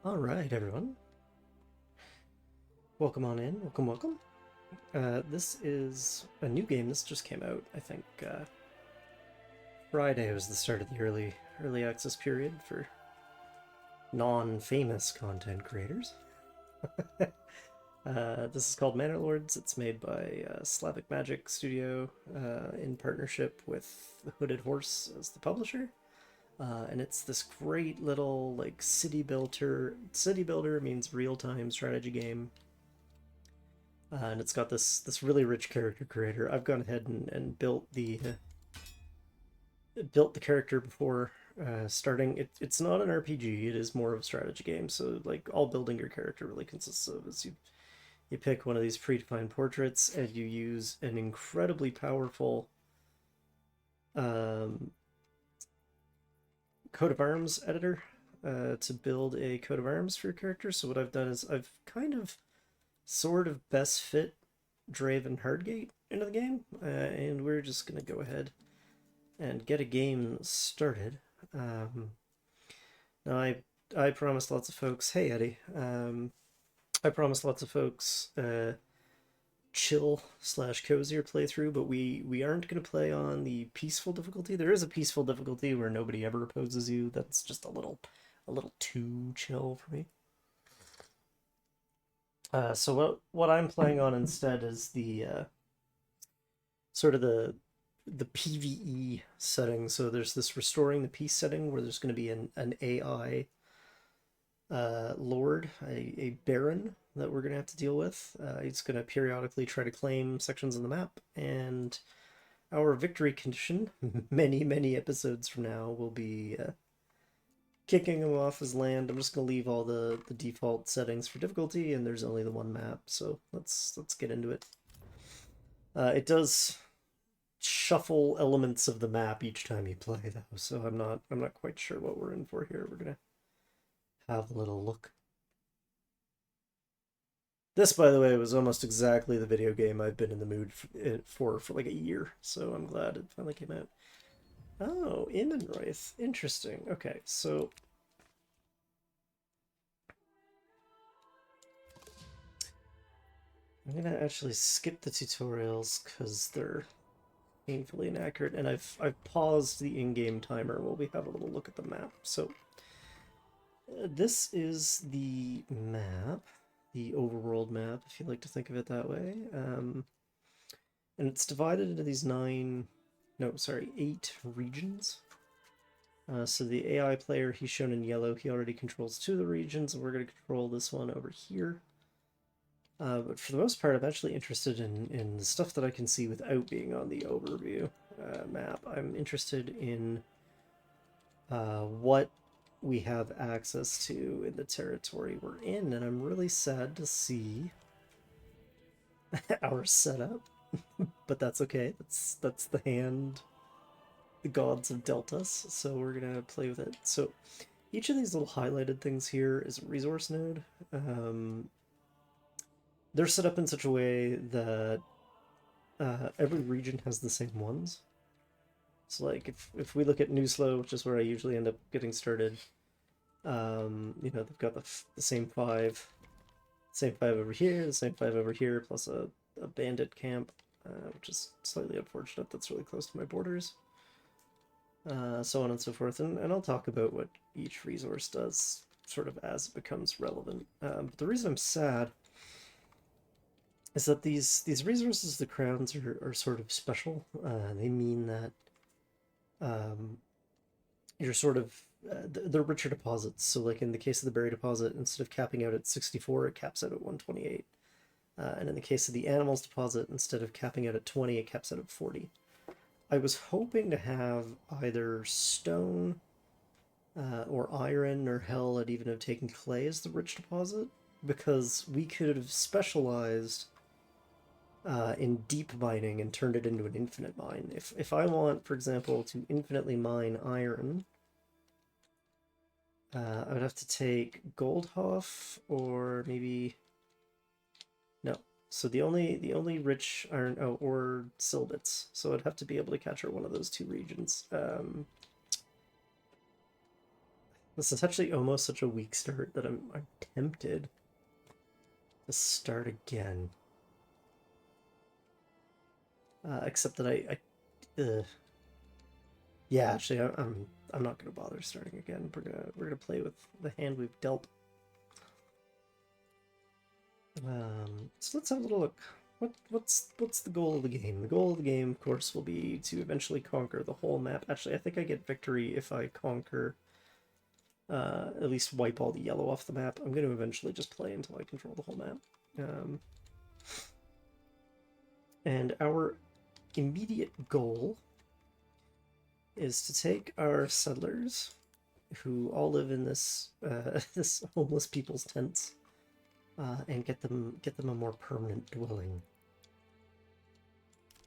All right, everyone. Welcome on in. Welcome, welcome. This is a new game. This just came out. I think Friday was the start of the early access period for non-famous content creators. This is called Manor Lords. It's made by Slavic Magic Studio in partnership with the Hooded Horse as the publisher. And it's this great little like city builder. City builder means real-time strategy game. And it's got this really rich character creator. I've gone ahead and built the character before starting. It's not an RPG. It is more of a strategy game. So like all building your character really consists of is you pick one of these predefined portraits and you use an incredibly powerful um, coat of arms editor to build a coat of arms for your character. So what I've done is I've kind of sort of best fit Draven Hardgate into the game, and we're just gonna go ahead and get a game started. Now I promised lots of folks, hey Eddie, I promised lots of folks chill slash cozier playthrough, but we aren't gonna play on the peaceful difficulty. There is a peaceful difficulty where nobody ever opposes you. That's just a little too chill for me. So what I'm playing on instead is the sort of the PVE setting. So there's this restoring the peace setting where there's going to be an AI lord, a baron that we're going to have to deal with. He's going to periodically try to claim sections of the map, and our victory condition, many episodes from now, will be kicking him off his land. I'm just gonna leave all the default settings for difficulty, and there's only the one map, so let's get into it. It does shuffle elements of the map each time you play, though, so I'm not quite sure what we're in for here. We're gonna have a little look. This, by the way, was almost exactly the video game I've been in the mood for like a year, so I'm glad it finally came out. Oh, Immenroith. Interesting. Okay, so I'm gonna actually skip the tutorials because they're painfully inaccurate, and I've paused the in-game timer while we have a little look at the map. So this is the map, the overworld map, if you like to think of it that way. And it's divided into these eight regions. So the AI player, he's shown in yellow, he already controls two of the regions, and we're going to control this one over here. But for the most part, I'm actually interested in the stuff that I can see without being on the overview map. I'm interested in what we have access to in the territory we're in, and I'm really sad to see our setup, but that's okay. That's the hand the gods have dealt us, so we're gonna play with it. So each of these little highlighted things here is a resource node. They're set up in such a way that every region has the same ones. So like if we look at Newslow, which is where I usually end up getting started, you know, they've got the same five over here, the same five over here, plus a bandit camp, which is slightly unfortunate. That's really close to my borders. So on and so forth, and I'll talk about what each resource does sort of as it becomes relevant. But the reason I'm sad is that these resources, the crowns, are sort of special. They mean that you're sort of they're richer deposits. So like in the case of the berry deposit, instead of capping out at 64, it caps out at 128. And in the case of the animals deposit, instead of capping out at 20, it caps out at 40. I was hoping to have either stone or iron, or hell, I'd even have taken clay as the rich deposit, because we could have specialized in deep mining and turned it into an infinite mine. If I want, for example, to infinitely mine iron, I would have to take Goldhoff or maybe no. So the only rich iron, oh, or Silbits. So I'd have to be able to capture one of those two regions. This is actually almost such a weak start that I'm tempted to start again. Except that yeah, actually, I'm not gonna bother starting again. We're gonna play with the hand we've dealt. So let's have a little look. What's the goal of the game? The goal of the game, of course, will be to eventually conquer the whole map. Actually, I think I get victory if I conquer, at least wipe all the yellow off the map. I'm going to eventually just play until I control the whole map. And our immediate goal is to take our settlers, who all live in this this homeless people's tents, and get them a more permanent dwelling.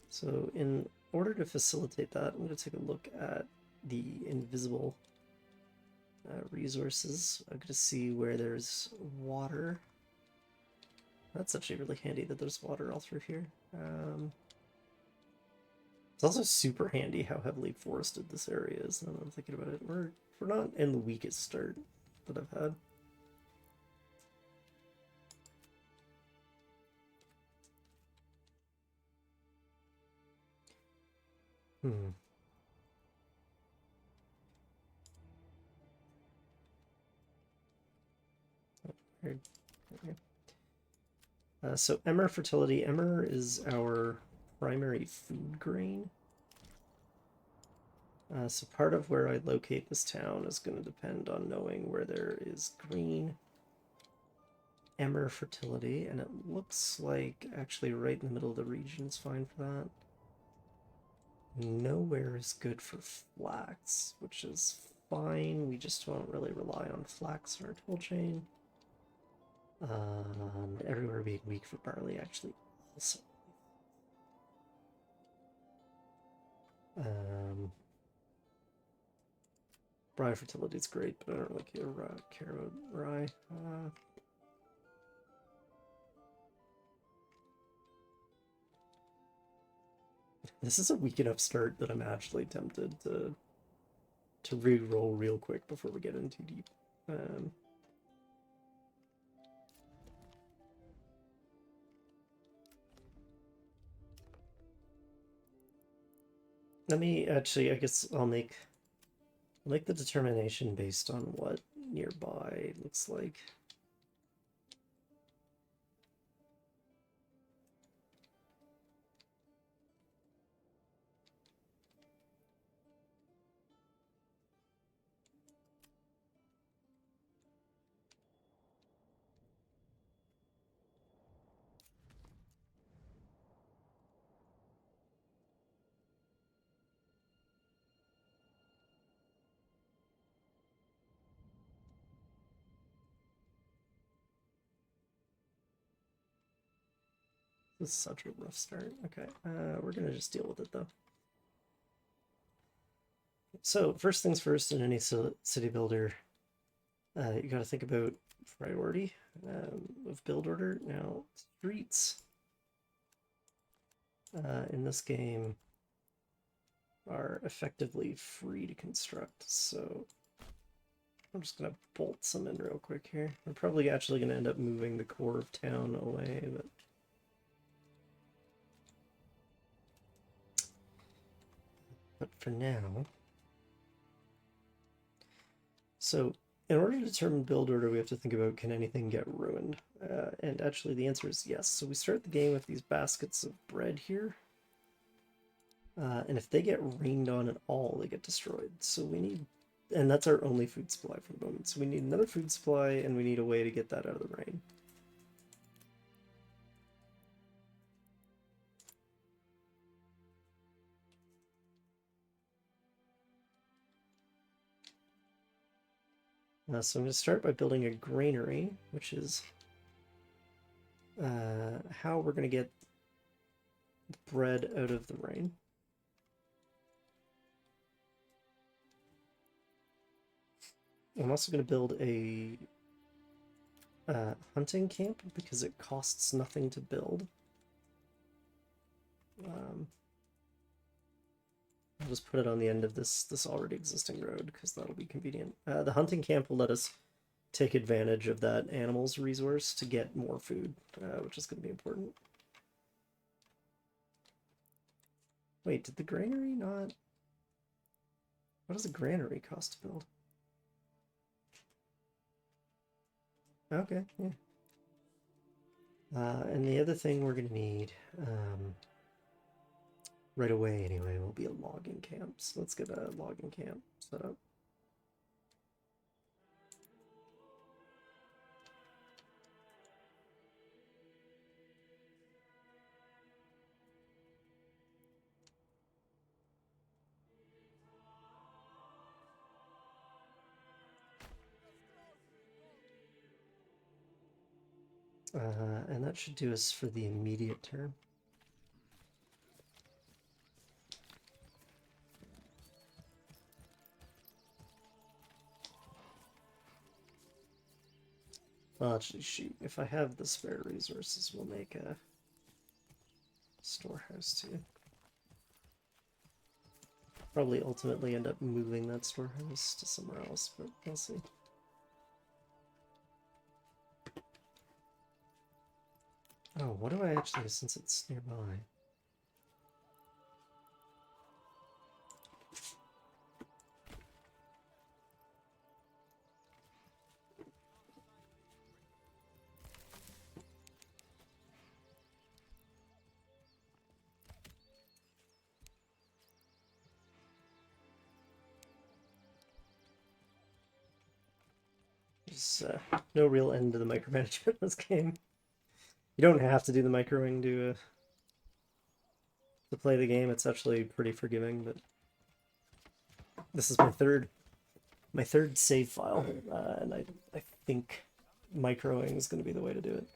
So in order to facilitate that, I'm going to take a look at the invisible resources. I'm going to see where there's water. That's actually really handy that there's water all through here. It's also super handy how heavily forested this area is. Now that I'm thinking about it, we're not in the weakest start that I've had. So emmer fertility. Emmer is our primary food grain. So part of where I locate this town is going to depend on knowing where there is green emmer fertility, and it looks like actually right in the middle of the region is fine for that. Nowhere is good for flax, which is fine. We just won't really rely on flax in our tool chain. Everywhere being weak for barley actually also. Rye fertility is great, but I don't really care about rye. This is a weak enough start that I'm actually tempted to re-roll real quick before we get in too deep. Let me actually, I guess I'll make the determination based on what nearby looks like. This is such a rough start. Okay, we're gonna just deal with it though. So first things first, in any city builder, you got to think about priority of build order. Now, streets in this game are effectively free to construct, so I'm just gonna bolt some in real quick here. I'm probably actually gonna end up moving the core of town away, but for now. So in order to determine build order, we have to think about, can anything get ruined? And actually the answer is yes. So we start the game with these baskets of bread here. And if they get rained on at all, they get destroyed. So we need, and that's our only food supply for the moment. So we need another food supply, and we need a way to get that out of the rain. So I'm going to start by building a granary, which is how we're going to get bread out of the rain. I'm also going to build a hunting camp because it costs nothing to build. I'll just put it on the end of this already existing road because that'll be convenient. The hunting camp will let us take advantage of that animal's resource to get more food, which is going to be important. Wait, did the granary not... What does a granary cost to build? Okay, yeah. And the other thing we're going to need, right away anyway, will be a logging camp. So let's get a logging camp set up. And that should do us for the immediate term. Well, actually, shoot, if I have the spare resources, we'll make a storehouse too. Probably ultimately end up moving that storehouse to somewhere else, but we'll see. Oh, what do I actually, since it's nearby? There's no real end to the micromanagement in this game. You don't have to do the microing to play the game. It's actually pretty forgiving, but this is my third save file, and I think microing is going to be the way to do it.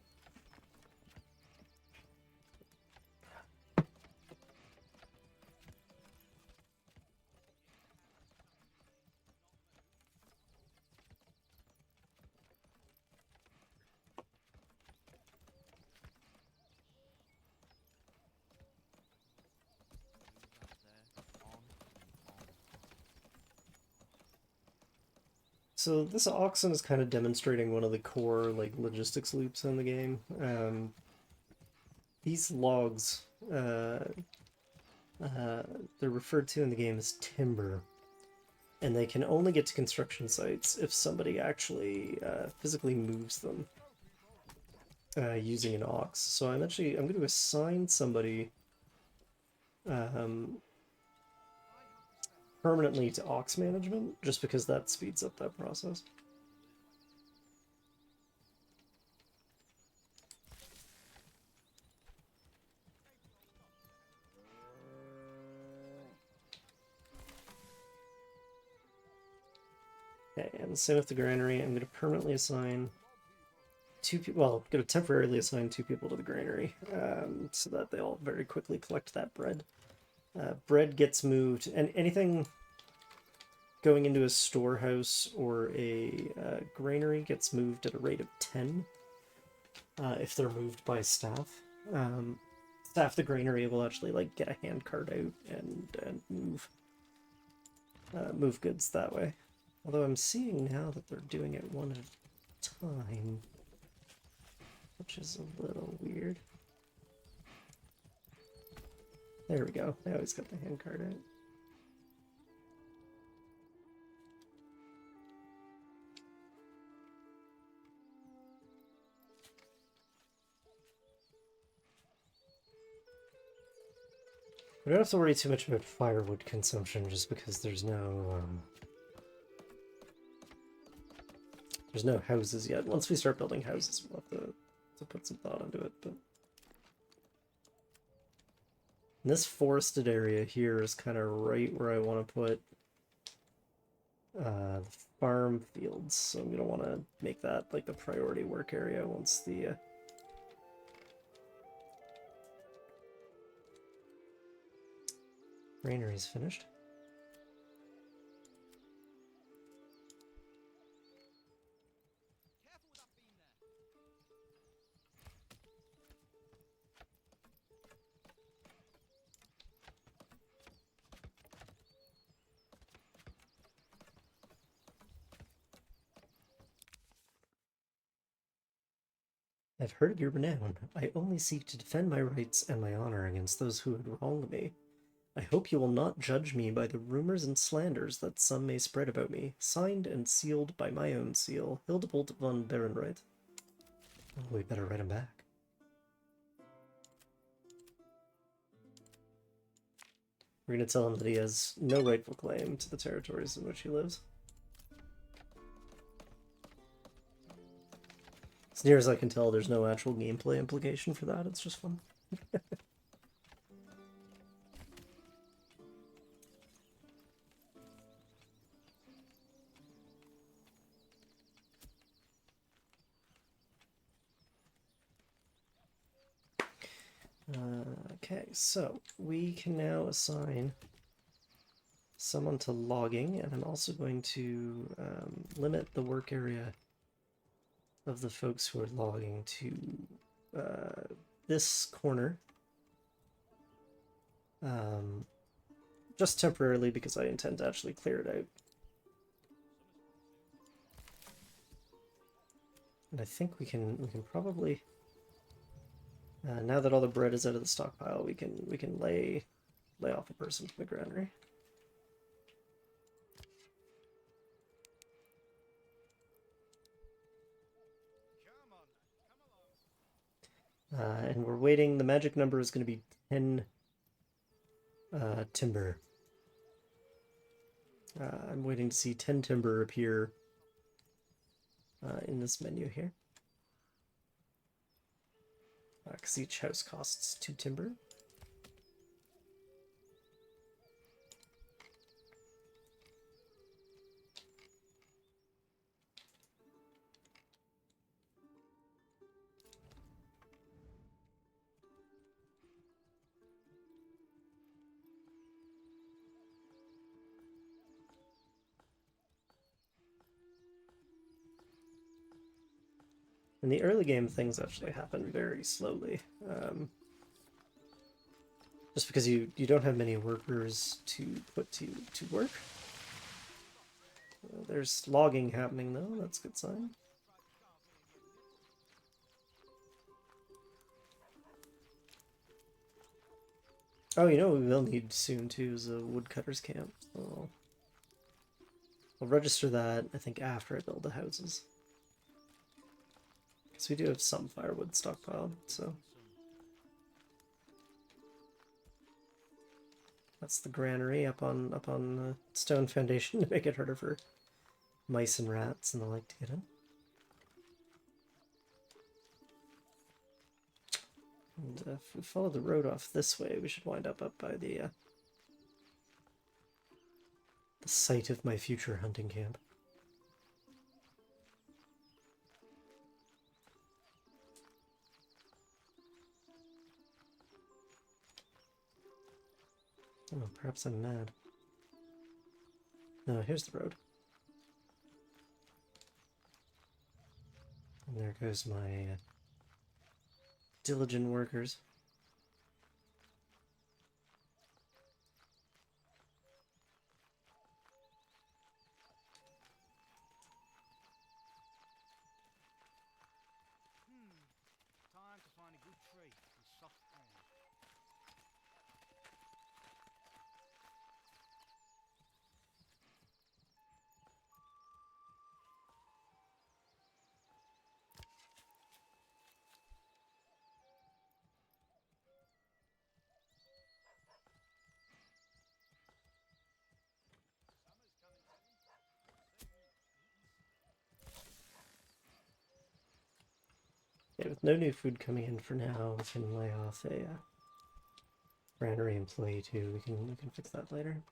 So this oxen is kind of demonstrating one of the core like logistics loops in the game. These logs, they're referred to in the game as timber, and they can only get to construction sites if somebody actually physically moves them using an ox. So I'm going to assign somebody permanently to ox management, just because that speeds up that process. Okay, and same with the granary. I'm going to permanently assign 2 people, well, I'm going to temporarily assign 2 people to the granary, so that they all very quickly collect that bread. Bread gets moved, and anything going into a storehouse or a granary gets moved at a rate of 10 if they're moved by staff. Staff the granary will actually like get a hand cart out and move goods that way. Although I'm seeing now that they're doing it one at a time, which is a little weird. There we go. They always got the hand cart out. We don't have to worry too much about firewood consumption, just because there's no houses yet. Once we start building houses, we'll have to put some thought into it. But this forested area here is kind of right where I want to put the farm fields, so I'm going to want to make that like the priority work area once the granary is finished. I've heard your renown. I only seek to defend my rights and my honor against those who would wrong me. I hope you will not judge me by the rumors and slanders that some may spread about me. Signed and sealed by my own seal, Hildebold von Berenreit. Oh, we better write him back. We're going to tell him that he has no rightful claim to the territories in which he lives. As near as I can tell, there's no actual gameplay implication for that. It's just fun. Okay, so we can now assign someone to logging, and I'm also going to limit the work area of the folks who are logging to this corner. Just temporarily, because I intend to actually clear it out. And I think we can probably now that all the bread is out of the stockpile, we can lay off a person from the granary. And we're waiting. The magic number is going to be 10 timber. I'm waiting to see 10 timber appear in this menu here. Because each house costs 2 timber. In the early game, things actually happen very slowly. Just because you don't have many workers to put to work. There's logging happening though, that's a good sign. Oh, you know what we will need soon too is a woodcutter's camp. So I'll register that, I think, after I build the houses. Because we do have some firewood stockpiled, so. That's the granary up on the stone foundation to make it harder for mice and rats and the like to get in. And if we follow the road off this way, we should wind up by the site of my future hunting camp. Oh, perhaps I'm mad. No, here's the road. And there goes my diligent workers. Time to find a good tree and soft ground. Yeah, with no new food coming in for now, we can lay off a granary employee too. We can fix that later.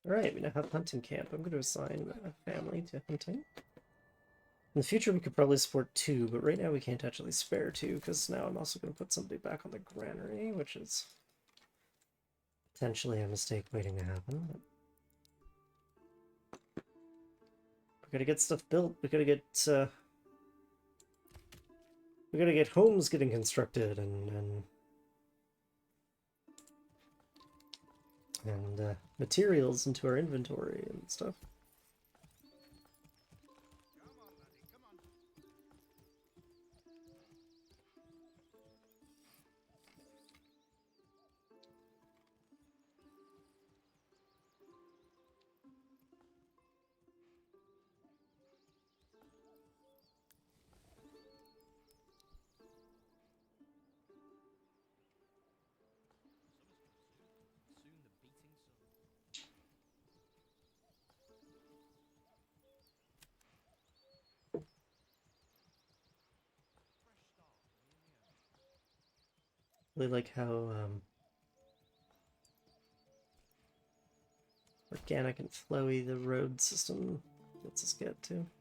Alright, we now have hunting camp. I'm going to assign a family to hunting. In the future, we could probably support 2, but right now we can't actually spare 2, because now I'm also going to put somebody back on the granary, which is potentially a mistake waiting to happen. But we gotta get stuff built. We gotta get homes getting constructed and materials into our inventory and stuff. Come on, laddie, come on. Soon the beating sun. Fresh start for me and my own. Really like how organic and flowy the road system lets us get to. Beating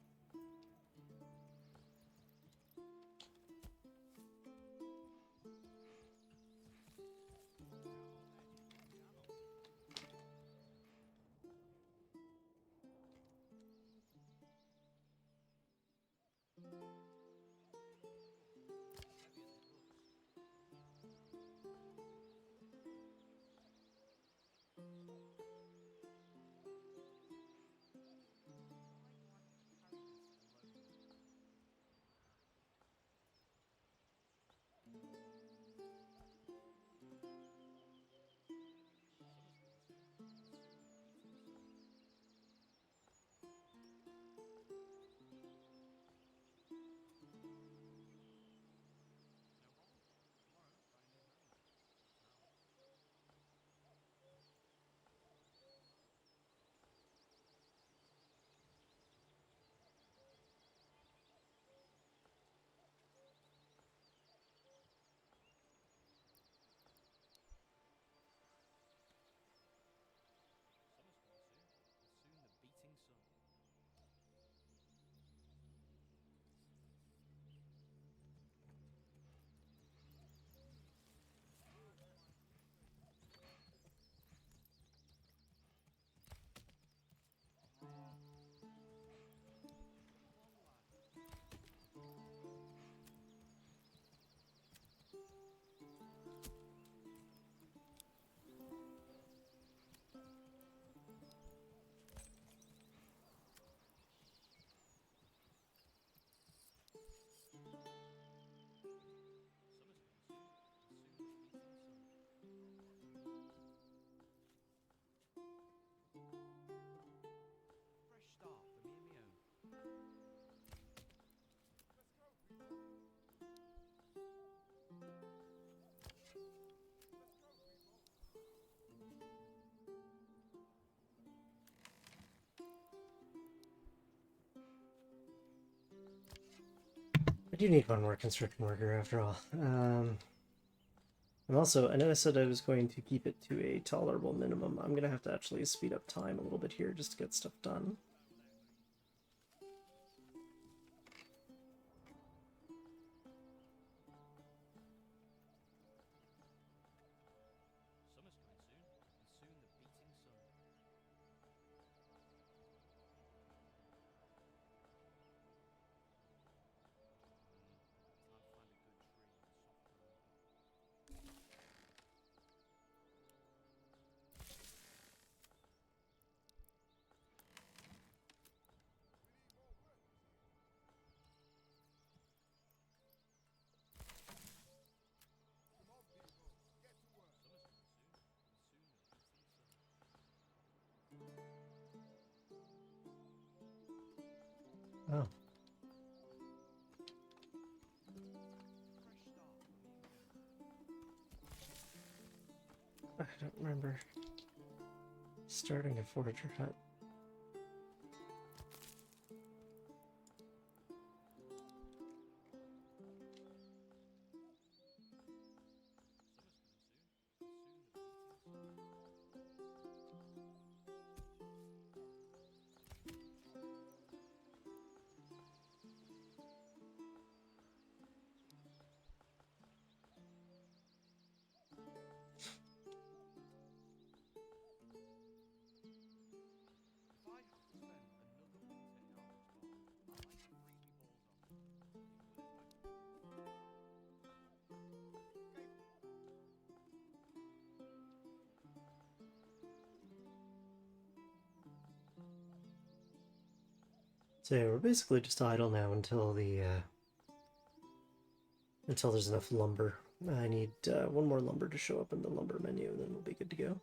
sun. Fresh start for me and my own. Let's go, people. Let's go, people. I do need one more construction worker after all. And also, I know I said I was going to keep it to a tolerable minimum. I'm gonna have to actually speed up time a little bit here just to get stuff done. Summer's coming soon, and soon the beating sun. Time to find a good tree and soft ground. We need more workers here. Come on, people, get to work. Summer's coming soon, and soon the beating sun. Oh. Fresh start for me and my own. I don't remember starting a forager hut. So yeah, we're basically just idle now until there's enough lumber. I need one more lumber to show up in the lumber menu, and then we'll be good to go.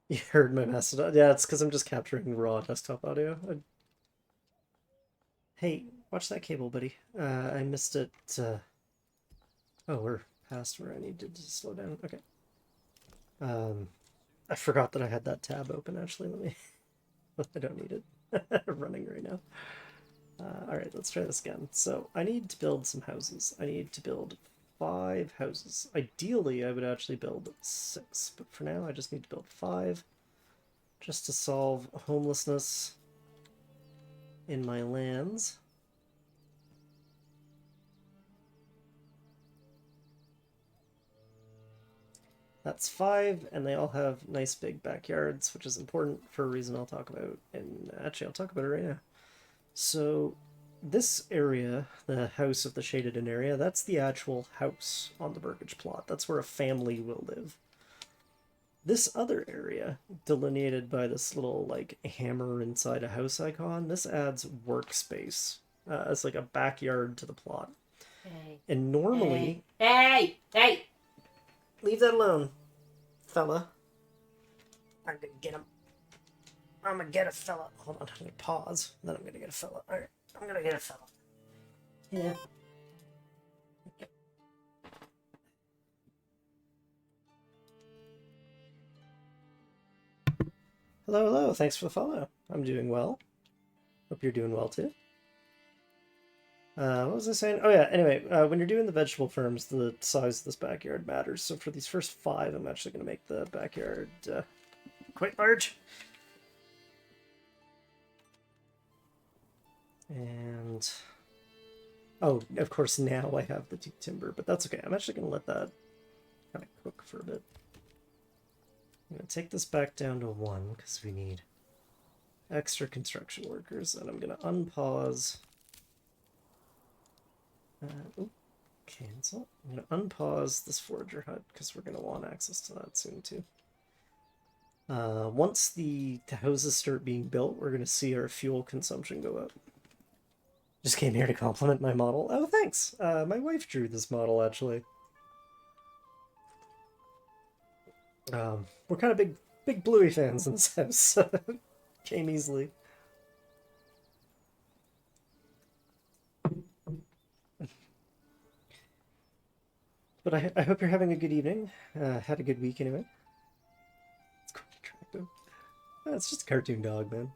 You heard my message. Yeah, it's because I'm just capturing raw desktop audio. Hey, watch that cable, buddy. I missed it. Oh, we're past where I needed to slow down. Okay. I forgot that I had that tab open, actually. Let me... I don't need it running right now. Alright, let's try this again. So, I need to build some houses. I need to build 5 houses. Ideally, I would actually build 6, but for now, I just need to build 5 just to solve homelessness in my lands. That's 5, and they all have nice big backyards, which is important for a reason I'll talk about. And actually, I'll talk about it right now. So, this area, the house of the shaded in area, that's the actual house on the Burgage plot. That's where a family will live. This other area, delineated by this little like hammer inside a house icon, this adds workspace. It's like a backyard to the plot. Hey. And normally, Hey! leave that alone, fella. I'm gonna get him. I'm gonna get a fella. Hold on, I'm gonna pause. Then I'm gonna get a fella. Alright, I'm gonna get a fella. Yeah. Hello, hello. Thanks for the follow. I'm doing well. Hope you're doing well too. What was I saying? Oh yeah, anyway, when you're doing the vegetable farms, the size of this backyard matters. So for these first 5, I'm actually going to make the backyard quite large. And... oh, of course, now I have the teak timber, but that's okay. I'm actually going to let that kind of cook for a bit. I'm going to take this back down to 1, because we need extra construction workers, and I'm going to unpause... cancel. I'm going to unpause this forager hut because we're going to want access to that soon too. Once the houses start being built, we're going to see our fuel consumption go up. Just came here to compliment my model. Oh, thanks. My wife drew this model actually. We're kind of big Bluey fans in this house. Came easily. But I hope you're having a good evening. Had a good week anyway. It's quite attractive. It's just a cartoon dog, man.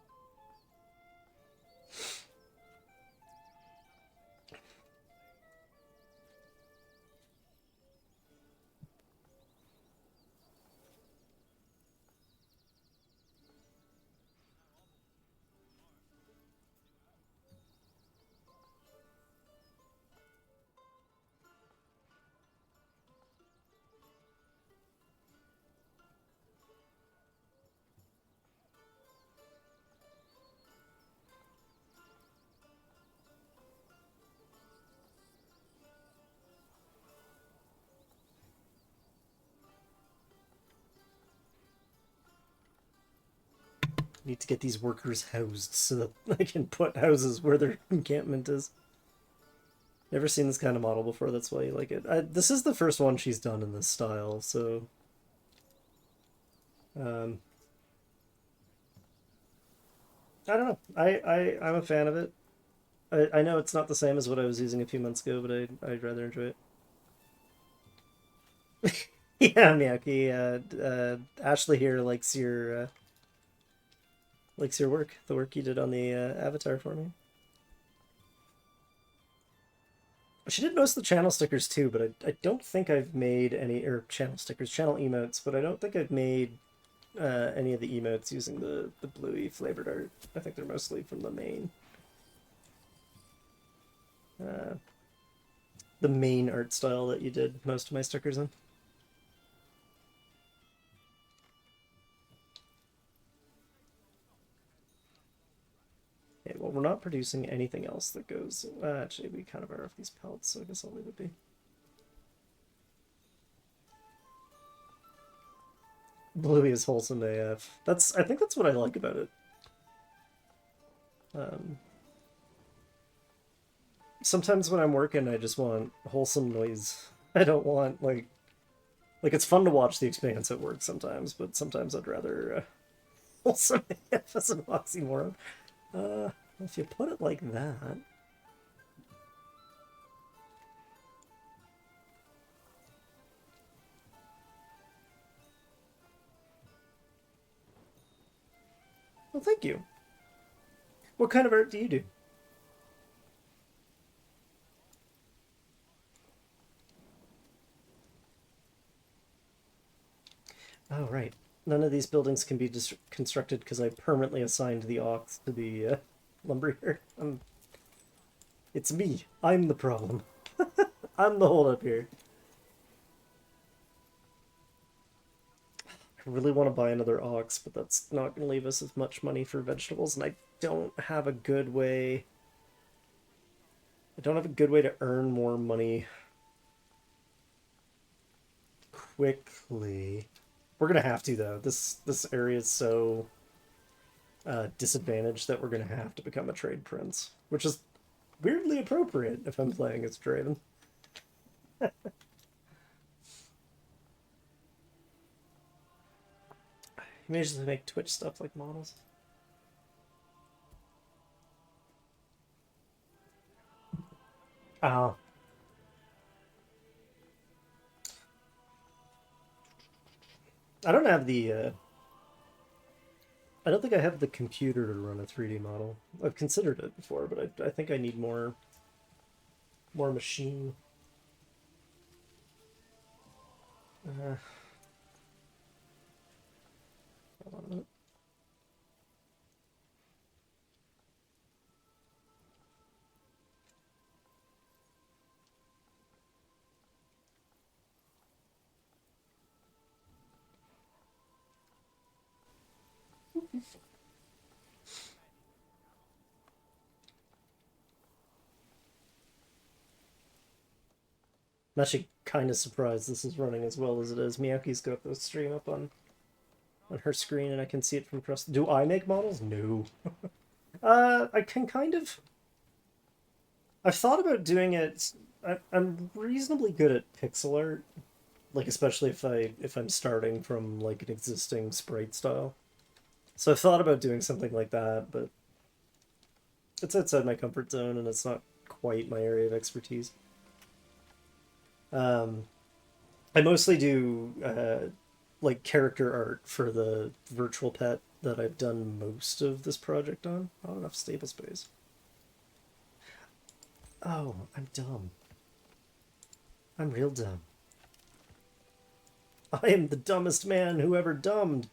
Need to get these workers housed so that I can put houses where their encampment is. Never seen this kind of model before, that's why you like it. This is the first one she's done in this style, so... I don't know. I'm a fan of it. I know it's not the same as what I was using a few months ago, but I'd rather enjoy it. Yeah, Miyaki. Ashley here likes your work, the work you did on the avatar for me. She did most of the channel stickers too, but I don't think I've made any, or channel stickers, channel emotes, but I don't think I've made any of the emotes using the bluey flavored art. I think they're mostly from the main. uh, the main art style that you did most of my stickers in. Okay, well, we're not producing anything else that goes... actually, we kind of are off these pellets, so I guess I'll leave it be. Bluey is wholesome AF. I think that's what I like about it. Sometimes when I'm working, I just want wholesome noise. I don't want, like it's fun to watch The Expanse at work sometimes, but sometimes I'd rather wholesome AF as an oxymoron. If you put it like that... Well, thank you. What kind of art do you do? Oh, right. None of these buildings can be constructed because I permanently assigned the ox to the lumber here. It's me. I'm the problem. I'm the holdup here. I really want to buy another ox, but that's not going to leave us as much money for vegetables, and I don't have a good way... I don't have a good way to earn more money quickly. We're going to have to, though. This area is so disadvantaged that we're going to have to become a trade prince, which is weirdly appropriate if I'm playing as Draven. He manages to make Twitch stuff like models. Oh. I don't have the... I don't think I have the computer to run a 3D model. I've considered it before, but I think I need more machine. Hold on a minute. I'm actually kind of surprised this is running as well as it is. Miyaki's got the stream up on her screen, and I can see it from across. Do I make models? No. I can kind of... I've thought about doing it... I'm reasonably good at pixel art, like especially if I'm starting from like an existing sprite style. So I've thought about doing something like that, but it's outside my comfort zone, and it's not quite my area of expertise. I mostly do like character art for the virtual pet that I've done most of this project on. Not enough stable space. Oh, I'm dumb. I'm real dumb. I am the dumbest man who ever dumbed.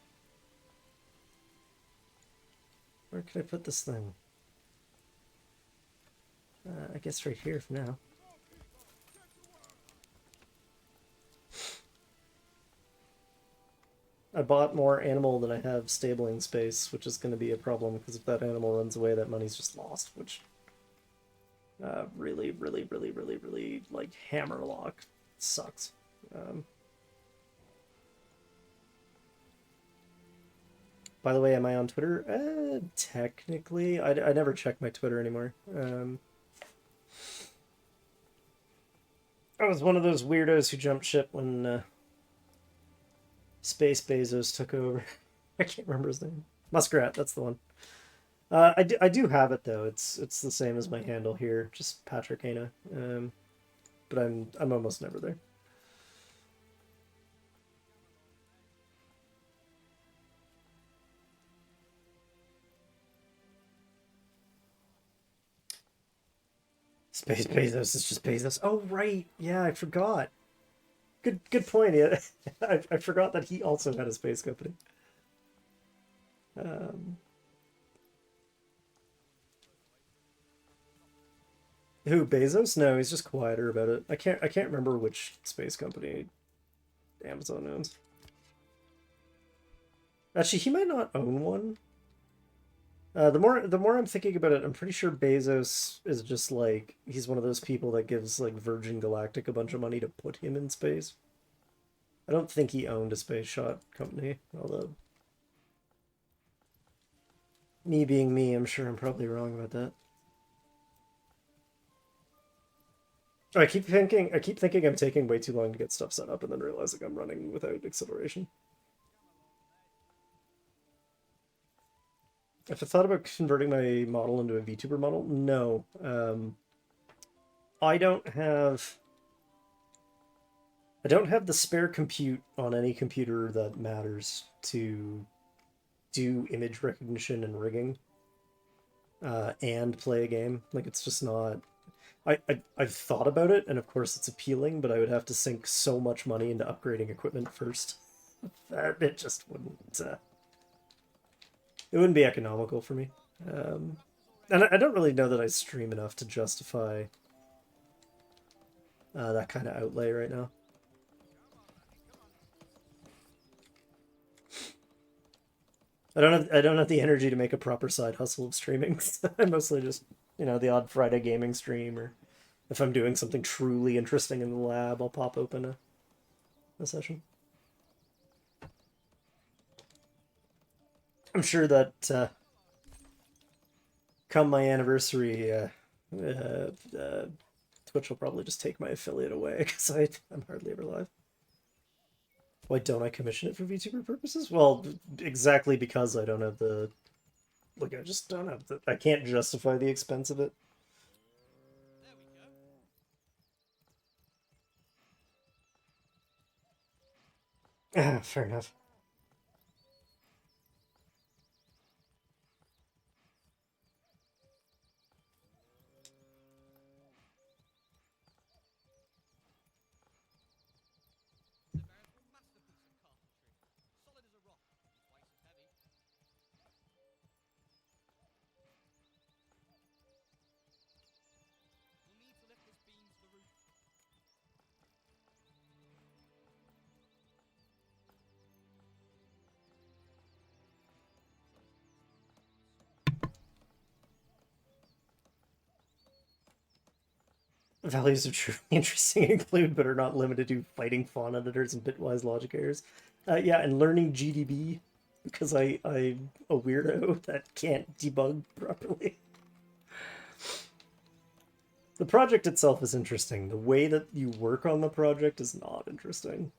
Where can I put this thing? I guess right here for now. I bought more animal than I have stabling space, which is going to be a problem, because if that animal runs away, that money's just lost, which really, really, really, really, really, like, hammerlock sucks. By the way, am I on Twitter? Technically. I never check my Twitter anymore. I was one of those weirdos who jumped ship when Space Bezos took over. I can't remember his name. Muskrat, that's the one. I do have it though. It's the same as my handle here, just Patrick Ana. But I'm almost never there. Space Bezos is just Bezos. Oh right, yeah, I forgot. Good point. Yeah, I forgot that he also had a space company. Who, Bezos? No, he's just quieter about it. I can't remember which space company Amazon owns. Actually, he might not own one. The more I'm thinking about it, I'm pretty sure Bezos is just like he's one of those people that gives like Virgin Galactic a bunch of money to put him in space. I don't think he owned a space shot company, although me being me, I'm sure I'm probably wrong about that. I keep thinking I'm taking way too long to get stuff set up and then realizing I'm running without acceleration. If I thought about converting my model into a VTuber model, no. I don't have the spare compute on any computer that matters to do image recognition and rigging and play a game. Like it's just not. I've thought about it, and of course it's appealing, but I would have to sink so much money into upgrading equipment first that it just wouldn't. It wouldn't be economical for me. And I don't really know that I stream enough to justify that kind of outlay right now. I don't have the energy to make a proper side hustle of streaming. I mostly just the odd Friday gaming stream, or if I'm doing something truly interesting in the lab, I'll pop open a session. I'm sure that come my anniversary, Twitch will probably just take my affiliate away because I'm hardly ever live. Why don't I commission it for VTuber purposes? Well, exactly because I don't have the... Like, I just don't have the... I can't justify the expense of it. Ah, fair enough. Values of truly interesting include, but are not limited to, fighting font editors and bitwise logic errors. Yeah, and learning GDB, because I'm a weirdo that can't debug properly. The project itself is interesting. The way that you work on the project is not interesting.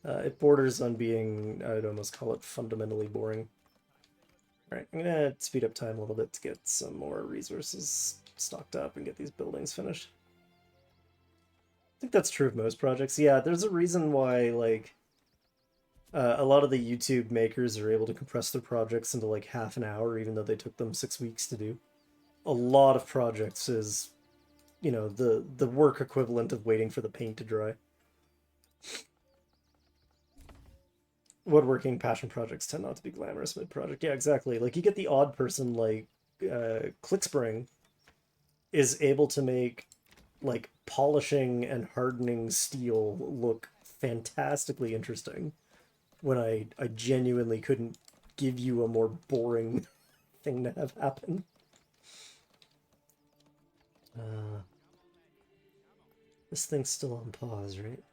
It borders on being, I'd almost call it fundamentally boring. Alright, I'm gonna speed up time a little bit to get some more resources stocked up and get these buildings finished. I think that's true of most projects. Yeah, there's a reason why, like, a lot of the YouTube makers are able to compress their projects into, like, half an hour, even though they took them 6 weeks to do. A lot of projects is, the work equivalent of waiting for the paint to dry. Woodworking passion projects tend not to be glamorous mid-project. Yeah, exactly. Like, you get the odd person, like, Clickspring is able to make, like, polishing and hardening steel look fantastically interesting when I genuinely couldn't give you a more boring thing to have happen. This thing's still on pause, right?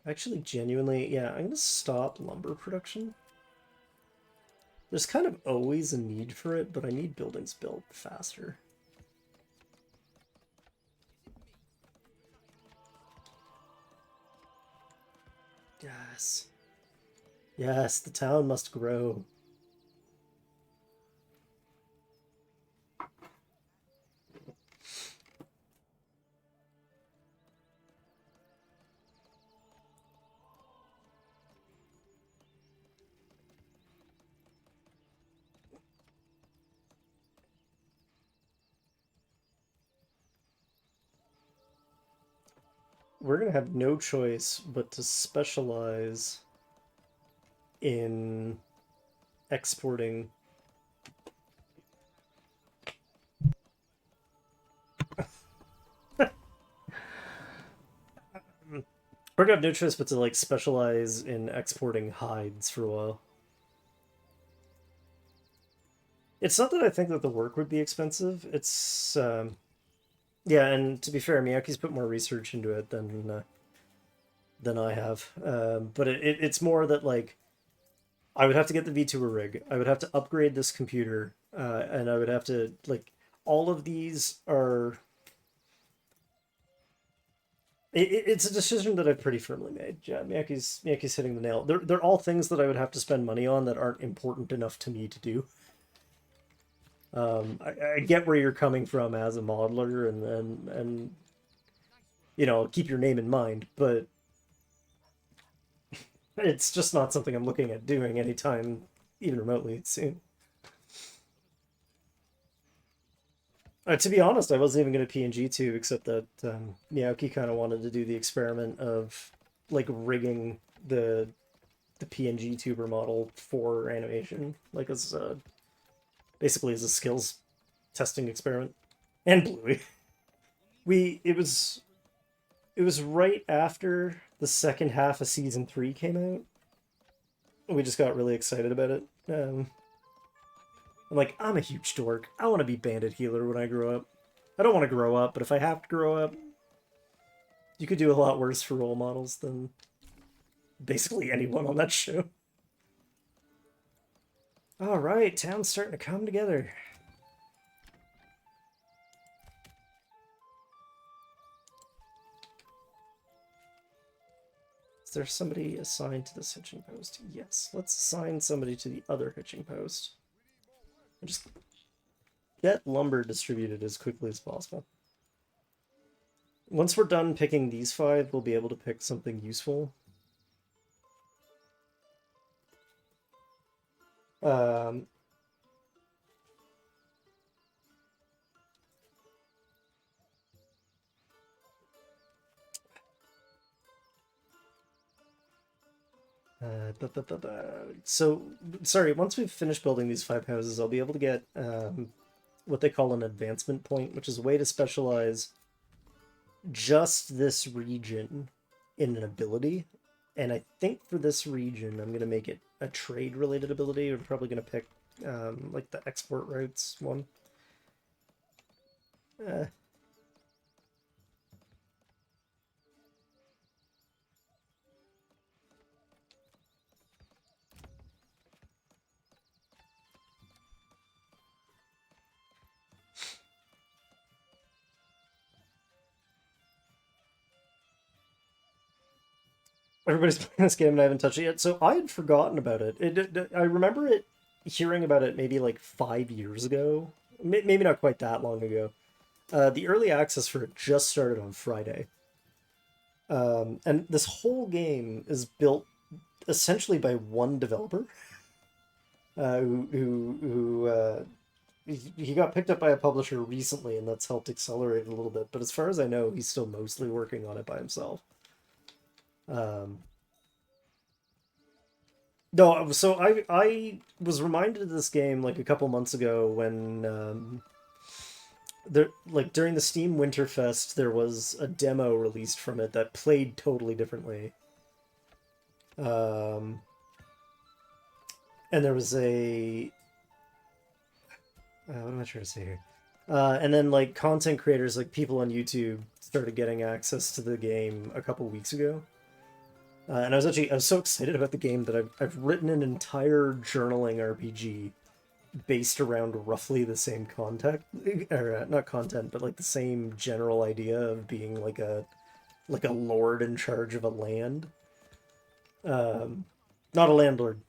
Actually, genuinely, yeah, I'm gonna stop lumber production. There's kind of always a need for it, but I need buildings built faster. Yes. Yes, the town must grow. We're gonna have no choice but to specialize in exporting. We're gonna have no choice but to like specialize in exporting hides for a while. It's not that I think that the work would be expensive. It's yeah, and to be fair, Miyake's put more research into it than I have. But it's more that like I would have to get the VTuber rig. I would have to upgrade this computer, and I would have to like all of these are. It's a decision that I've pretty firmly made. Yeah, Miyake's hitting the nail. They're all things that I would have to spend money on that aren't important enough to me to do. I get where you're coming from as a modeler, and you know, keep your name in mind, but it's just not something I'm looking at doing anytime, even remotely soon. To be honest, I wasn't even going to PNG except that Miyake kind of wanted to do the experiment of like rigging the PNGTuber model for animation, like as basically as a skills testing experiment. And Bluey, it was right after the second half of season 3 came out. We just got really excited about it. I'm like, I'm a huge dork. I want to be Bandit Healer when I grow up. I don't want to grow up, but if I have to grow up, you could do a lot worse for role models than basically anyone on that show. All right, town's starting to come together. Is there somebody assigned to this hitching post? Yes. Let's assign somebody to the other hitching post. And just get lumber distributed as quickly as possible. Once we're done picking these 5, we'll be able to pick something useful. So, sorry, once we've finished building these 5 houses, I'll be able to get what they call an advancement point, which is a way to specialize just this region in an ability. And I think for this region, I'm going to make it a trade-related ability. We're probably going to pick like the export routes one. Everybody's playing this game and I haven't touched it yet. So I had forgotten about it. I remember hearing about it maybe like 5 years ago. Maybe not quite that long ago. The early access for it just started on Friday. And this whole game is built essentially by one developer who he got picked up by a publisher recently, and that's helped accelerate it a little bit. But as far as I know, he's still mostly working on it by himself. No, so I was reminded of this game like a couple months ago when there like during the Steam Winterfest there was a demo released from it that played totally differently. And there was a what am I trying to say here? And then like content creators, like people on YouTube, started getting access to the game a couple weeks ago. And I was so excited about the game that I've written an entire journaling RPG based around roughly the same content, or not content, but like the same general idea of being like a lord in charge of a land. Not a landlord.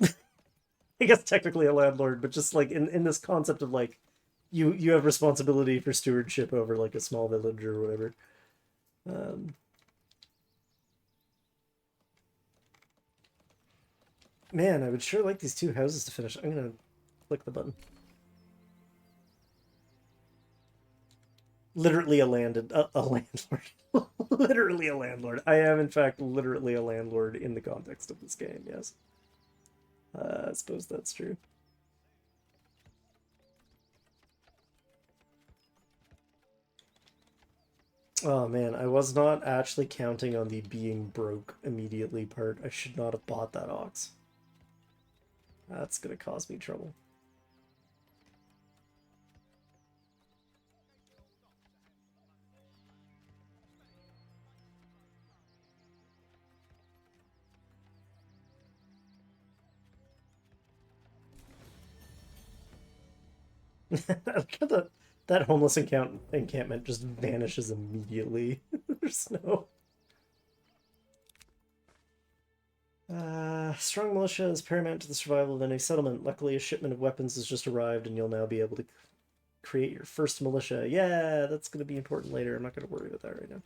I guess technically a landlord, but just like in this concept of like you have responsibility for stewardship over like a small village or whatever. Man, I would sure like these 2 houses to finish. I'm gonna click the button. Literally a landlord. Literally a landlord. I am, in fact, literally a landlord in the context of this game, yes. I suppose that's true. Oh man, I was not actually counting on the being broke immediately part. I should not have bought that ox. That's gonna cause me trouble. Look at that homeless encampment just vanishes immediately. There's no. Strong militia is paramount to the survival of any settlement. Luckily, a shipment of weapons has just arrived, and you'll now be able to create your first militia. Yeah, that's going to be important later. I'm not going to worry about that right now.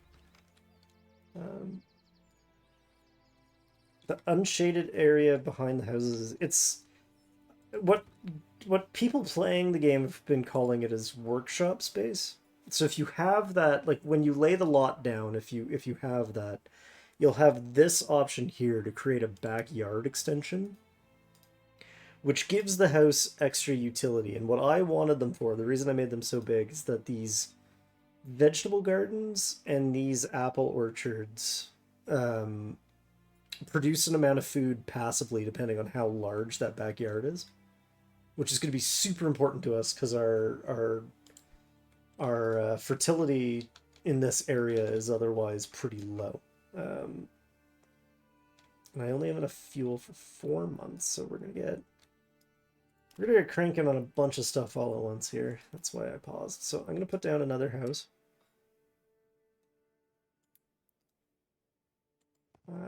The unshaded area behind the houses, it's what people playing the game have been calling it is workshop space. So if you have that, like when you lay the lot down, if you have that, you'll have this option here to create a backyard extension, which gives the house extra utility. And what I wanted them for, the reason I made them so big, is that these vegetable gardens and these apple orchards produce an amount of food passively depending on how large that backyard is, which is going to be super important to us because our fertility in this area is otherwise pretty low. And I only have enough fuel for 4 months, so we're gonna get cranking on a bunch of stuff all at once here. That's why I paused. So I'm gonna put down another house.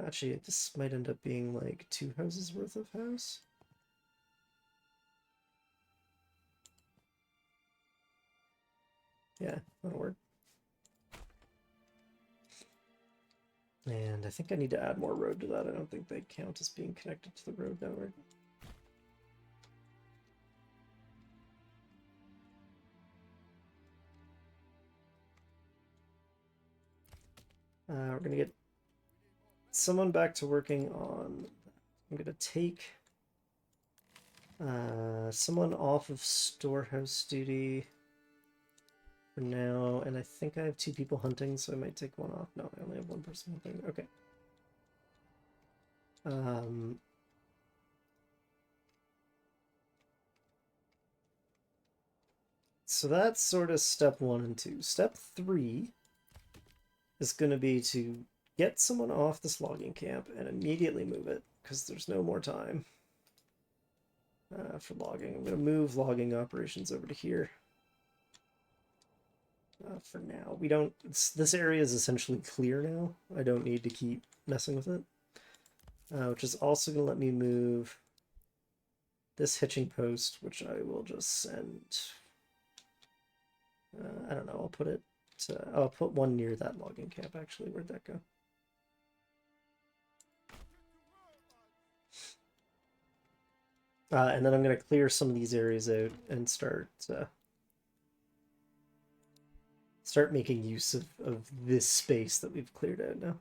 Actually, this might end up being like 2 houses worth of house. Yeah, that'll work. And I think I need to add more road to that. I don't think they count as being connected to the road network. We're gonna get someone back to working on. I'm gonna take someone off of storehouse duty for now, and I think I have 2 people hunting, so I might take one off. No, I only have 1 person hunting. Okay. So that's sort of step 1 and 2. Step 3 is going to be to get someone off this logging camp and immediately move it, because there's no more time for logging. I'm going to move logging operations over to here. For now, we don't. This area is essentially clear now. I don't need to keep messing with it, which is also going to let me move this hitching post, which I will just send. I don't know. I'll put it. I'll put one near that logging camp. Actually, where'd that go? And then I'm going to clear some of these areas out and start making use of this space that we've cleared out now.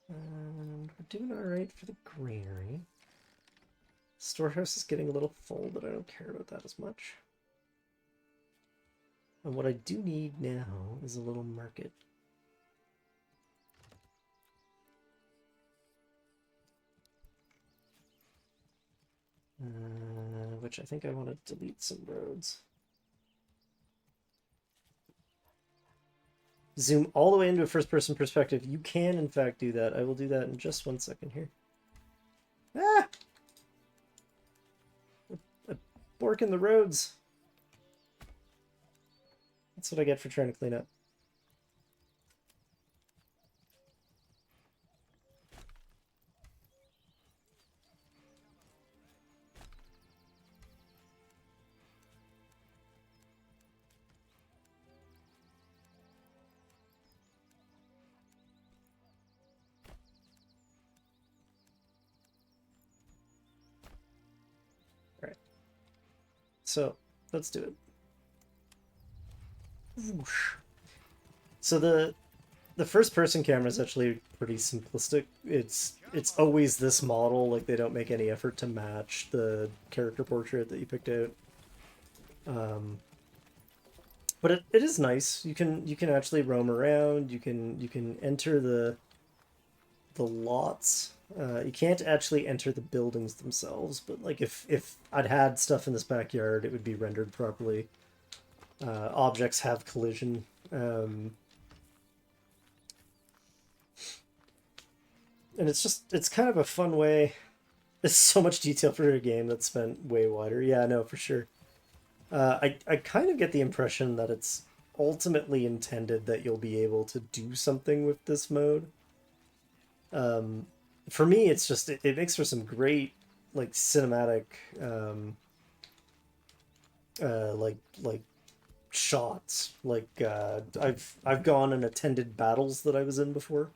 And we're doing all right for the granary. Storehouse is getting a little full, but I don't care about that as much. And what I do need now is a little market. Which I think I want to delete some roads. Zoom all the way into a first-person perspective. You can, in fact, do that. I will do that in just 1 second here. Ah! Borking the roads. That's what I get for trying to clean up. So let's do it. Whoosh. So the the first person camera is actually pretty simplistic. It's always this model, like they don't make any effort to match the character portrait that you picked out. But it is nice. You can actually roam around. You can enter the lots. You can't actually enter the buildings themselves, but like if I'd had stuff in this backyard, it would be rendered properly. Objects have collision. And it's kind of a fun way. There's so much detail for a game that's spent way wider. Yeah, no, for sure. I kind of get the impression that it's ultimately intended that you'll be able to do something with this mode. For me, it's just it makes for some great like cinematic like shots. Like I've gone and attended battles that I was in before.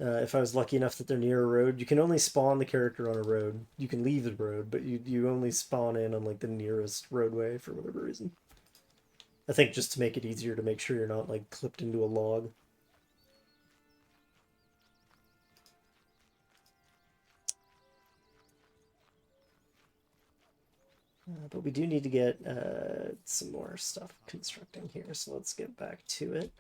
If I was lucky enough that they're near a road, you can only spawn the character on a road. You can leave the road, but you only spawn in on like the nearest roadway for whatever reason. I think just to make it easier to make sure you're not like clipped into a log. But we do need to get some more stuff constructing here, so let's get back to it.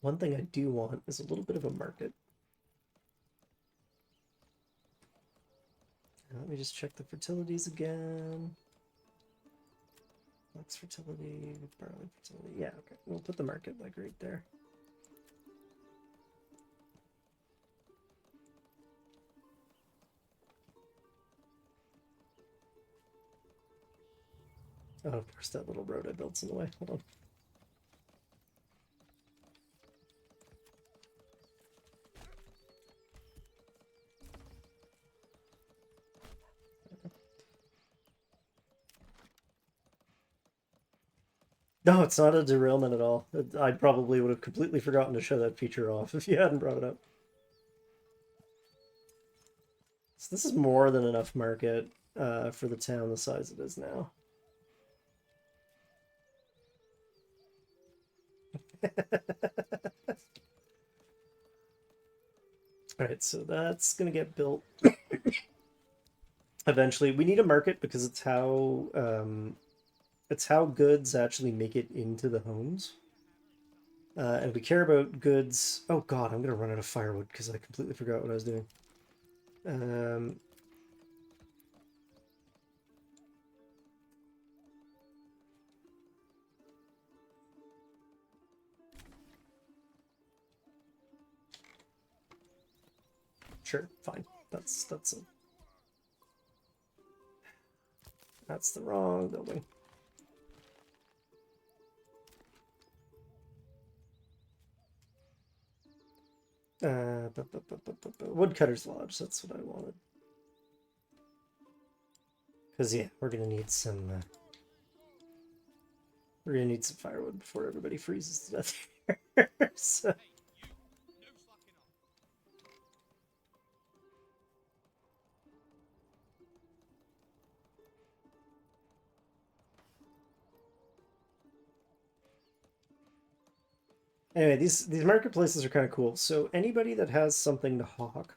One thing I do want is a little bit of a market. Let me just check the fertilities again. Flex fertility, barley fertility. Yeah, okay. We'll put the market like right there. Oh, of course, that little road I built's in the way. Hold on. No, it's not a derailment at all. I probably would have completely forgotten to show that feature off if you hadn't brought it up. So this is more than enough market for the town the size it is now. Alright, so that's going to get built eventually. We need a market because it's how goods actually make it into the homes. And we care about goods. Oh god, I'm gonna run out of firewood because I completely forgot what I was doing. Sure, fine. That's the wrong building. Woodcutter's Lodge, that's what I wanted. Because, yeah, we're gonna need some firewood before everybody freezes to death here. So. Anyway, these marketplaces are kind of cool. So anybody that has something to hawk,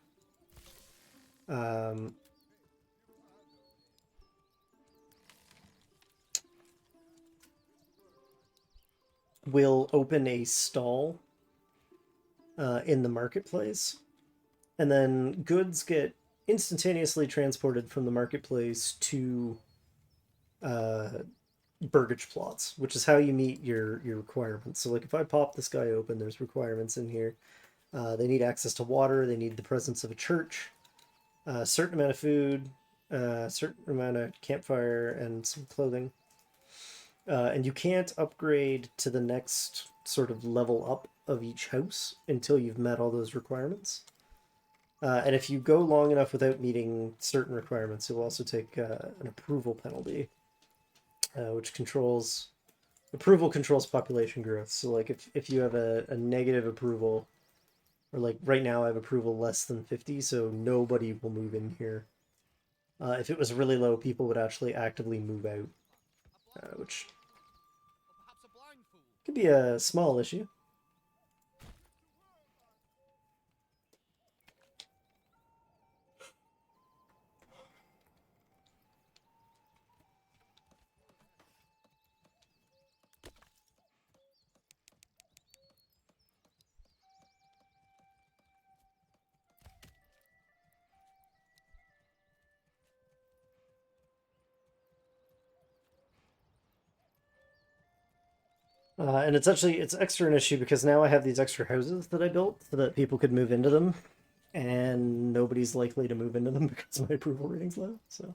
will open a stall in the marketplace, and then goods get instantaneously transported from the marketplace to burgage plots, which is how you meet your requirements. So like if I pop this guy open, there's requirements in here. They need access to water, they need the presence of a church, a certain amount of food, a certain amount of campfire, and some clothing. And you can't upgrade to the next sort of level up of each house until you've met all those requirements. And if you go long enough without meeting certain requirements, you'll also take an approval penalty, which controls population growth. So like if you have a negative approval, or like right now I have approval less than 50, so nobody will move in here If it was really low, people would actually actively move out, which Or perhaps a blind fool. could be a small issue. And it's extra an issue because now I have these extra houses that I built so that people could move into them, and nobody's likely to move into them because my approval rating's low. So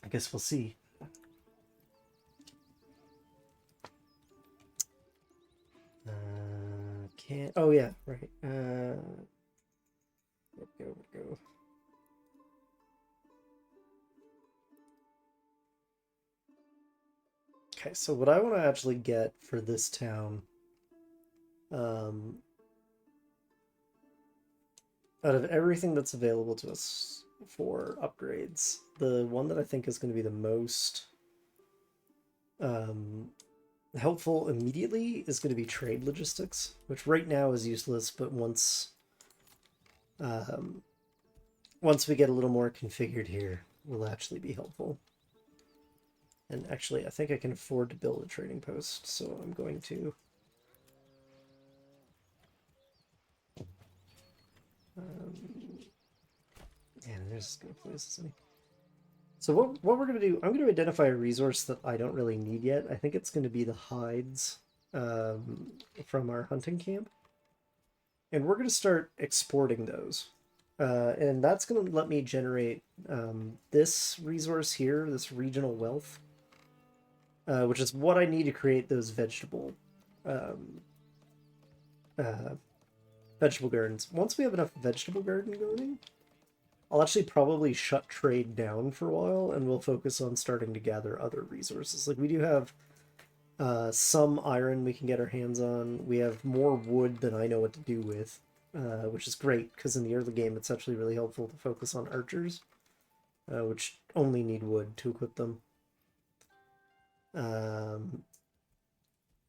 I guess we'll see. Can't. Oh yeah, right. Where'd go? Okay, so what I want to actually get for this town, out of everything that's available to us for upgrades, the one that I think is going to be the most helpful immediately is going to be trade logistics, which right now is useless, but once we get a little more configured here, will actually be helpful. And actually, I think I can afford to build a trading post, so I'm going to. And there's good places. So what we're going to do, I'm going to identify a resource that I don't really need yet. I think it's going to be the hides from our hunting camp. And we're going to start exporting those. And that's going to let me generate this resource here, this regional wealth, which is what I need to create those vegetable gardens. Once we have enough vegetable garden going, I'll actually probably shut trade down for a while, and we'll focus on starting to gather other resources. Like, we do have some iron we can get our hands on. We have more wood than I know what to do with, which is great, because in the early game it's actually really helpful to focus on archers, which only need wood to equip them.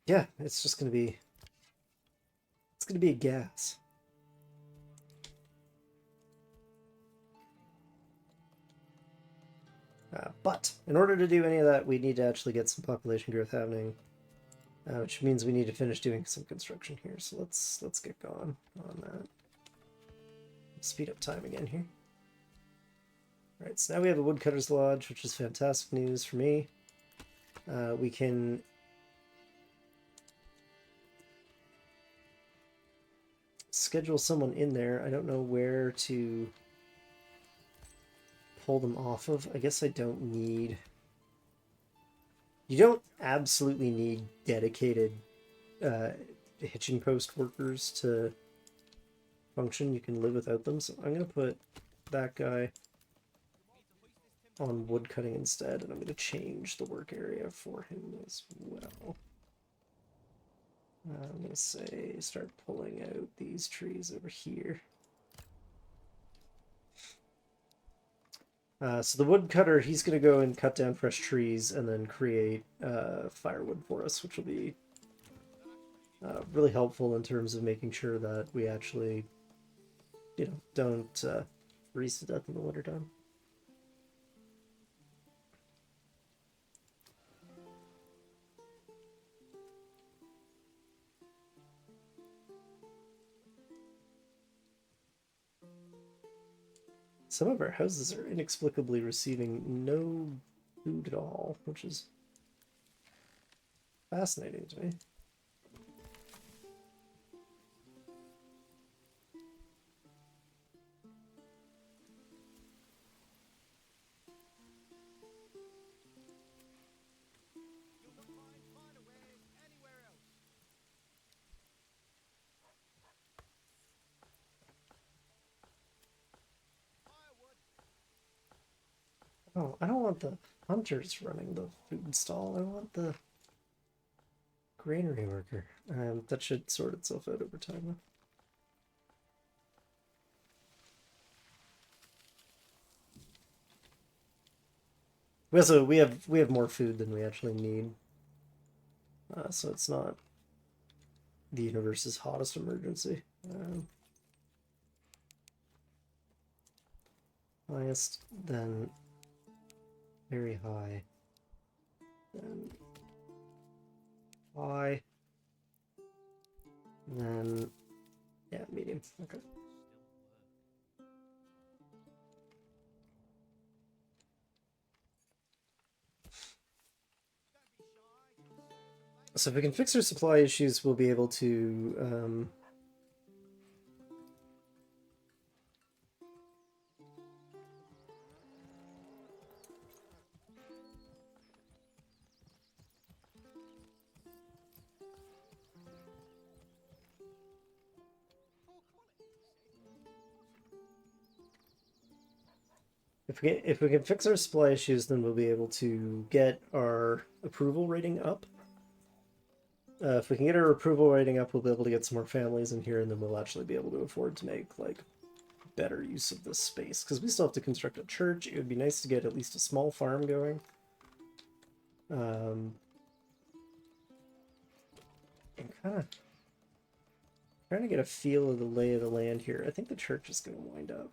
Yeah, it's just going to be... It's going to be a gas. But in order to do any of that, we need to actually get some population growth happening, which means we need to finish doing some construction here. So let's get going on that. Speed up time again here. All right, so now we have a woodcutter's lodge, which is fantastic news for me. We can schedule someone in there. I don't know where to pull them off of. I guess I don't need... You don't absolutely need dedicated hitching post workers to function. You can live without them. So I'm going to put that guy on wood cutting instead, and I'm going to change the work area for him as well. I'm going to say start pulling out these trees over here. So the woodcutter, he's going to go and cut down fresh trees and then create firewood for us, which will be really helpful in terms of making sure that we actually, don't freeze to death in the wintertime. Some of our houses are inexplicably receiving no food at all, which is fascinating to me. You'll not find finer ways anywhere else. Firewood. Oh, I don't want the hunters running the food stall. I want the granary worker. That should sort itself out over time, though. We have more food than we actually need, so it's not the universe's hottest emergency. Highest, then very high, then high, then yeah, medium. Okay. So if we can fix our supply issues, we'll be able to if we can fix our supply issues, then we'll be able to get our approval rating up. If we can get our approval rating up, we'll be able to get some more families in here, and then we'll actually be able to afford to make like better use of this space, because we still have to construct a church. It would be nice to get at least a small farm going. I'm kind of trying to get a feel of the lay of the land here. I think the church is going to wind up.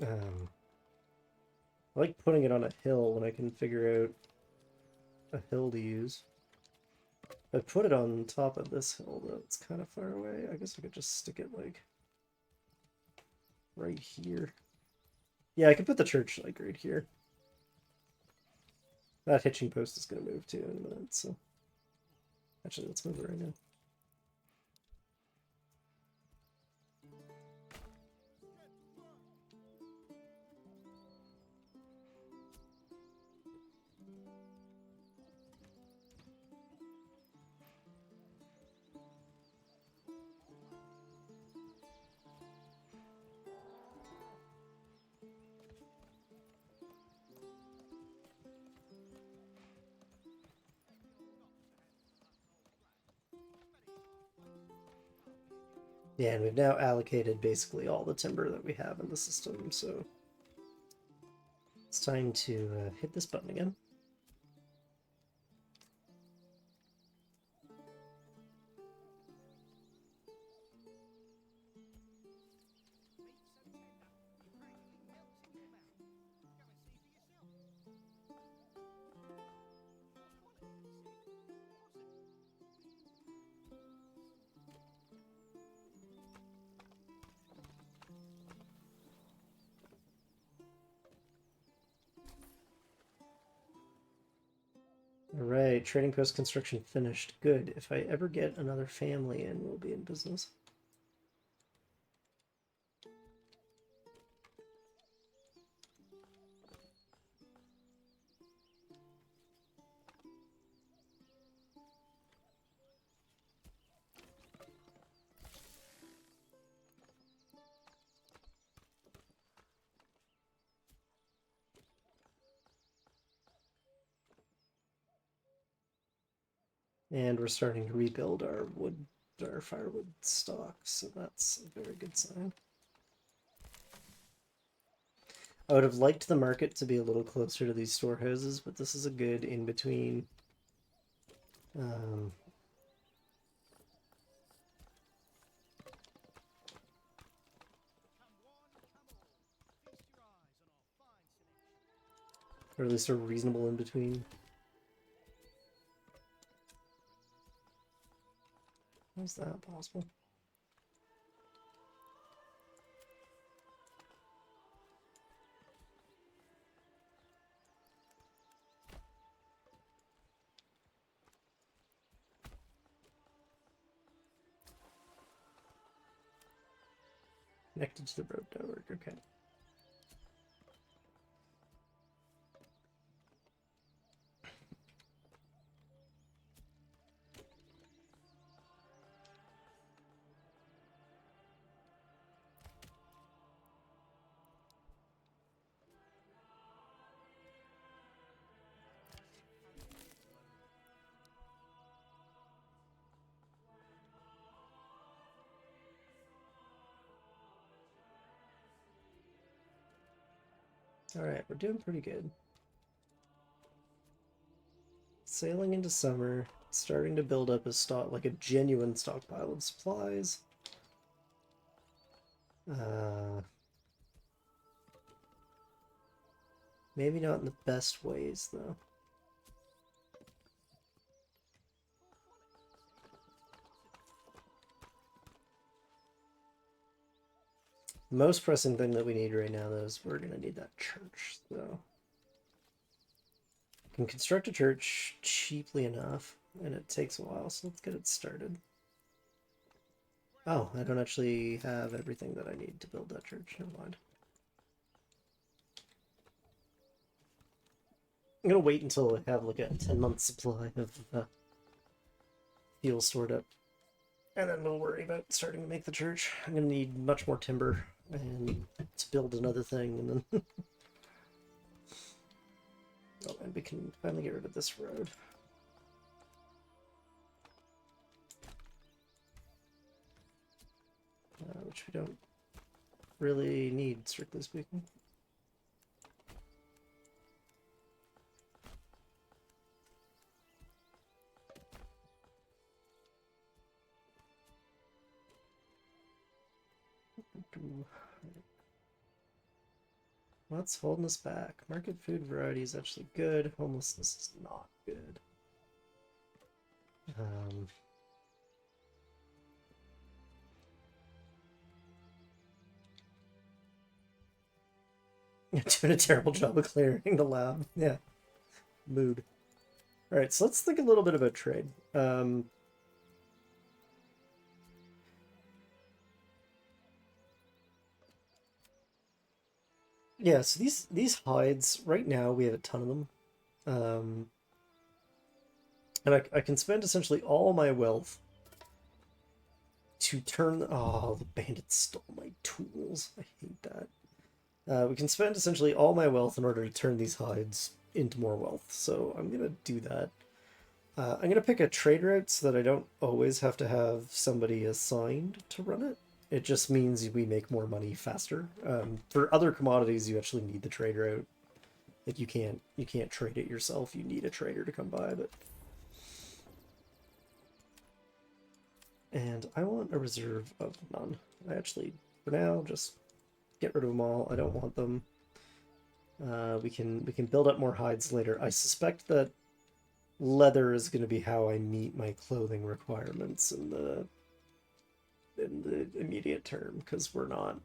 I like putting it on a hill when I can figure out a hill to use. I put it on top of this hill, though it's kind of far away. I guess I could just stick it like right here. Yeah, I could put the church like right here. That hitching post is going to move too in a minute, so actually let's move it right now. Yeah, and we've now allocated basically all the timber that we have in the system, so it's time to hit this button again. Alright, trading post construction finished. Good. If I ever get another family in, we'll be in business. And we're starting to rebuild our firewood stock, so that's a very good sign. I would have liked the market to be a little closer to these storehouses, but this is a good in-between. Or at least a reasonable in-between. How is that possible? Connected to the road network, okay. Alright, we're doing pretty good. Sailing into summer, starting to build up a stock, like a genuine stockpile of supplies. Maybe not in the best ways, though. The most pressing thing that we need right now, though, is we're going to need that church, so... Can construct a church cheaply enough, and it takes a while, so let's get it started. Oh, I don't actually have everything that I need to build that church. Never mind. I'm gonna wait until I have like a 10-month supply of fuel stored up, and then we'll worry about starting to make the church. I'm gonna need much more timber and to build another thing, and then oh, and we can finally get rid of this road. Which we don't really need, strictly speaking. What's holding us back? Market food variety is actually good. Homelessness is not good. Doing a terrible job of clearing the lab. Yeah. Mood. Alright, so let's think a little bit about trade. Yeah, so these hides, right now we have a ton of them. And I can spend essentially all my wealth to turn... Oh, the bandits stole my tools. I hate that. We can spend essentially all my wealth in order to turn these hides into more wealth. So I'm going to do that. I'm going to pick a trade route so that I don't always have to have somebody assigned to run it. It just means we make more money faster. For other commodities, you actually need the trade route. Like you can't trade it yourself. You need a trader to come by. But and I want a reserve of none. I actually, for now, just get rid of them all. I don't want them. We can build up more hides later. I suspect that leather is going to be how I meet my clothing requirements in the immediate term, because we're not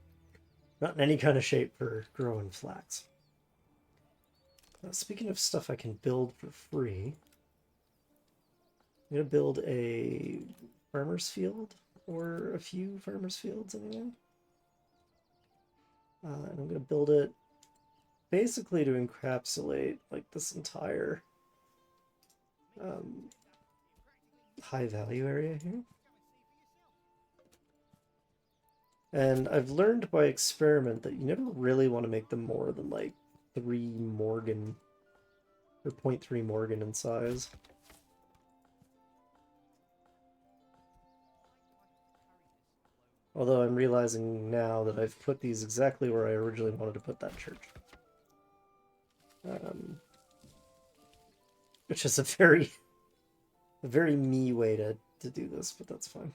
in any kind of shape for growing flax. Speaking of stuff I can build for free, I'm going to build a farmer's field, or a few farmer's fields anyway. And I'm going to build it basically to encapsulate like this entire high value area here. And I've learned by experiment that you never really want to make them more than like 3 Morgan or 0.3 Morgan in size. Although I'm realizing now that I've put these exactly where I originally wanted to put that church. Which is a very me way to do this, but that's fine.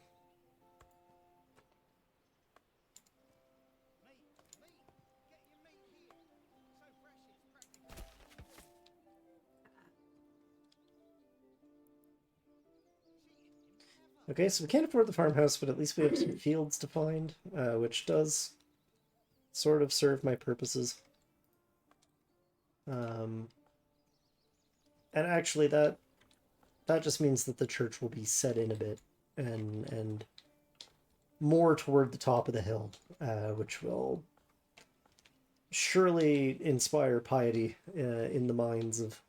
Okay, so we can't afford the farmhouse, but at least we have some fields to find, which does sort of serve my purposes. And actually, that just means that the church will be set in a bit and more toward the top of the hill, which will surely inspire piety in the minds of...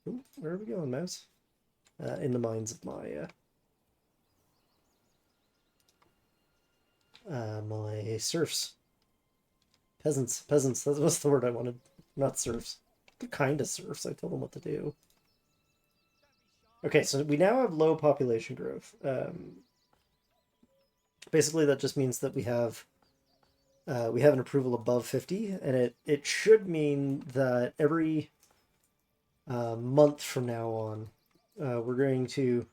Ooh, where are we going, mouse? In the minds of my my serfs. Peasants, that was the word I wanted. Not serfs. They're kind of serfs, I told them what to do. Okay, so we now have low population growth. Basically that just means that we have we have an approval above 50, and it should mean that every month from now on, we're going to.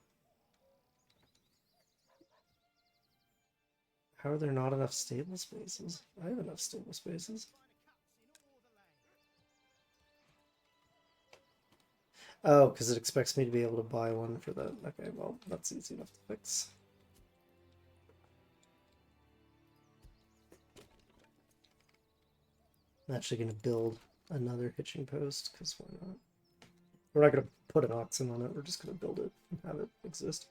How are there not enough stable spaces? I have enough stable spaces. Oh, because it expects me to be able to buy one for that. Okay, well, that's easy enough to fix. I'm actually going to build another hitching post, because why not? We're not going to put an oxen on it, we're just going to build it and have it exist.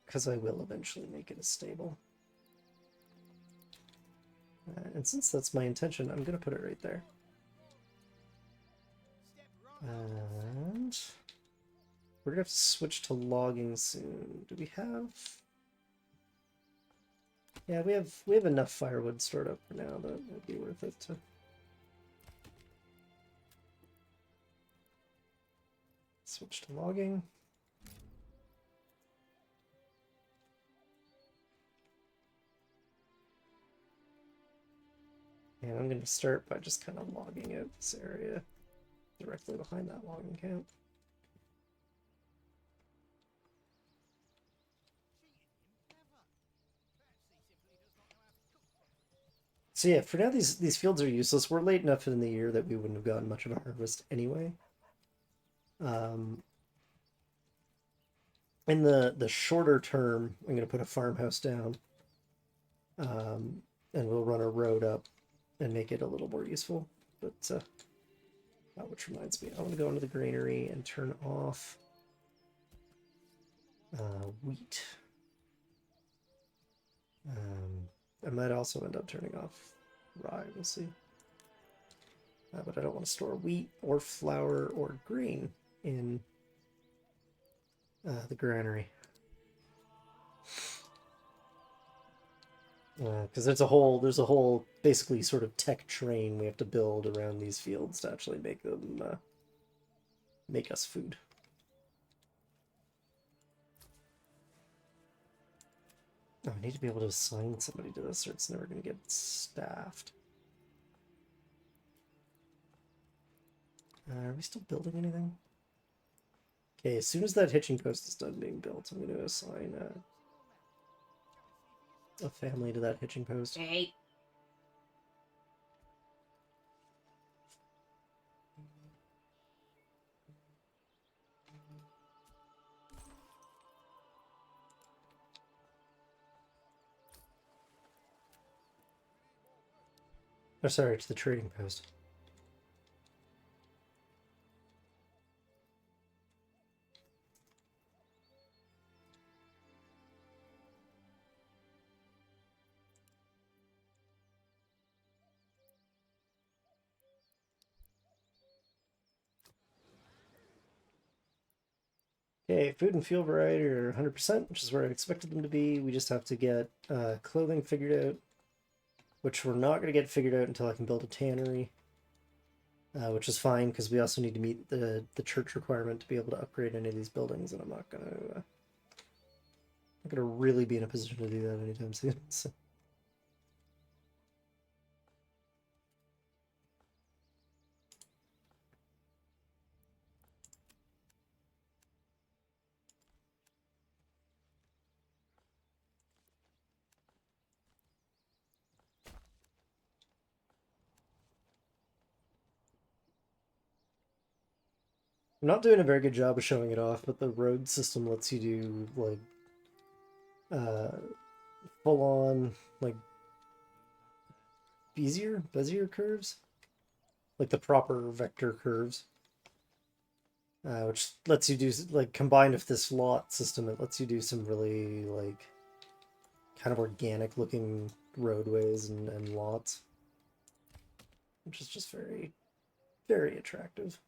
Because I will eventually make it a stable. And since that's my intention, I'm going to put it right there. And we're going to have to switch to logging soon. Do we have... Yeah, we have enough firewood stored up for now that it would be worth it to... Switch to logging. And I'm going to start by just kind of logging out this area directly behind that logging camp. So yeah, for now these fields are useless. We're late enough in the year that we wouldn't have gotten much of a harvest anyway. In the shorter term, I'm going to put a farmhouse down, and we'll run a road up and make it a little more useful. But which reminds me, I want to go into the granary and turn off wheat. I might also end up turning off rye, we'll see. But I don't want to store wheat or flour or grain in the granary. Because there's a whole basically sort of tech train we have to build around these fields to actually make them make us food. Oh, I need to be able to assign somebody to this or it's never going to get staffed. Are we still building anything? Okay, as soon as that hitching post is done being built, I'm going to assign a family to that hitching post. Hey. Oh, sorry, to the trading post. Okay, food and fuel variety are 100%, which is where I expected them to be. We just have to get clothing figured out, which we're not going to get figured out until I can build a tannery, which is fine because we also need to meet the church requirement to be able to upgrade any of these buildings, and I'm not going to really be in a position to do that anytime soon. So. I'm not doing a very good job of showing it off, but the road system lets you do like full on like Bezier curves, like the proper vector curves, which lets you do like combined with this lot system. It lets you do some really like kind of organic looking roadways and lots, which is just very, very attractive.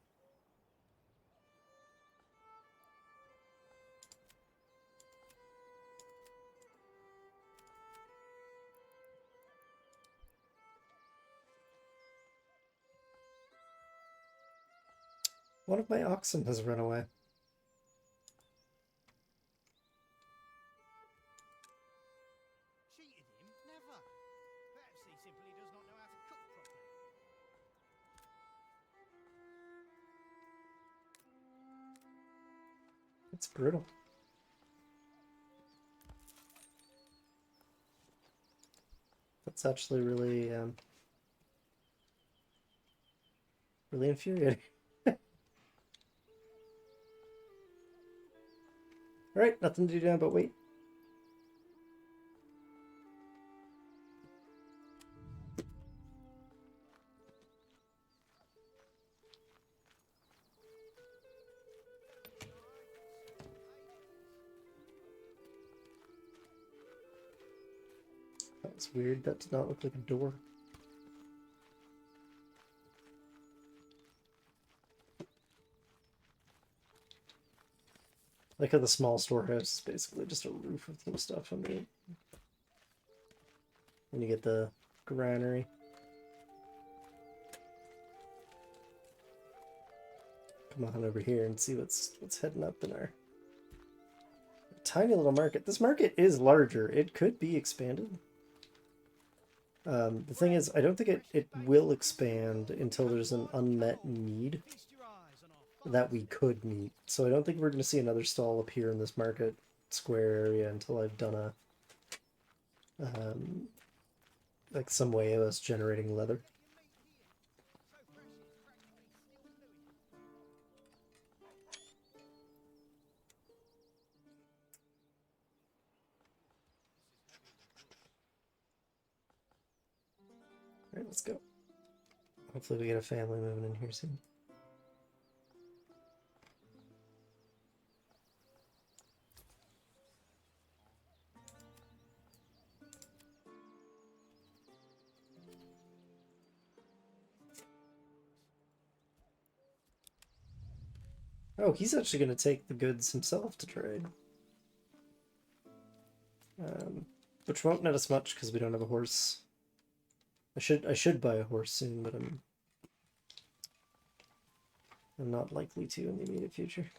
One of my oxen has run away. simply does not know how to cook properly. It's brutal. That's actually really, really infuriating. Alright, nothing to do now but wait. That's weird. That did not look like a door. Like how the small storehouse is basically just a roof with some stuff under it. And you get the granary. Come on over here and see what's heading up in our tiny little market. This market is larger. It could be expanded. The thing is, I don't think it will expand until there's an unmet need Feast your eyes on our that we could meet. So I don't think we're going to see another stall appear in this market square area until I've done a like some way of us generating leather. All right, let's go. Hopefully we get a family moving in here soon. Oh, he's actually going to take the goods himself to trade. Which won't net us much because we don't have a horse. I should buy a horse soon, but I'm not likely to in the immediate future.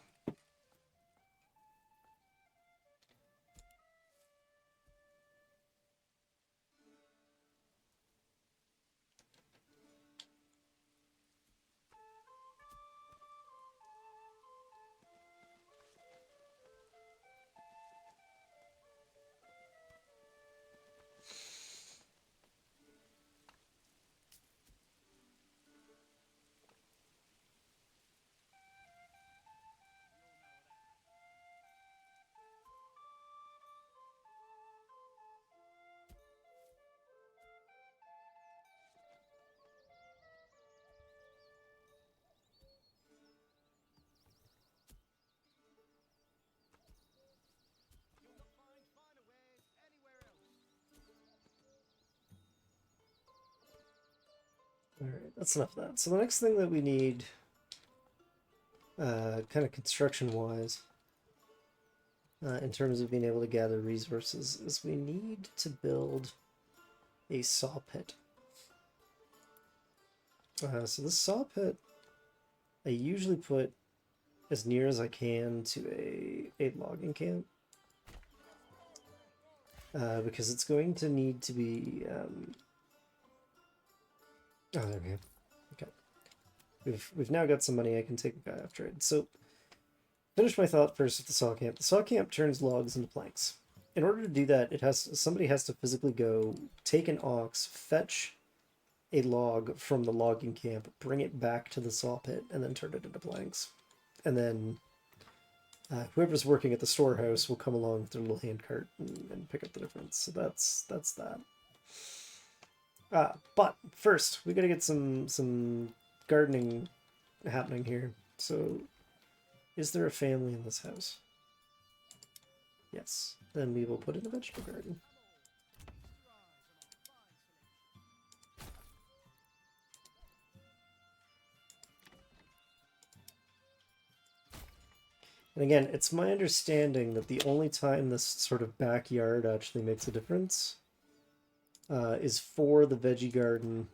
You'll not find finer wares anywhere else. Alright, that's enough of that. So the next thing that we need, kind of construction-wise, in terms of being able to gather resources, is we need to build a saw pit. So this saw pit, I usually put as near as I can to a logging camp. Because it's going to need to be... Oh, there we go. Okay. We've now got some money. I can take a guy off trade. So, finish my thought first with the saw camp. The saw camp turns logs into planks. In order to do that, somebody has to physically go take an ox, fetch a log from the logging camp, bring it back to the saw pit, and then turn it into planks. And then whoever's working at the storehouse will come along with their little handcart and pick up the difference. So that's that. But first, we gotta get some gardening happening here. So, is there a family in this house? Yes. Then we will put in a vegetable garden. And again, it's my understanding that the only time this sort of backyard actually makes a difference is for the veggie garden,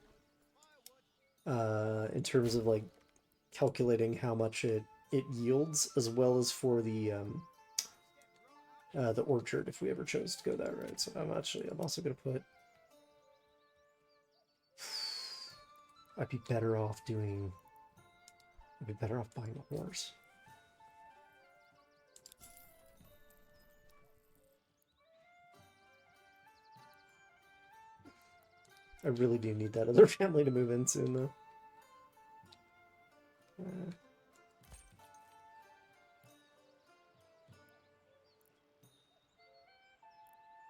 in terms of like calculating how much it yields, as well as for the orchard if we ever chose to go that route. So I'm also going to put I'd be better off doing... I'd be better off buying a horse. I really do need that other family to move in soon, though. Yeah.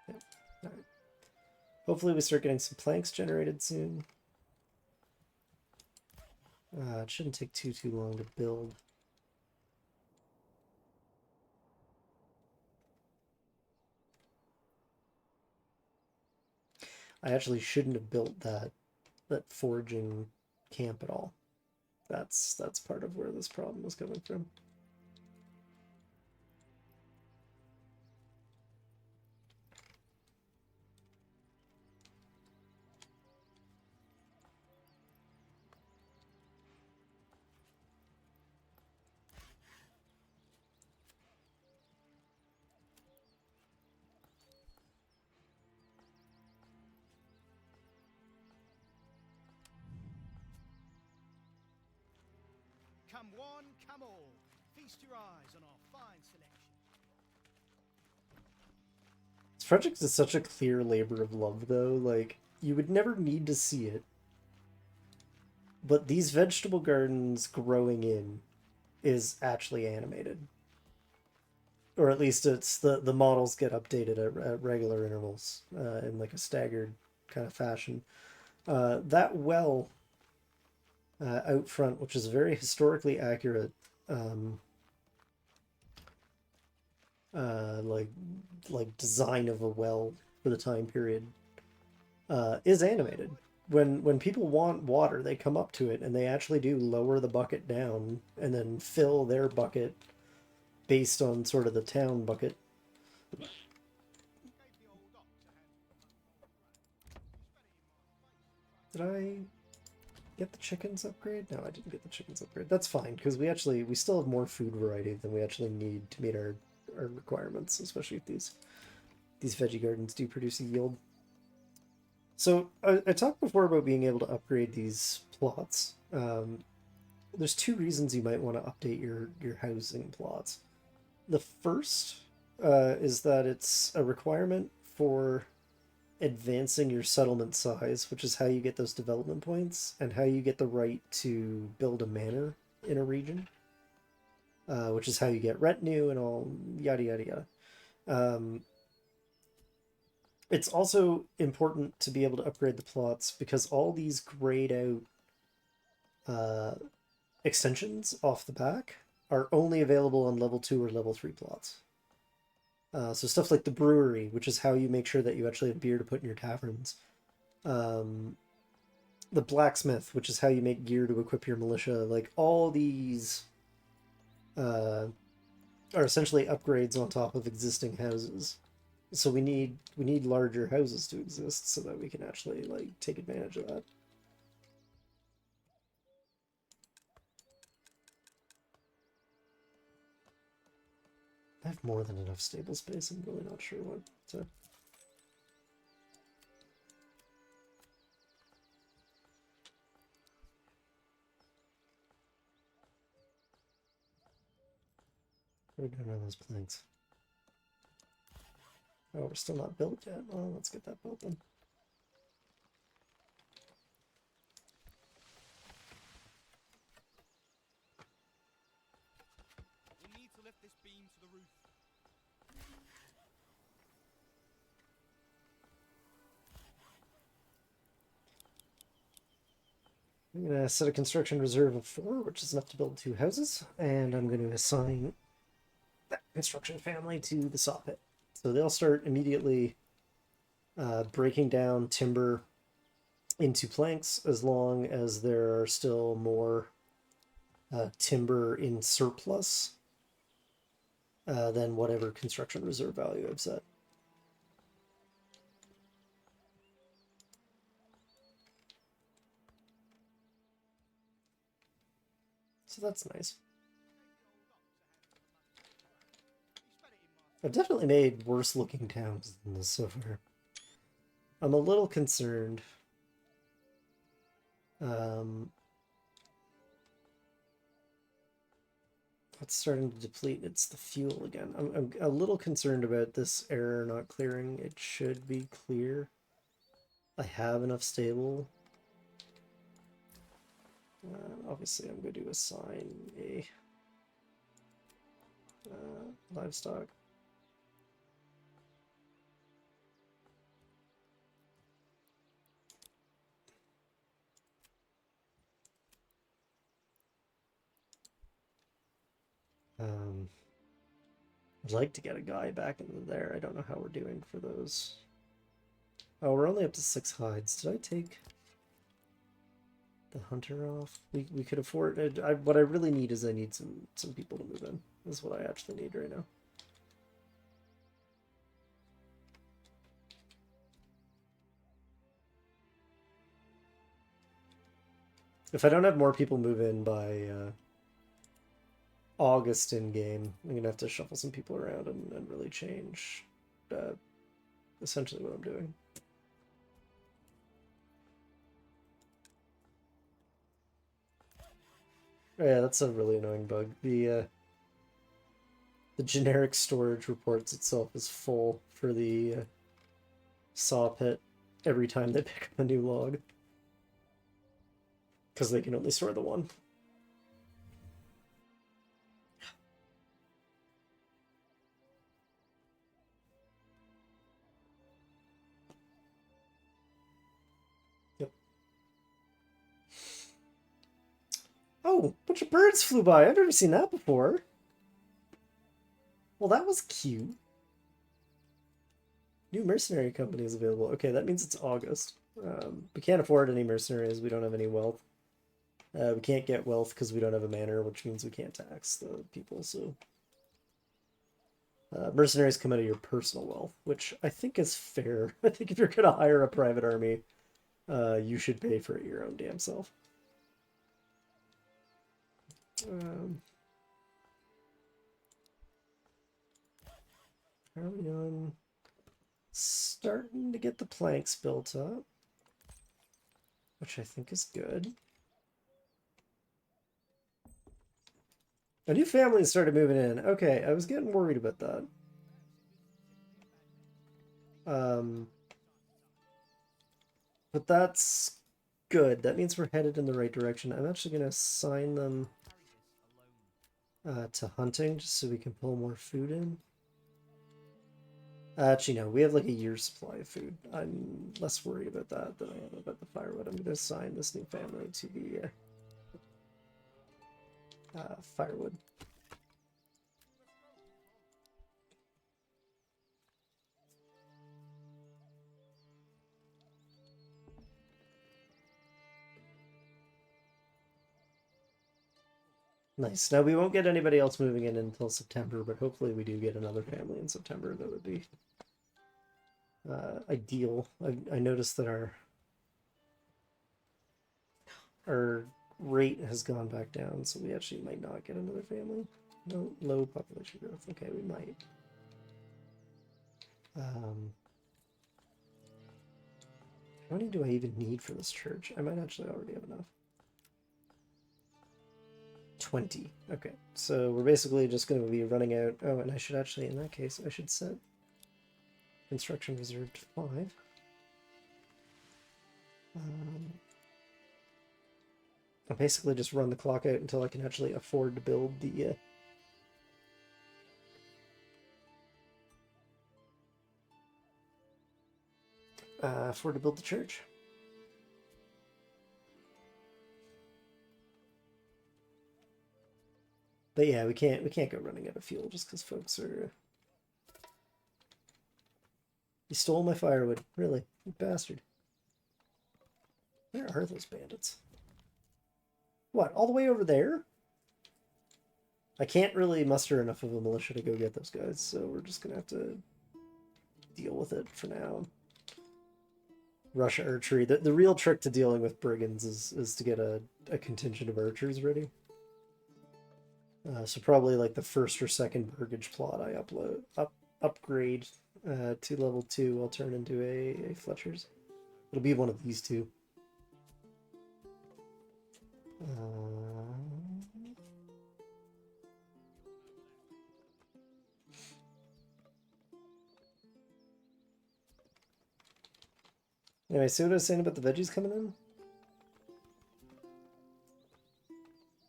All right. Hopefully we start getting some planks generated soon. It shouldn't take too long to build. I actually shouldn't have built that foraging camp at all. That's part of where this problem was coming from. Come one, come all. Feast your eyes on our fine selection. This project is such a clear labor of love, though. Like, you would never need to see it. But these vegetable gardens growing in is actually animated. Or at least it's the models get updated at regular intervals in like a staggered kind of fashion. That well out front, which is a very historically accurate like design of a well for the time period, is animated. When people want water, they come up to it and they actually do lower the bucket down and then fill their bucket based on sort of the town bucket. Did I get the chickens upgrade? No, I didn't get the chickens upgrade. That's fine, because we still have more food variety than we actually need to meet our requirements, especially if these veggie gardens do produce a yield. So I talked before about being able to upgrade these plots. There's two reasons you might want to update your housing plots. The first is that it's a requirement for advancing your settlement size, which is how you get those development points and how you get the right to build a manor in a region, which is how you get retinue and all yada yada yada. It's also important to be able to upgrade the plots because all these grayed out extensions off the back are only available on level 2 or level 3 plots. So stuff like the brewery, which is how you make sure that you actually have beer to put in your taverns. The blacksmith, which is how you make gear to equip your militia. Like, all these are essentially upgrades on top of existing houses. So we need larger houses to exist so that we can actually like take advantage of that. I have more than enough stable space. I'm really not sure what to... Where are those planks? Oh, we're still not built yet. Well, let's get that built then. We'll need to lift this beam to the roof. I'm going to set a construction reserve of 4, which is enough to build 2 houses, and I'm going to assign that construction family to the saw pit. So they'll start immediately breaking down timber into planks as long as there are still more timber in surplus than whatever construction reserve value I've set. So that's nice. I've definitely made worse looking towns than this so far. I'm a little concerned Um, It's starting to deplete. It's the fuel again. I'm a little concerned about this error not clearing. It should be clear. I have enough stable. Obviously, I'm going to assign a livestock. I'd like to get a guy back into there. I don't know how we're doing for those. Oh, we're only up to 6 hides. Did I take the hunter off? We could afford it. What I really need is I need some people to move in. This is what I actually need right now. If I don't have more people move in by August in game, I'm gonna have to shuffle some people around and really change essentially what I'm doing. Oh, yeah, that's a really annoying bug. The generic storage reports itself as full for the saw pit every time they pick up a new log. Because they can only store the one. Yep. Oh, a bunch of birds flew by. I've never seen that before. Well, that was cute. New mercenary company is available. Okay, that means it's August. We can't afford any mercenaries. We don't have any wealth. We can't get wealth because we don't have a manor, which means we can't tax the people. So mercenaries come out of your personal wealth, which I think is fair. I think if you're going to hire a private army, you should pay for it your own damn self. Are we on? Starting to get the planks built up, which I think is good. A new family started moving in. Okay, I was getting worried about that. But that's good. That means we're headed in the right direction. I'm actually going to assign them to hunting just so we can pull more food in. Actually, no, we have like a year's supply of food. I'm less worried about that than I am about the firewood. I'm going to assign this new family to the firewood. Nice. Now, we won't get anybody else moving in until September, but hopefully we do get another family in September. That would be ideal. I noticed that our rate has gone back down, so we actually might not get another family. No, low population growth. Okay, we might. How many do I even need for this church? I might actually already have enough. 20. Okay, so we're basically just going to be running out. Oh, and I should actually, in that case, I should set construction reserve to 5. I'll basically just run the clock out until I can actually afford to build the church. But yeah, we can't go running out of fuel just because folks are. You stole my firewood, really, you bastard. Where are those bandits? What, all the way over there? I can't really muster enough of a militia to go get those guys, so we're just gonna have to deal with it for now. Russia archery. The real trick to dealing with brigands is to get a contingent of archers ready. So probably like the first or second burgage plot I upgrade to level 2, I'll turn into a Fletcher's. It'll be one of these two. Anyway, see what I was saying about the veggies coming in?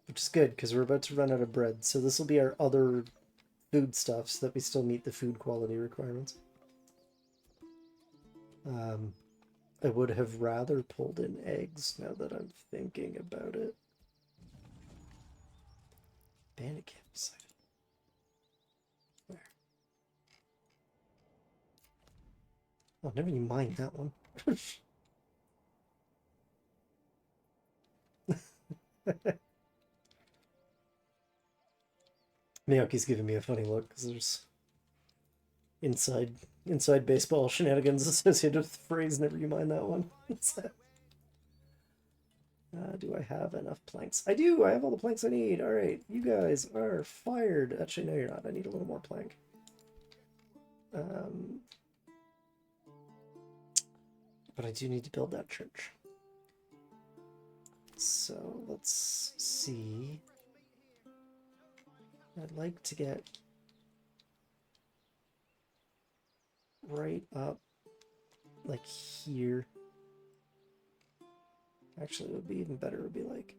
Which is good, because we're about to run out of bread. So this will be our other foodstuffs so that we still meet the food quality requirements. I would have rather pulled in eggs now that I'm thinking about it. Bandit camp sighted. Where? Oh, never you mind that one. Miyoki's giving me a funny look because there's inside baseball shenanigans associated with the phrase "never you mind that one." Do I have enough planks? I do! I have all the planks I need! Alright, you guys are fired! Actually, no you're not. I need a little more plank. But I do need to build that church. So, let's see. I'd like to get right up like here. Actually, it would be even better. It would be like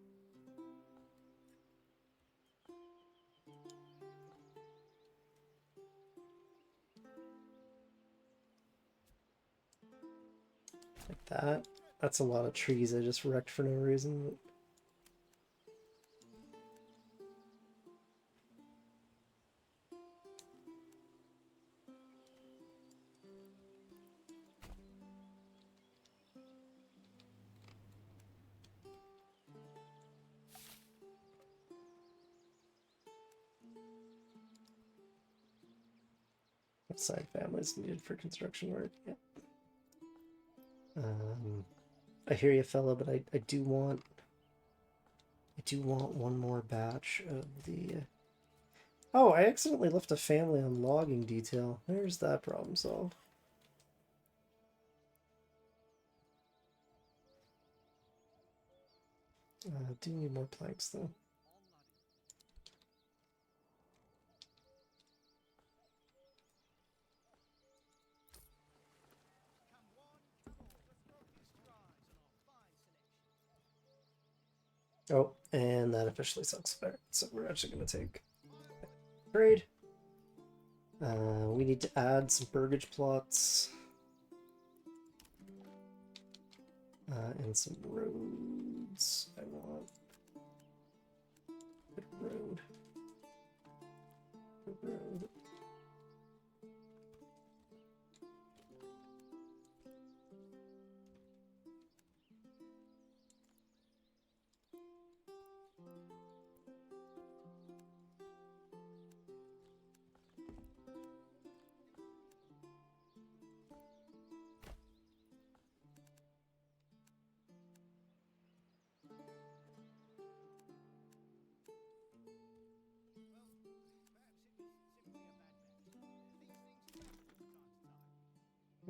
that. That's a lot of trees I just wrecked for no reason. Outside families needed for construction work. Yeah. I hear you, fella, but I do want one more batch of the. Oh, I accidentally left a family on logging detail. There's that problem solved. Do need more planks though. Oh, and that officially sucks. All right, so we're actually going to take trade. We need to add some burgage plots. And some roads. I want a road. A road.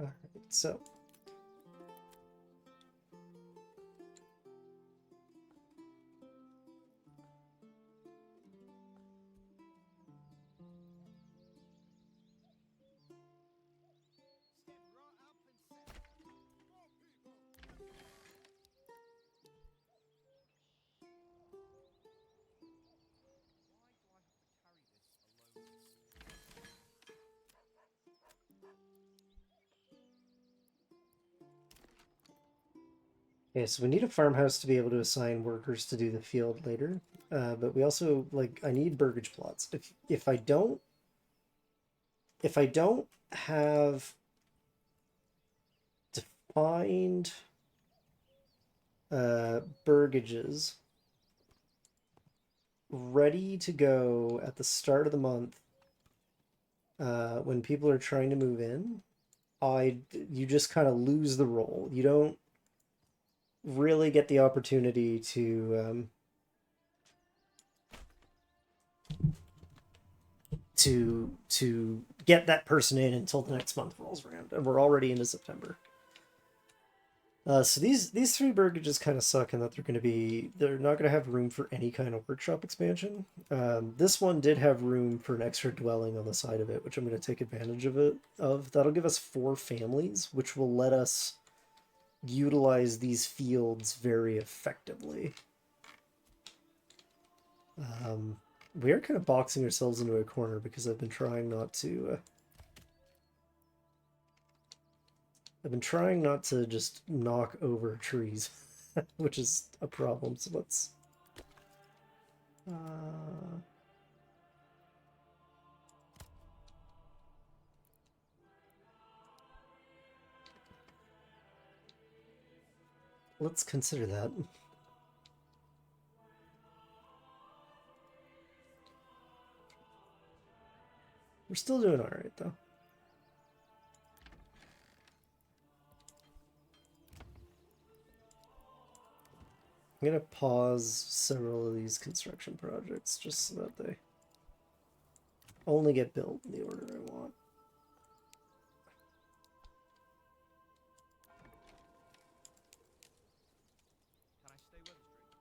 All right, so okay, so we need a farmhouse to be able to assign workers to do the field later. But we also I need burgage plots. If I don't have defined burgages ready to go at the start of the month, when people are trying to move in, you just kind of lose the role. You don't really get the opportunity to get that person in until the next month rolls around, and we're already into September. So these three burgages kind of suck in that they're not gonna have room for any kind of workshop expansion. This one did have room for an extra dwelling on the side of it, which I'm gonna take advantage of it of. That'll give us 4 families, which will let us utilize these fields very effectively. We are kind of boxing ourselves into a corner because I've been trying not to. I've been trying not to just knock over trees, which is a problem. So let's. Let's consider that. We're still doing all right, though. I'm gonna pause several of these construction projects just so that they only get built in the order I want. Can I stay Weather Street?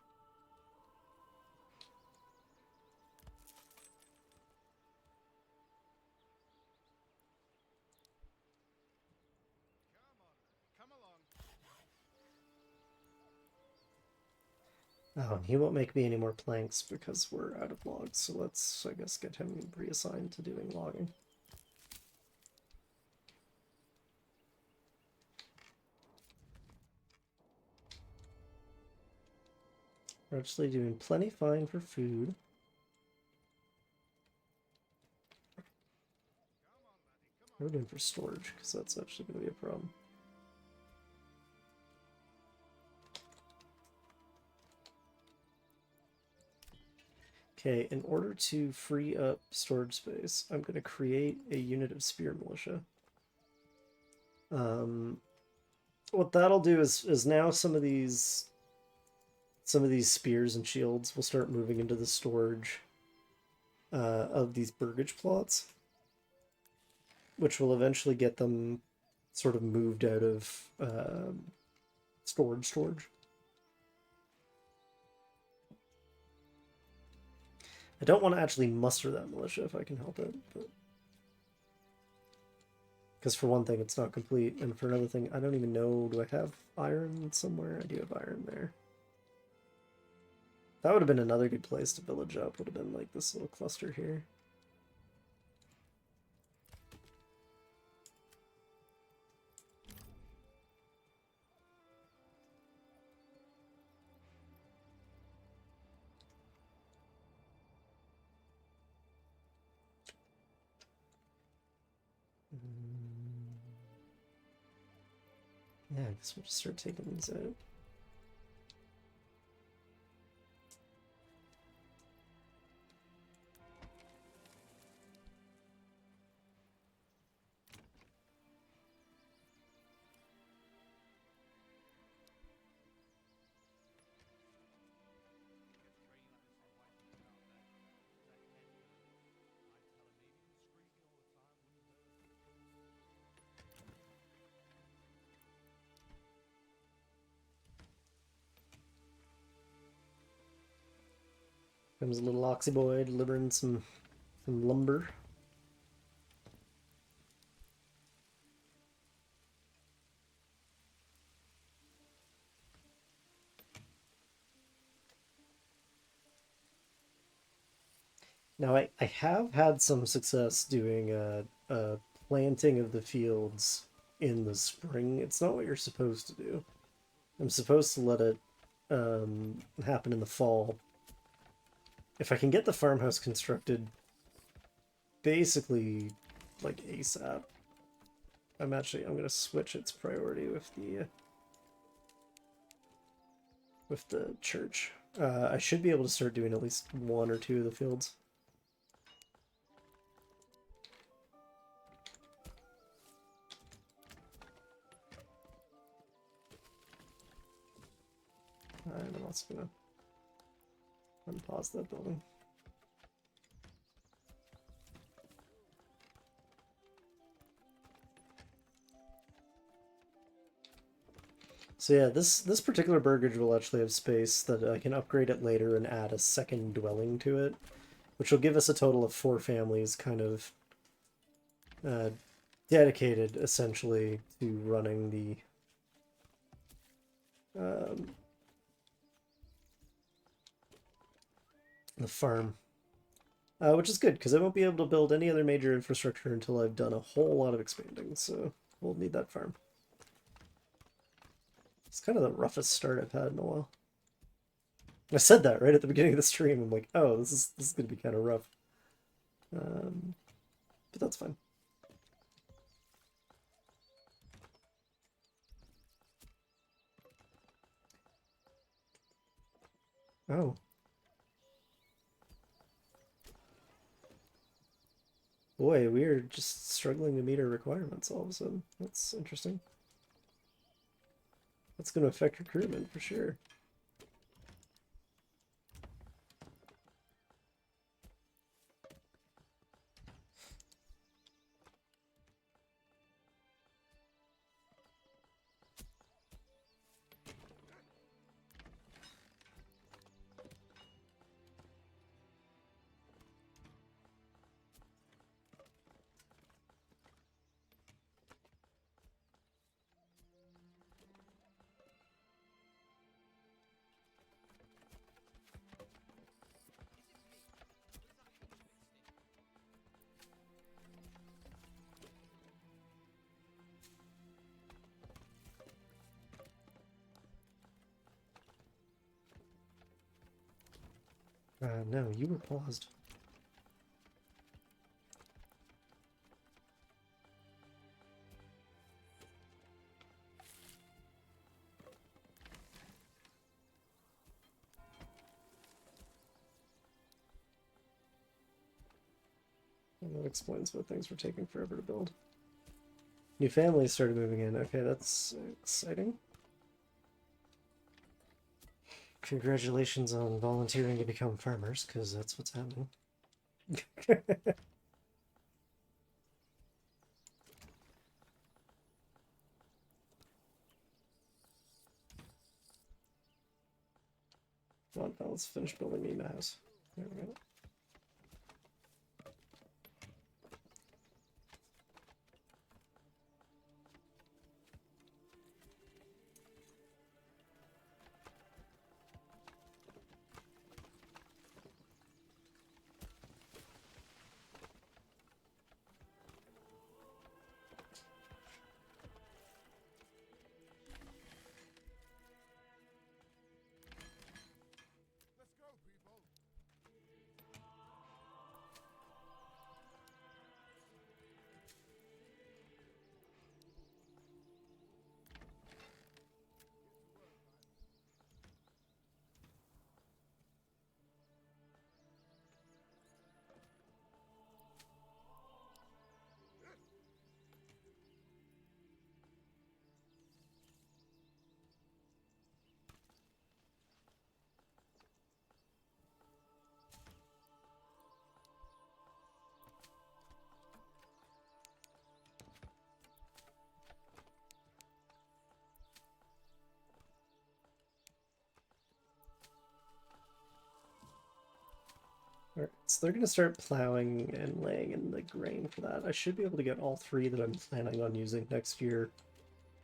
Come on, then. Come along. Oh, he won't make me any more planks because we're out of logs, so let's, I guess, get him reassigned to doing logging. We're actually doing plenty fine for food. We're doing for storage, because that's actually going to be a problem. Okay, in order to free up storage space, I'm going to create a unit of spear militia. What that'll do is now some of these spears and shields will start moving into the storage of these burgage plots, which will eventually get them sort of moved out of storage. I don't want to actually muster that militia if I can help it, but because for one thing it's not complete, and for another thing I don't even know, do I have iron somewhere? I do have iron there. That would have been another good place to village up, would have been like this little cluster here. Yeah, I guess we'll just start taking these out. Comes a little oxy boy delivering some lumber. Now I have had some success doing a planting of the fields in the spring. It's not what you're supposed to do. I'm supposed to let it happen in the fall. If I can get the farmhouse constructed basically like ASAP, I'm gonna switch its priority with the church. I should be able to start doing at least 1 or 2 of the fields. And I'm also gonna unpause that building. So yeah, this particular burgage will actually have space that I can upgrade it later and add a second dwelling to it, which will give us a total of 4 families kind of uh, dedicated essentially to running um, the farm. Which is good, because I won't be able to build any other major infrastructure until I've done a whole lot of expanding, so we'll need that farm. It's kind of the roughest start I've had in a while. I said that right at the beginning of the stream. I'm like, oh, this is gonna be kind of rough. But that's fine. Oh. Boy, we're just struggling to meet our requirements all of a sudden. That's interesting. That's going to affect recruitment for sure. No, you were paused. And that explains why things were taking forever to build. New families started moving in. Okay, that's exciting. Congratulations on volunteering to become farmers, because that's what's happening. Come on, now let's finish building me my house. There we go. Let's go, people. Alright, so they're going to start plowing and laying in the grain for that. I should be able to get all 3 that I'm planning on using next year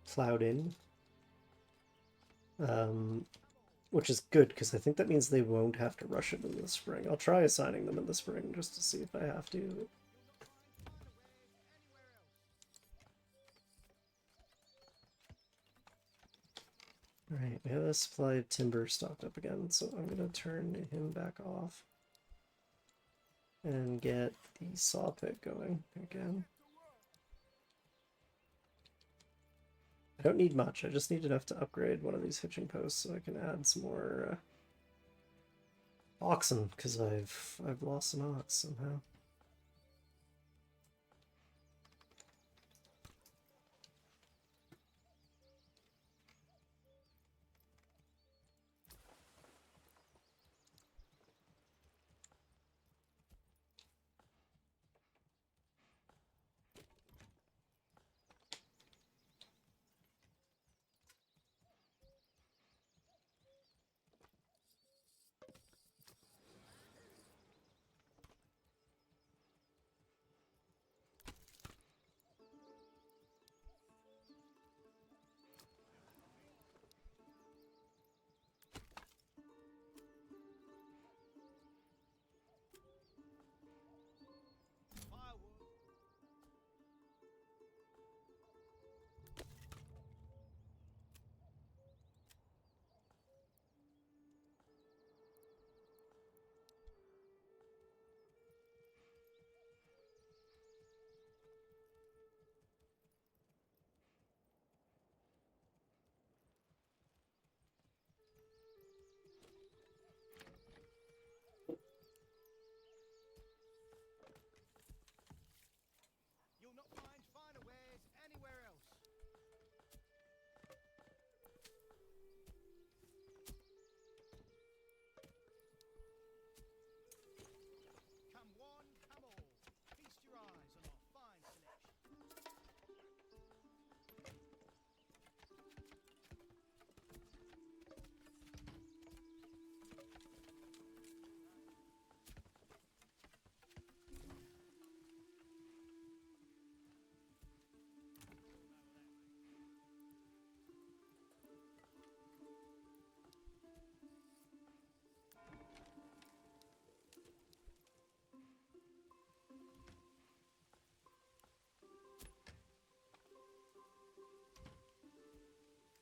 plowed in. Which is good, because I think that means they won't have to rush it in the spring. I'll try assigning them in the spring just to see if I have to. Alright, we have a supply of timber stocked up again, so I'm going to turn him back off and get the saw pit going again. I don't need much, I just need enough to upgrade one of these hitching posts so I can add some more oxen, because I've lost an ox somehow.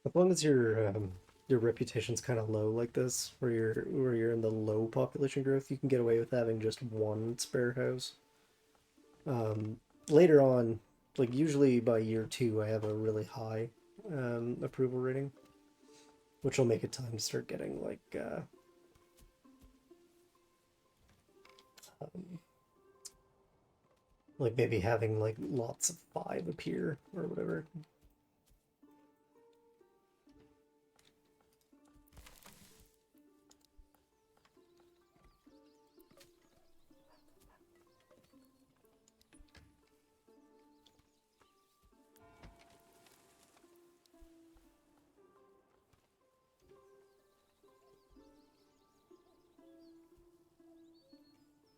As long as your reputation's kind of low like this, where you're in the low population growth, you can get away with having just one spare house. Um, Later on, like usually by year 2, I have a really high approval rating, which will make it time to start getting um, like maybe having like lots of 5 appear or whatever. Why do I have to carry this alone? Cheating him? Never! Betsy simply does not know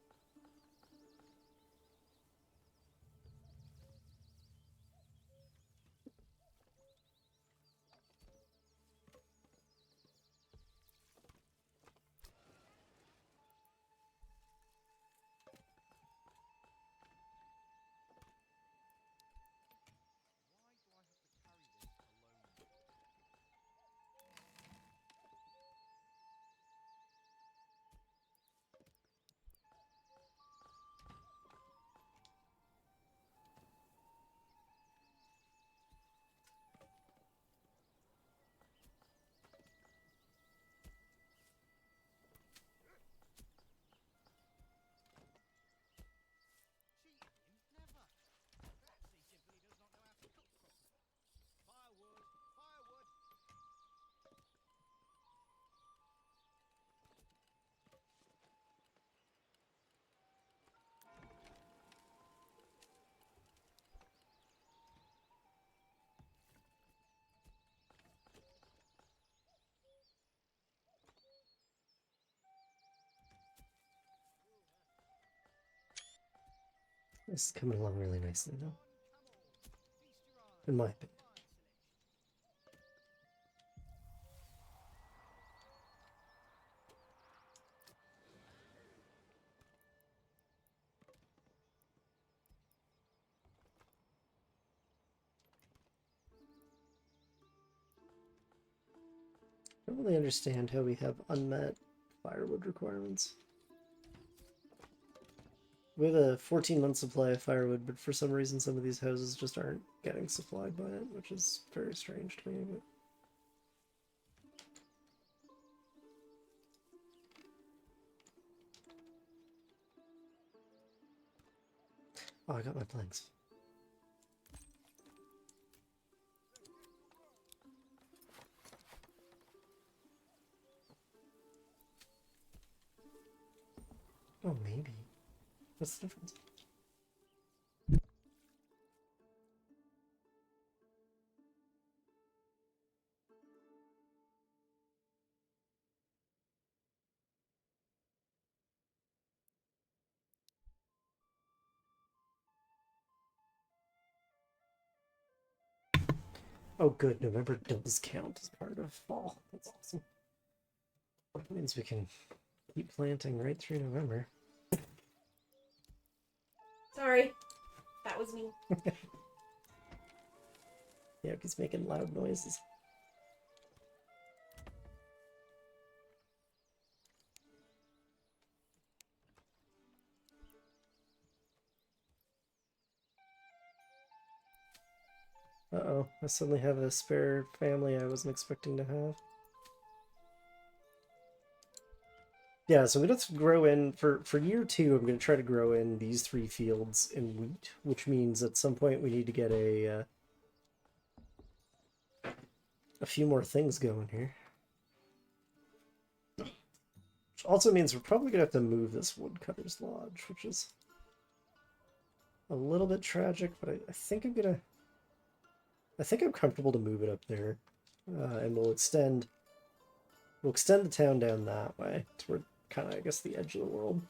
how to cook properly. Firewood! Firewood! This is coming along really nicely though, Come on! Feast your eyes in my on opinion. fine selection. I don't really understand how we have unmet firewood requirements. We have a 14-month supply of firewood, but for some reason some of these houses just aren't getting supplied by it, which is very strange to me. But... Oh, I got my planks. Oh, maybe. What's the difference? Oh, good. November does count as part of fall. That's awesome. That means we can keep planting right through November. Sorry. That was me. Yeah, he's making loud noises. Uh-oh, I suddenly have a spare family I wasn't expecting to have. Yeah, so I'm gonna grow in for year 2. I'm gonna try to grow in these 3 fields in wheat, which means at some point we need to get a few more things going here. Which also means we're probably gonna have to move this woodcutter's lodge, which is a little bit tragic, but I think I'm comfortable to move it up there, and we'll extend the town down that way toward kind of I guess the edge of the world.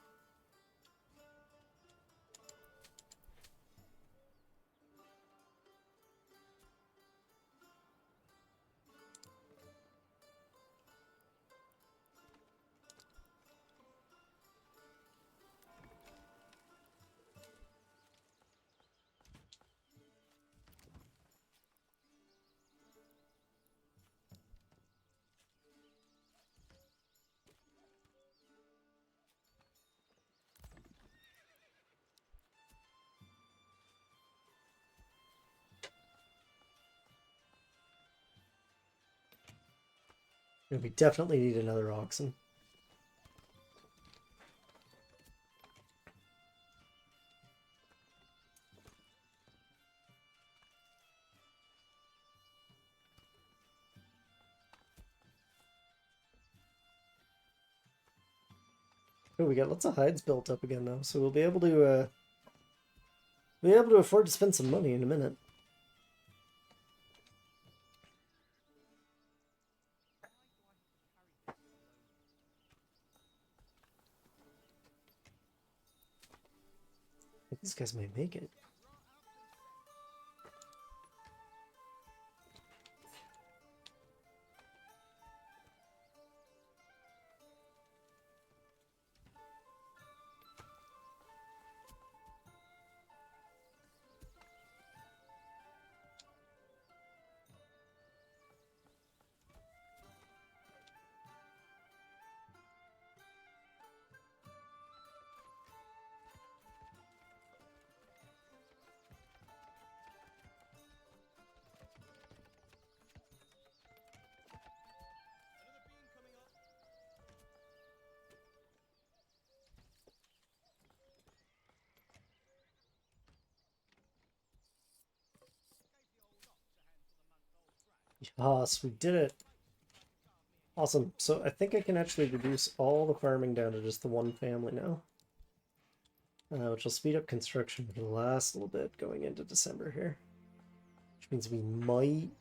And we definitely need another oxen. Oh, we got lots of hides built up again now, so we'll be able to afford to spend some money in a minute. I think these guys might make it. Yes, we did it. Awesome. So I think I can actually reduce all the farming down to just the one family now. Which will speed up construction for the last little bit going into December here. Which means we might,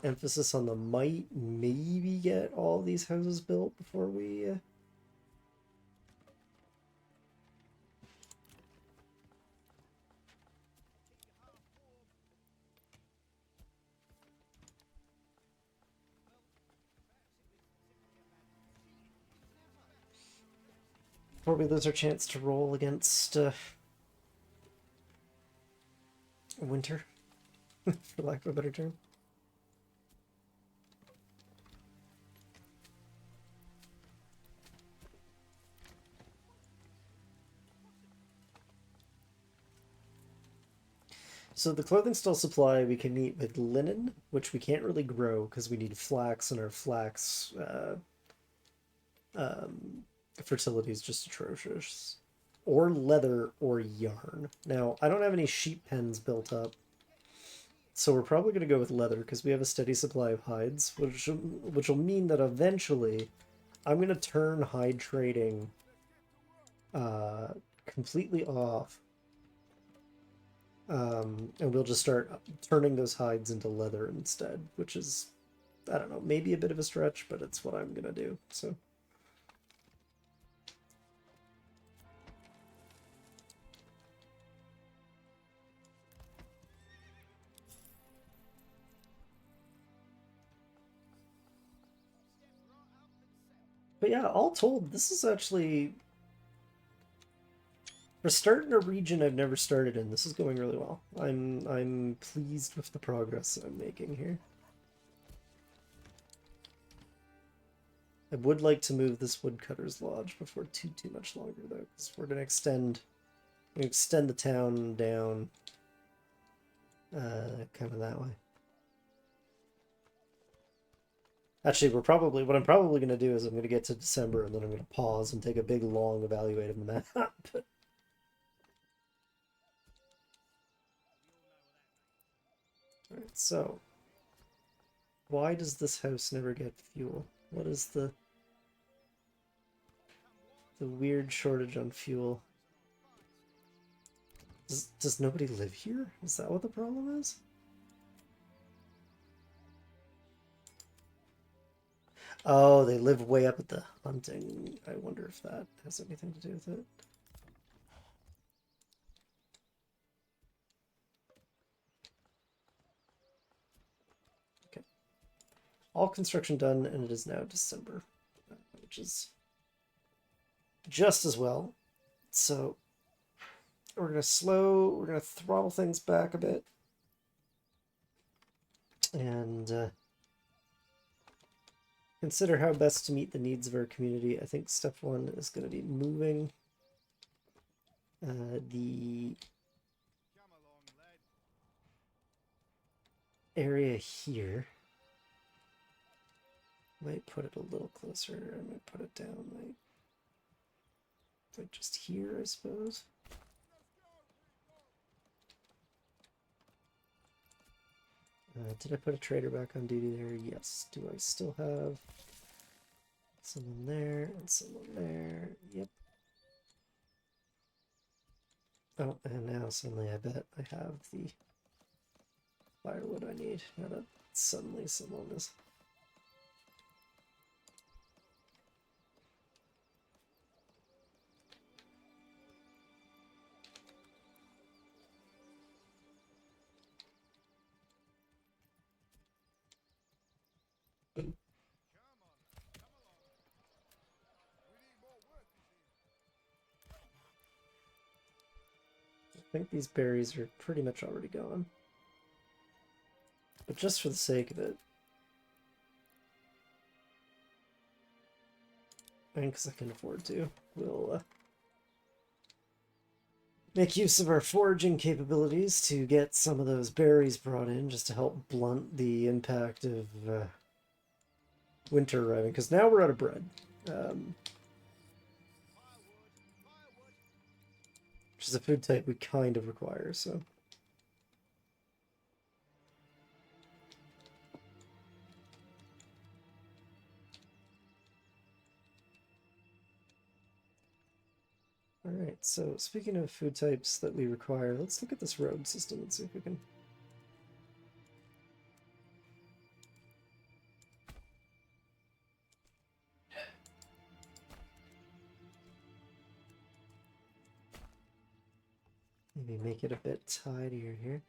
emphasis on the might, maybe get all these houses built before we... before we lose our chance to roll against winter, for lack of a better term. So the clothing still supply we can meet with linen, which we can't really grow because we need flax, and our flax fertility is just atrocious. Or leather or yarn. Now, I don't have any sheep pens built up, so we're probably going to go with leather because we have a steady supply of hides, which will mean that eventually I'm going to turn hide trading completely off. And we'll just start turning those hides into leather instead, which is, I don't know, maybe a bit of a stretch, but it's what I'm going to do, so... But yeah, all told, this is actually... For starting a region I've never started in, this is going really well. I'm pleased with the progress I'm making here. I would like to move this woodcutter's lodge before too much longer though, because we're gonna extend the town down kind of that way. Actually, what I'm probably going to do is I'm going to get to December and then I'm going to pause and take a big, long evaluate of the map. Alright, so... why does this house never get fuel? What is the weird shortage on fuel? Does nobody live here? Is that what the problem is? Oh, they live way up at the hunting. I wonder if that has anything to do with it. Okay. All construction done, and it is now December, which is just as well. So we're gonna throttle things back a bit. And consider how best to meet the needs of our community. I think step one is going to be moving the area here Might put it a little closer. I might put it down like just here, I suppose. Did I put a trader back on duty there? Yes. Do I still have someone there and someone there? Yep. Oh, and now suddenly I bet I have the firewood I need. Now that suddenly someone is... I think these berries are pretty much already gone. But just for the sake of it, and because I can afford to, we'll make use of our foraging capabilities to get some of those berries brought in, just to help blunt the impact of winter arriving. Because now we're out of bread. Which is a food type we kind of require, so... Alright, so speaking of food types that we require, let's look at this road system and see if we can... maybe make it a bit tidier here.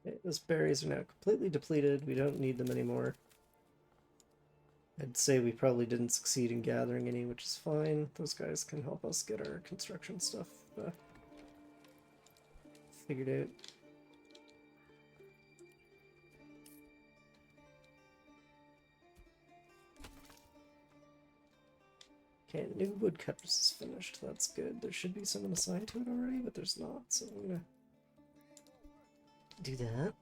Okay, those berries are now completely depleted. We don't need them anymore. I'd say we probably didn't succeed in gathering any, which is fine. Those guys can help us get our construction stuff figured out. Okay, the new woodcutters is finished. That's good. There should be someone assigned to it already, but there's not, so I'm gonna do that.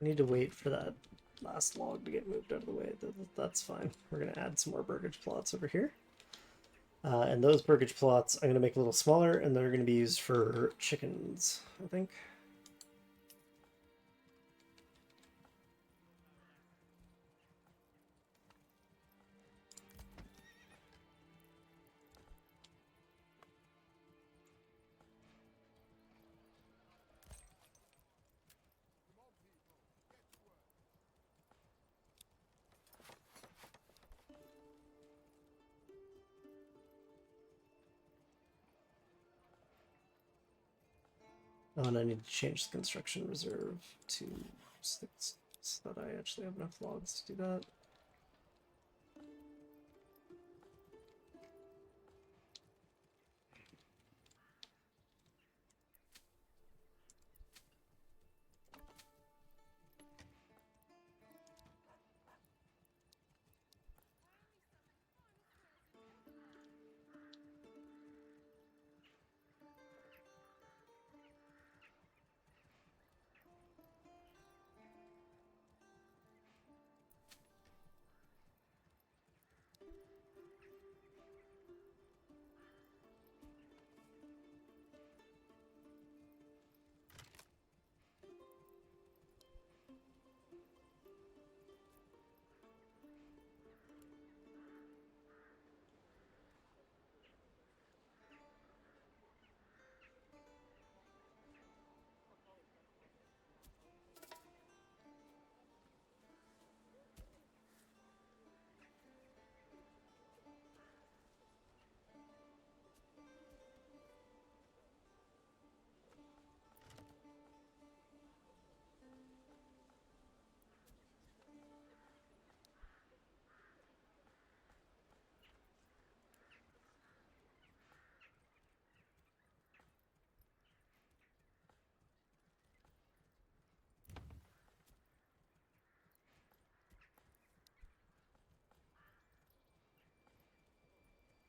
I need to wait for that last log to get moved out of the way. That's fine. We're going to add some more burgage plots over here. And those burgage plots I'm going to make a little smaller, and they're going to be used for chickens, I think. Oh, and I need to change the construction reserve to 6 so that I actually have enough logs to do that.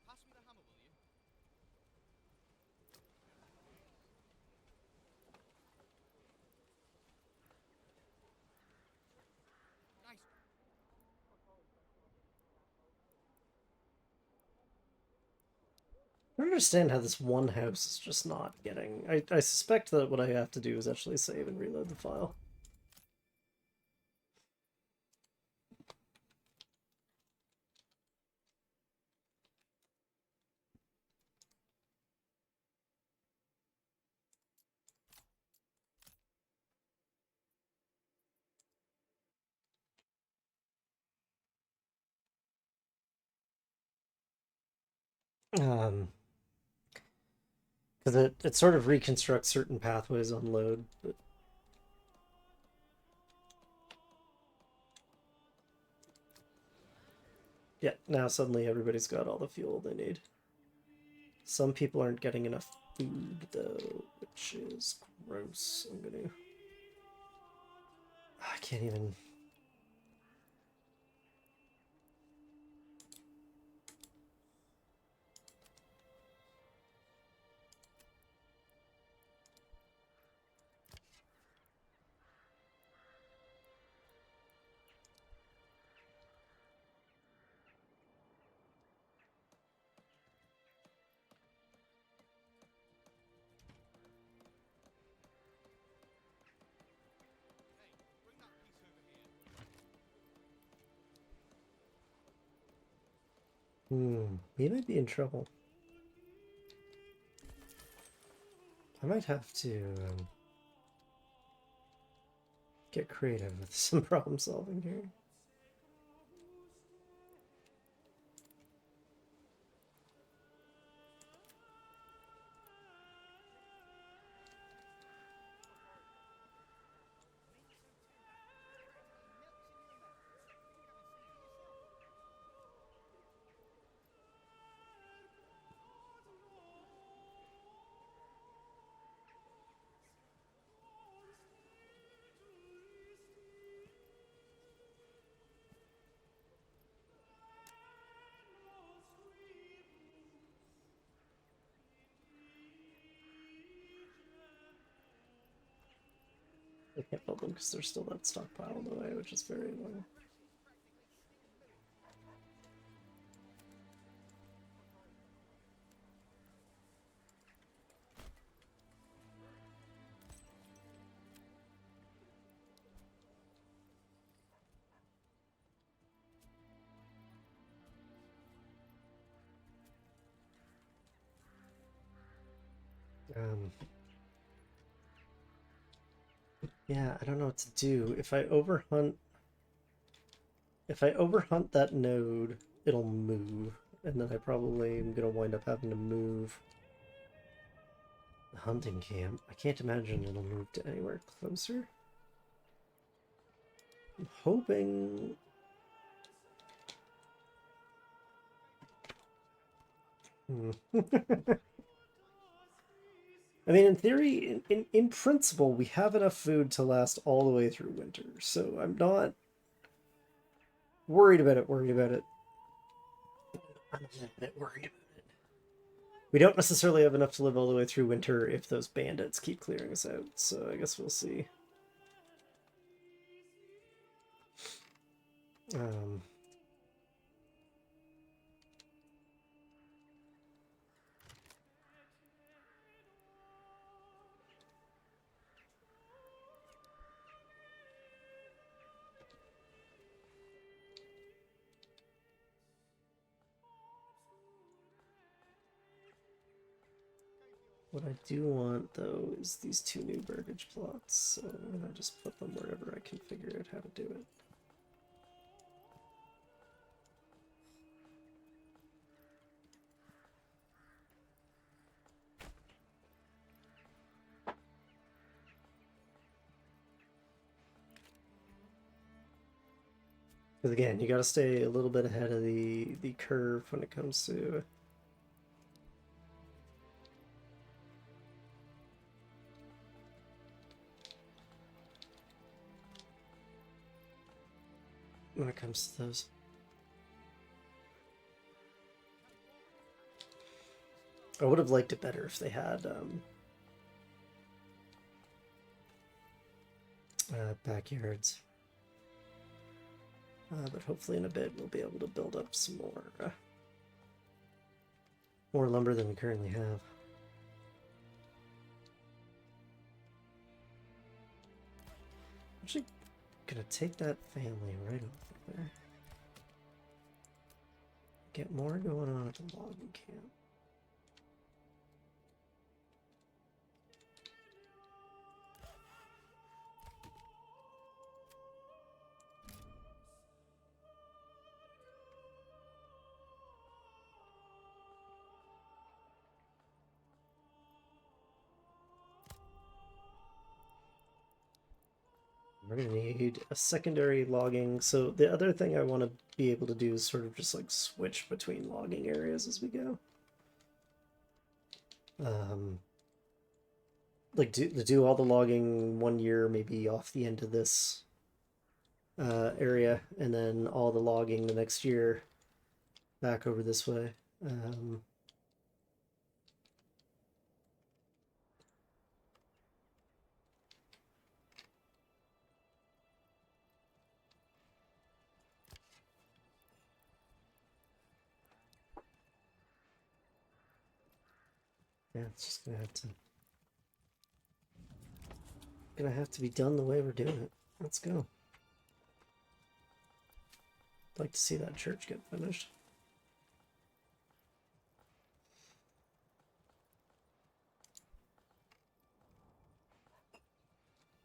Pass me the hammer, will you? Nice. I don't understand how this one house is just not getting... I suspect that what I have to do is actually save and reload the file. Because it sort of reconstructs certain pathways on load, but yeah, now suddenly everybody's got all the fuel they need. Some people aren't getting enough food though, which is gross. I can't even... Hey, bring that piece over here. We might be in trouble. I might have to get creative with some problem solving here. I can't build them because there's still that stockpile in the way, which is very annoying. Um, yeah, I don't know what to do. If I overhunt that node, it'll move, and then I probably am gonna wind up having to move the hunting camp. I can't imagine it'll move to anywhere closer. I'm hoping. I mean, in theory, in principle, we have enough food to last all the way through winter, so I'm not worried about it. I'm a little bit worried about it. We don't necessarily have enough to live all the way through winter if those bandits keep clearing us out, so I guess we'll see. What I do want, though, is these 2 new burgage plots, so I'm gonna just put them wherever I can figure out how to do it. Because again, you gotta stay a little bit ahead of the curve when it comes to those. I would have liked it better if they had backyards. But hopefully in a bit we'll be able to build up some more lumber than we currently have. I'm actually gonna take that family right over there. Get more going on at the logging camp. We're gonna need a secondary logging. So the other thing I want to be able to do is sort of just like switch between logging areas as we go. Like do all the logging 1 year, maybe off the end of this area, and then all the logging the next year back over this way. Yeah, it's just gonna have to be done the way we're doing it. Let's go. I'd like to see that church get finished.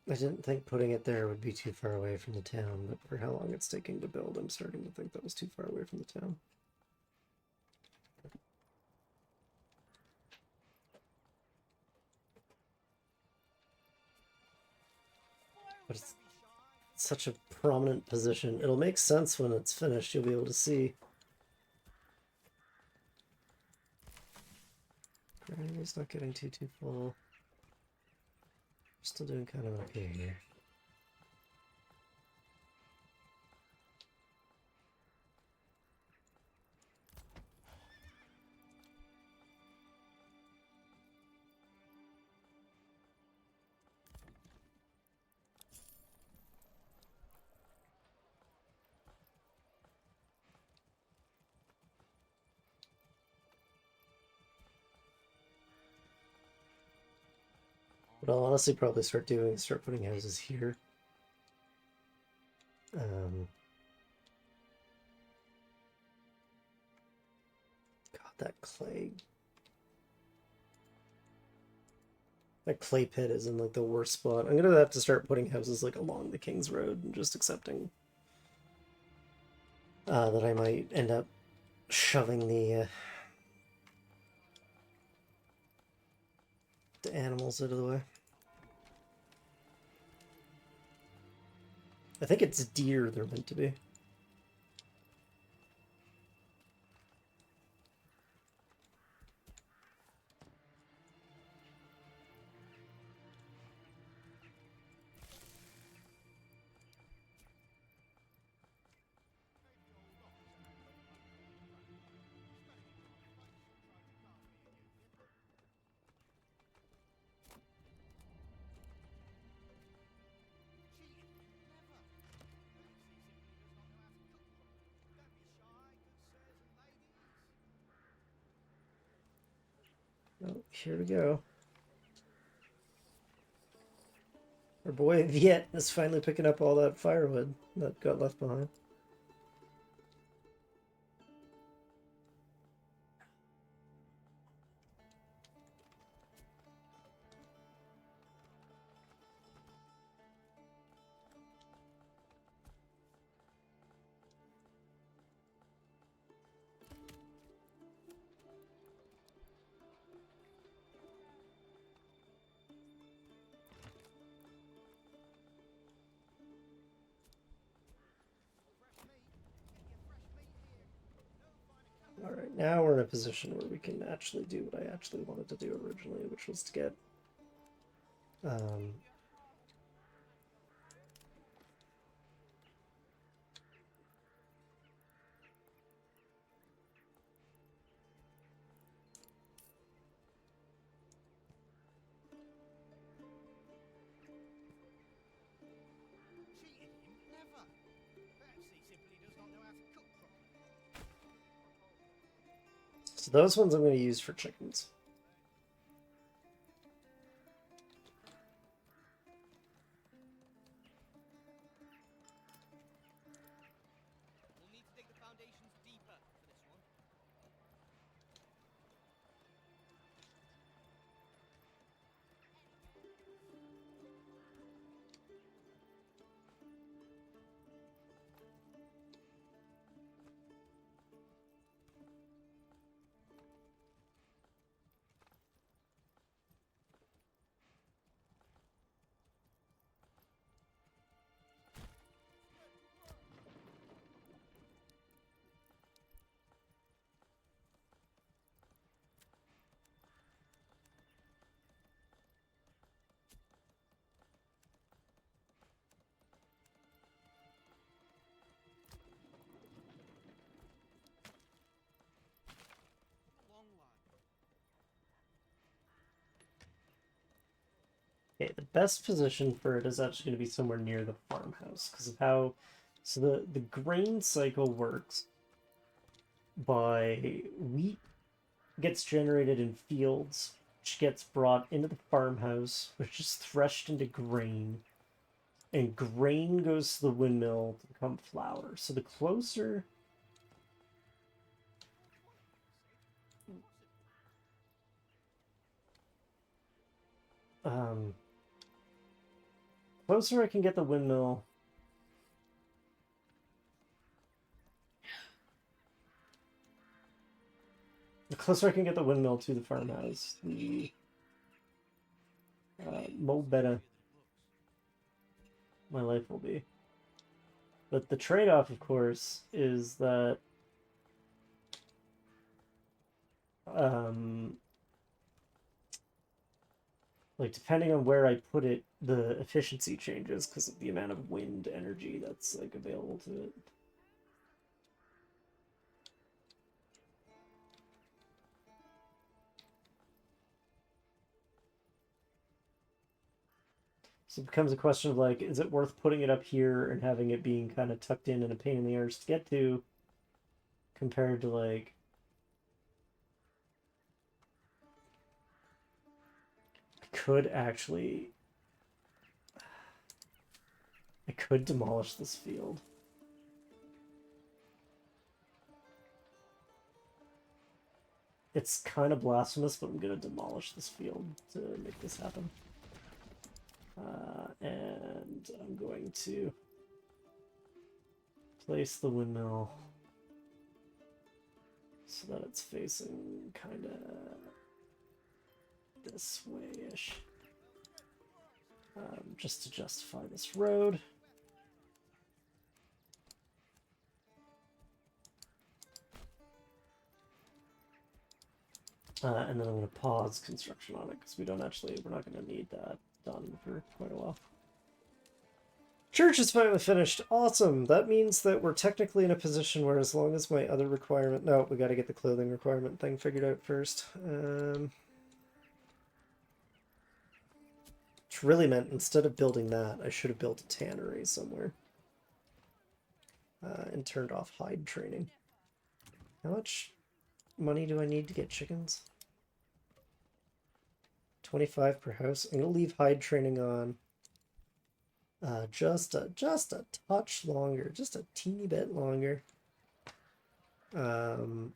I didn't think putting it there would be too far away from the town, but for how long it's taking to build, I'm starting to think that was too far away from the town. But it's such a prominent position. It'll make sense when it's finished. You'll be able to see. Gravity's not getting too full. Still doing kind of okay here. What I'll honestly probably start doing is start putting houses here. God, that clay. That clay pit is in like the worst spot. I'm gonna have to start putting houses like along the King's Road and just accepting that I might end up shoving the animals out of the way. I think it's deer they're meant to be. Oh, here we go. Our boy Viet is finally picking up all that firewood that got left behind. Alright, now we're in a position where we can actually do what I actually wanted to do originally, which was to get um, Cheated him? Never. Perhaps he simply does not know how to cook properly. so those ones I'm going to use for chickens. We'll need to dig the foundations deeper for this one. Long line. Okay, the best position for it is actually going to be somewhere near the farmhouse because of how. So the grain cycle works by wheat gets generated in fields, which gets brought into the farmhouse, which is threshed into grain, and grain goes to the windmill to become flour. So the closer um closer I can get the windmill, the closer I can get the windmill to the farmhouse, the more better my life will be. But the trade-off, of course, is that like depending on where I put it, the efficiency changes because of the amount of wind energy that's like available to it. So it becomes a question of like, is it worth putting it up here and having it being kind of tucked in and a pain in the arse to get to, compared to like I could demolish this field. It's kind of blasphemous, but I'm going to demolish this field to make this happen. And I'm going to place the windmill so that it's facing kind of this way-ish. Just to justify this road. And then I'm going to pause construction on it because we're not going to need that done for quite a while. Church is finally finished. Awesome. That means that we're technically in a position where as long as my other requirement... No, we got to get the clothing requirement thing figured out first. Which really meant instead of building that, I should have built a tannery somewhere. And turned off hide training. How much money do I need to get chickens? 25 per house. I'm going to leave hide training on just a touch longer, just a teeny bit longer. Until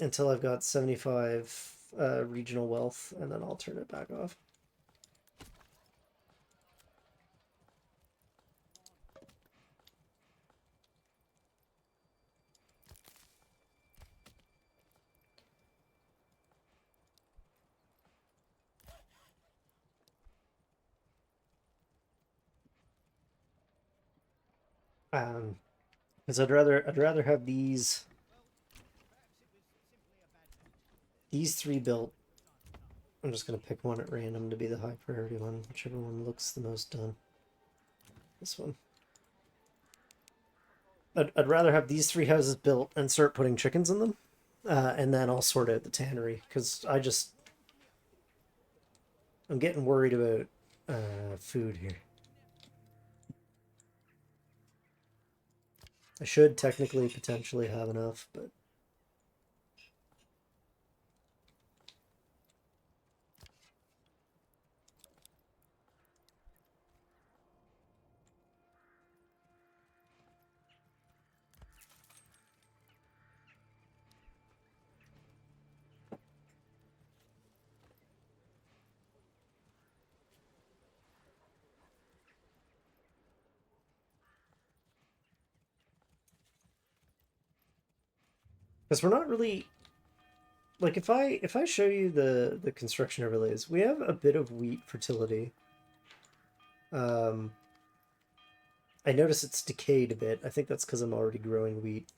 I've got 75 regional wealth, and then I'll turn it back off. Because I'd rather have these three built. I'm just gonna pick one at random to be the high priority one, whichever one looks the most done. This one. I'd rather have these three houses built and start putting chickens in them, and then I'll sort out the tannery because I'm getting worried about food here. I should technically potentially have enough, but because we're not really like if I show you the construction overlays, we have a bit of wheat fertility. I notice it's decayed a bit. I think that's because I'm already growing wheat.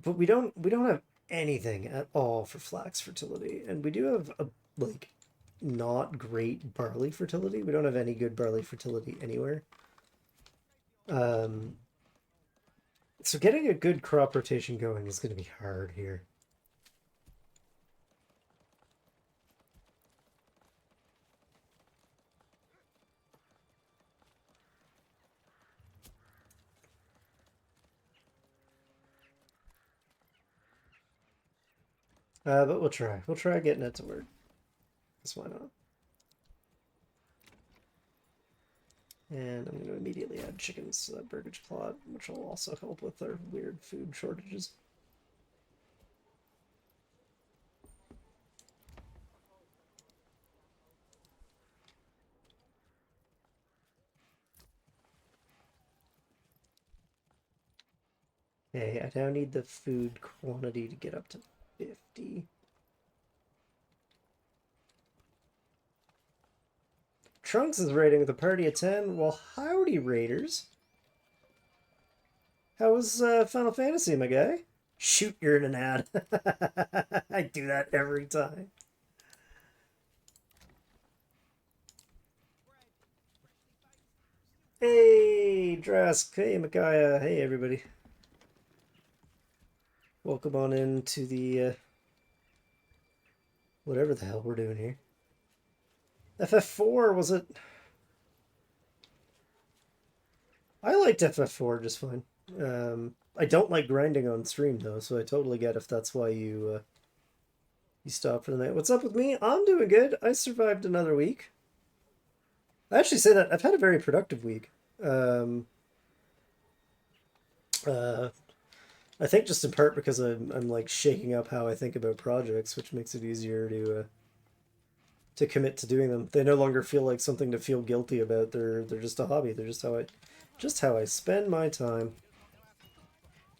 But we don't have anything at all for flax fertility, and we do have a like not great barley fertility. We don't have any good barley fertility anywhere. So getting a good crop rotation going is going to be hard here. But we'll try. We'll try getting it to work. Because why not? And I'm going to immediately add chickens to that burgage plot, which will also help with our weird food shortages. Okay, I now need the food quantity to get up to 50. Trunks is raiding with a party of 10. Well, howdy, raiders. How was Final Fantasy, my guy? Shoot, you're in an ad. I do that every time. Hey, Drask. Hey, Micaiah. Hey, everybody. Welcome on into the whatever the hell we're doing here. FF4, was it? I liked FF4 just fine. I don't like grinding on stream though, so I totally get if that's why you stopped for the night. What's up with me? I'm doing good. I survived another week. I actually say that I've had a very productive week. I think just in part because I'm like shaking up how I think about projects, which makes it easier to commit to doing them. They no longer feel like something to feel guilty about. They're just a hobby. They're just how I spend my time.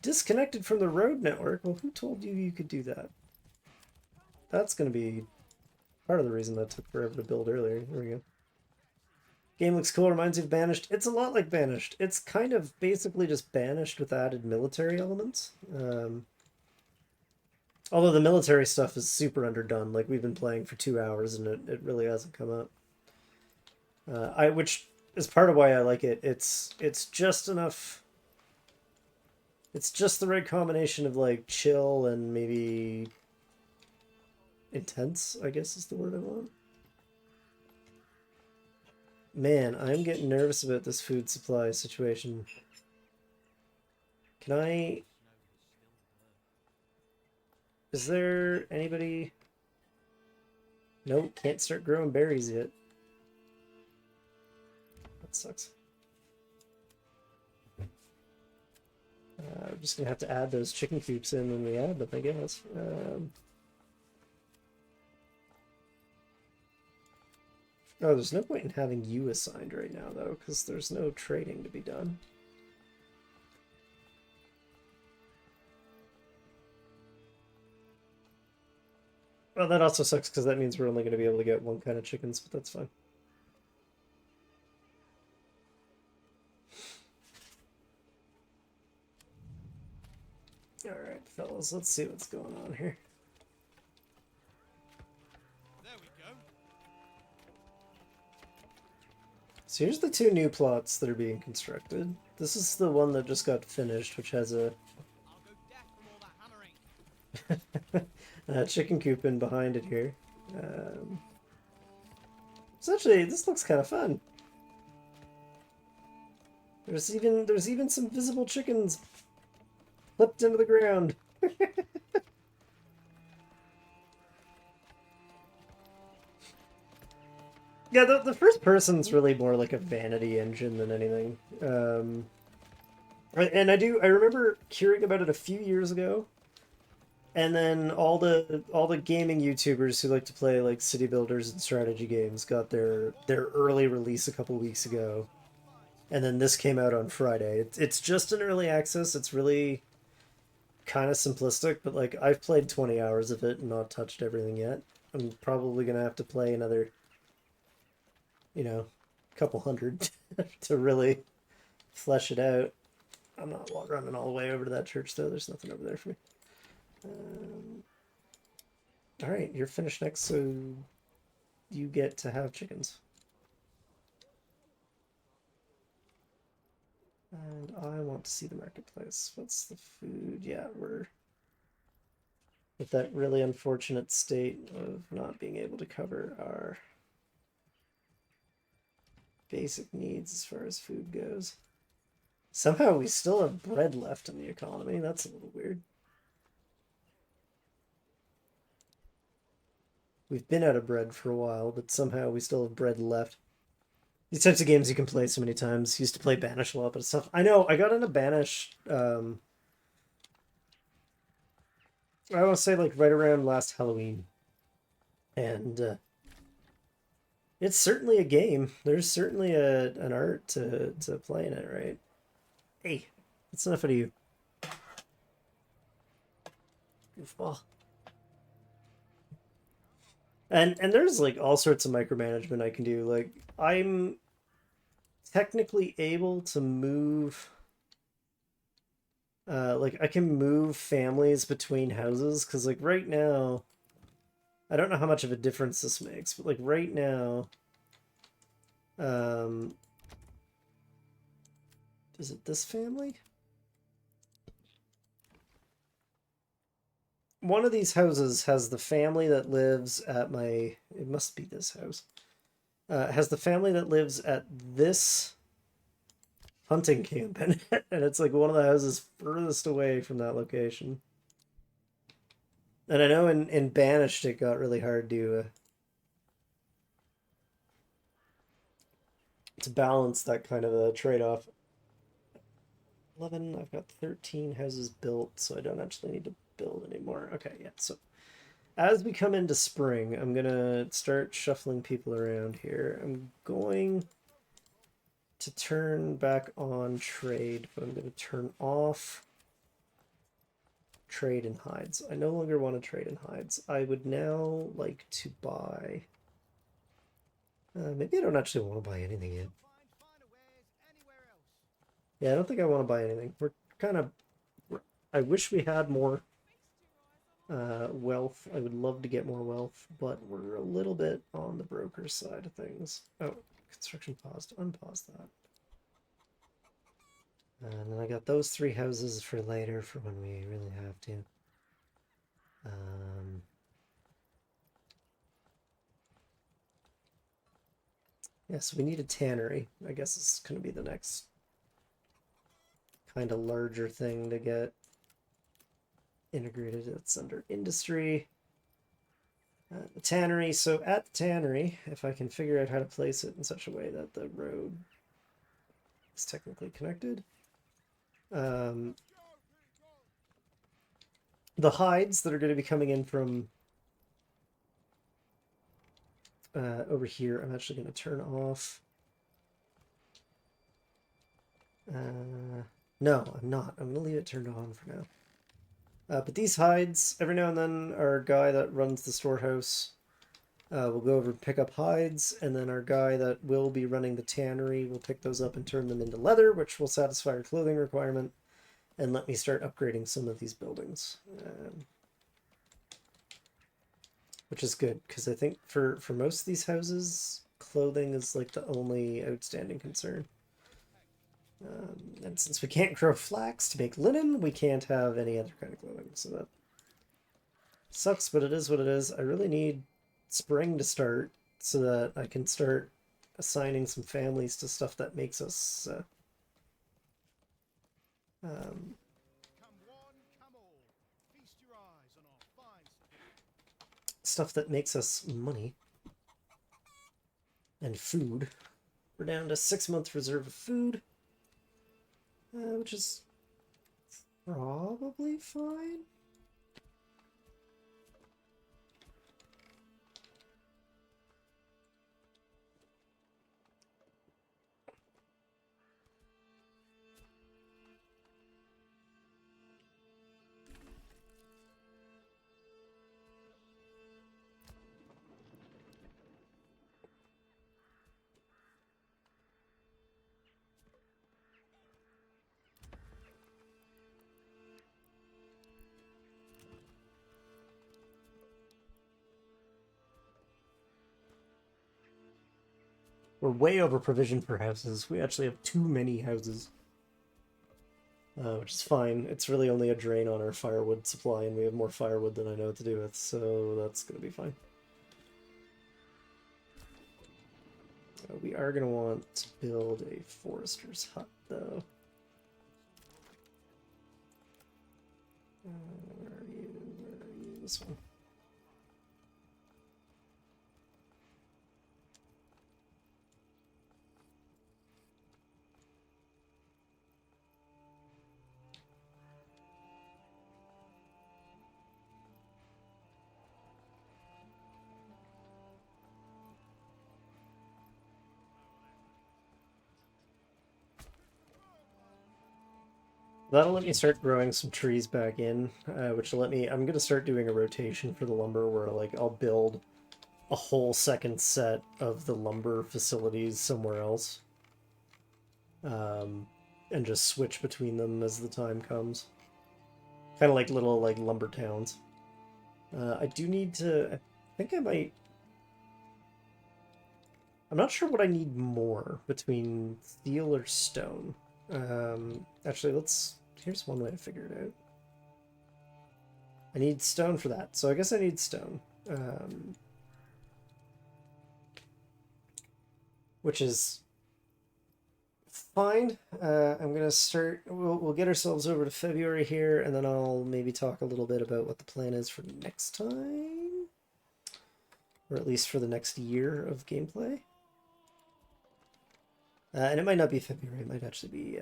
Disconnected from the road network. Well, who told you you could do that? That's going to be part of the reason that took forever to build earlier. There we go. Game looks cool. Reminds you of Banished. It's a lot like Banished. It's kind of basically just Banished with added military elements. Although the military stuff is super underdone. Like, we've been playing for 2 hours and it really hasn't come up. Which is part of why I like it. It's just enough. It's just the right combination of like chill and maybe intense, I guess is the word I want. Man, I'm getting nervous about this food supply situation. Can I... Is there anybody... Nope, can't start growing berries yet. That sucks. We're just gonna have to add those chicken coops in when we add them, I guess. Oh, there's no point in having you assigned right now, though, because there's no trading to be done. Well, that also sucks because that means we're only going to be able to get one kind of chickens, but that's fine. Alright, fellas, let's see what's going on here. There we go. So here's the 2 new plots that are being constructed. This is the one that just got finished, which has a I'll go deaf from all that hammering. chicken coop in behind it here. Essentially, this looks kind of fun. There's even some visible chickens flipped into the ground. Yeah, the first person's really more like a vanity engine than anything. And I remember hearing about it a few years ago, and then all the gaming YouTubers who like to play like city builders and strategy games got their early release a couple weeks ago, and then this came out on Friday. It's just an early access. It's really kind of simplistic, but like I've played 20 hours of it and not touched everything yet. I'm probably gonna have to play another, couple hundred to really flesh it out. I'm not running all the way over to that church though. There's nothing over there for me. All right, you're finished next, so you get to have chickens. And I want to see the marketplace. What's the food? Yeah, we're with that really unfortunate state of not being able to cover our basic needs as far as food goes. Somehow we still have bread left in the economy. That's a little weird. We've been out of bread for a while, but somehow we still have bread left. These types of games you can play so many times. Used to play Banish a lot, but stuff. I know, I got into Banish, I want to say like right around last Halloween. And it's certainly a game. There's certainly an art to playing it, right? Hey, that's enough of you. Goofball. And there's like all sorts of micromanagement I can do. Like I'm technically able to move like I can move families between houses because like right now I don't know how much of a difference this makes, but like right now is it this family? One of these houses has the family that lives at my... It must be this house. Has the family that lives at this hunting camp in it, and it's like one of the houses furthest away from that location. And I know in Banished it got really hard to balance that kind of a trade-off. 11. I've got 13 houses built, so I don't actually need to build anymore. Okay, yeah, so as we come into spring, I'm gonna start shuffling people around here. I'm going to turn back on trade, but I'm going to turn off trade in hides. I no longer want to trade in hides. I would now like to buy... maybe I don't actually want to buy anything yet. Yeah, I don't think I want to buy anything. We're kind of... I wish we had more wealth. I would love to get more wealth, but we're a little bit on the broker side of things. Oh, construction paused. Unpause that. And then I got those 3 houses for later for when we really have to. Yeah, so we need a tannery. I guess it's going to be the next kind of larger thing to get integrated. It's under industry. The tannery. So at the tannery, if I can figure out how to place it in such a way that the road is technically connected. The hides that are going to be coming in from over here, I'm actually going to turn off. No, I'm not. I'm going to leave it turned on for now. But these hides, every now and then, our guy that runs the storehouse will go over and pick up hides, and then our guy that will be running the tannery will pick those up and turn them into leather, which will satisfy our clothing requirement, and let me start upgrading some of these buildings. Which is good, because I think for most of these houses, clothing is like the only outstanding concern. And since we can't grow flax to make linen, we can't have any other kind of clothing, so that sucks, but it is what it is. I really need spring to start so that I can start assigning some families to stuff that makes us stuff that makes us money and food. We're down to 6-month reserve of food, which is probably fine. We're way over provisioned for houses. We actually have too many houses. Which is fine. It's really only a drain on our firewood supply, and we have more firewood than I know what to do with, so that's going to be fine. We are going to want to build a forester's hut, though. Where are you? Where are you? This one. That'll let me start growing some trees back in, which will let me... I'm going to start doing a rotation for the lumber where like I'll build a whole second set of the lumber facilities somewhere else. And just switch between them as the time comes. Kind of like little like lumber towns. I do need to... I think I might... I'm not sure what I need more between steel or stone. Actually, let's... Here's one way to figure it out. I need stone for that, so I guess I need stone. Which is fine. I'm gonna start... We'll get ourselves over to February here, and then I'll maybe talk a little bit about what the plan is for next time. Or at least for the next year of gameplay. And it might not be February, it might actually be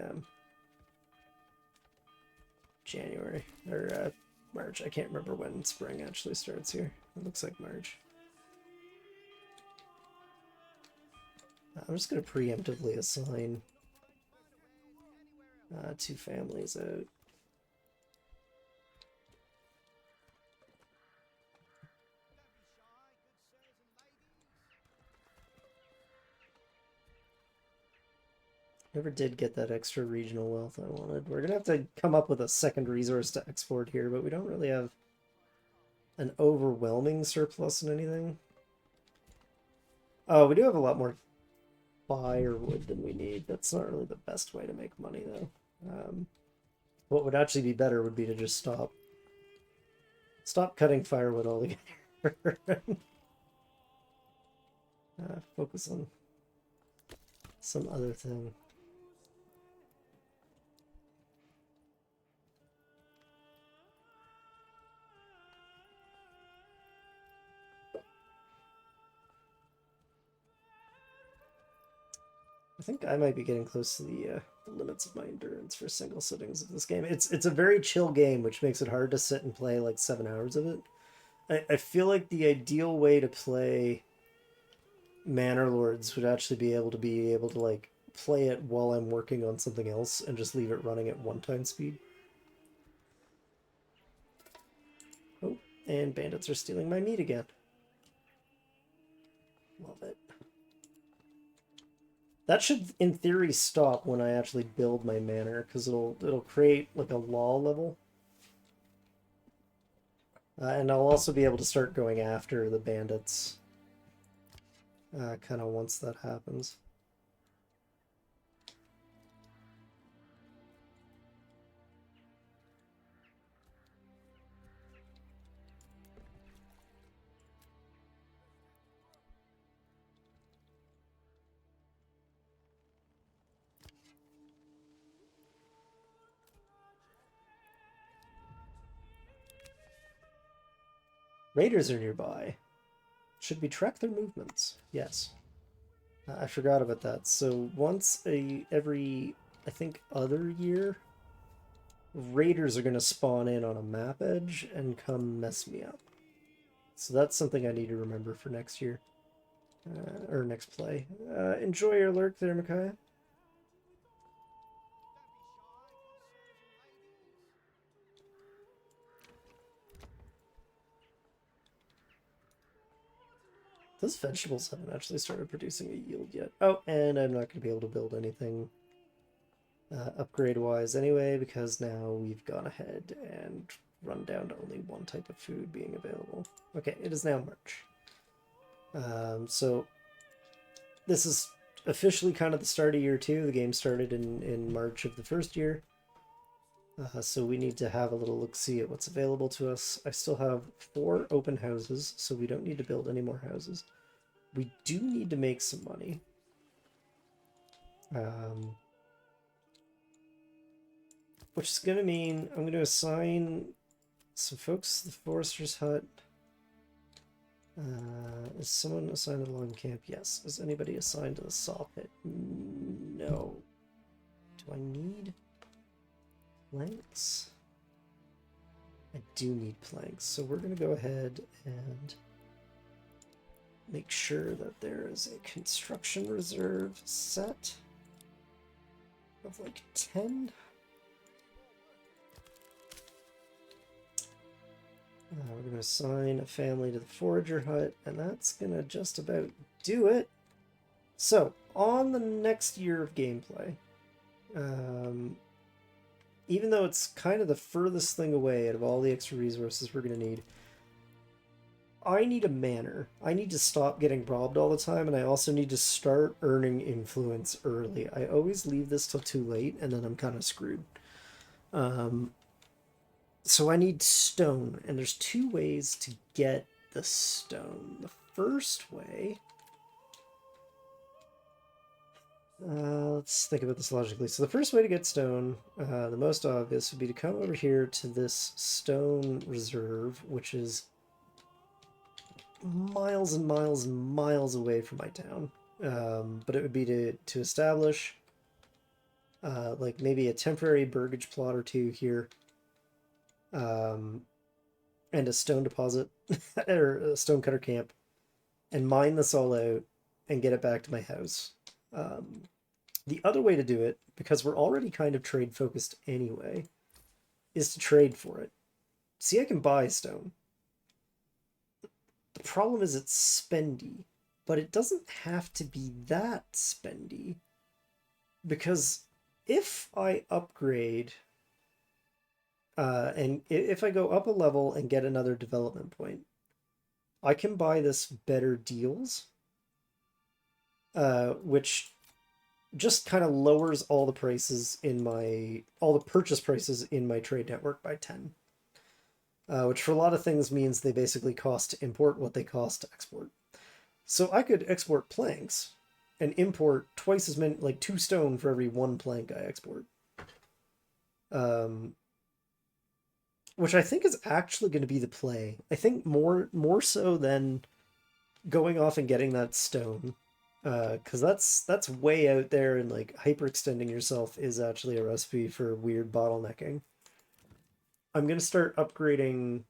January or March. I can't remember when spring actually starts here. It looks like March. I'm just going to preemptively assign 2 families out. Never did get that extra regional wealth I wanted. We're gonna have to come up with a second resource to export here, but we don't really have an overwhelming surplus in anything. Oh, we do have a lot more firewood than we need. That's not really the best way to make money, though. What would actually be better would be to just stop cutting firewood altogether. Focus on some other thing. I think I might be getting close to the limits of my endurance for single sittings of this game. It's a very chill game, which makes it hard to sit and play like 7 hours of it. I feel like the ideal way to play Manor Lords would actually be able to like play it while I'm working on something else and just leave it running at 1 time speed. Oh, and bandits are stealing my meat again. Love it. That should, in theory, stop when I actually build my manor, because it'll create like a law level. And I'll also be able to start going after the bandits kind of once that happens. Raiders are nearby. Should we track their movements? Yes. I forgot about that. So once every, I think, other year, raiders are going to spawn in on a map edge and come mess me up. So that's something I need to remember for next year. Or next play. Enjoy your lurk there, Micaiah. Those vegetables haven't actually started producing a yield yet. Oh, and I'm not going to be able to build anything upgrade-wise anyway, because now we've gone ahead and run down to only 1 type of food being available. Okay, it is now March. So this is officially kind of the start of year 2. The game started in March of the first year. So we need to have a little look-see at what's available to us. I still have 4 open houses, so we don't need to build any more houses. We do need to make some money. Which is going to mean I'm going to assign some folks to the Forester's Hut. Is someone assigned to the logging camp? Yes. Is anybody assigned to the saw pit? No. Do I need planks? I do need planks, so we're going to go ahead and make sure that there is a construction reserve set of like 10. We're going to assign a family to the forager hut, and that's going to just about do it. So, on the next year of gameplay, even though it's kind of the furthest thing away out of all the extra resources we're going to need, I need a manor. I need to stop getting robbed all the time, and I also need to start earning influence early. I always leave this till too late, and then I'm kind of screwed. So I need stone, and there's 2 ways to get the stone. The first way... let's think about this logically. So the first way to get stone, the most obvious, would be to come over here to this stone reserve, which is miles and miles and miles away from my town. But it would be to establish like maybe a temporary burgage plot or 2 here. and a stone deposit or a stone cutter camp and mine this all out and get it back to my house. Um, the other way to do it, because we're already kind of trade focused anyway, is to trade for it. See, I can buy stone. The problem is it's spendy, but it doesn't have to be that spendy because if I upgrade and if I go up a level and get another development point, I can buy this better deals, which just kind of lowers all the prices in all the purchase prices in my trade network by 10. Which for a lot of things means they basically cost to import what they cost to export. So I could export planks and import twice as many, like 2 stone for every 1 plank I export. Which I think is actually going to be the play. I think more so than going off and getting that stone, because that's way out there, and like hyperextending yourself is actually a recipe for weird bottlenecking. I'm going to start upgrading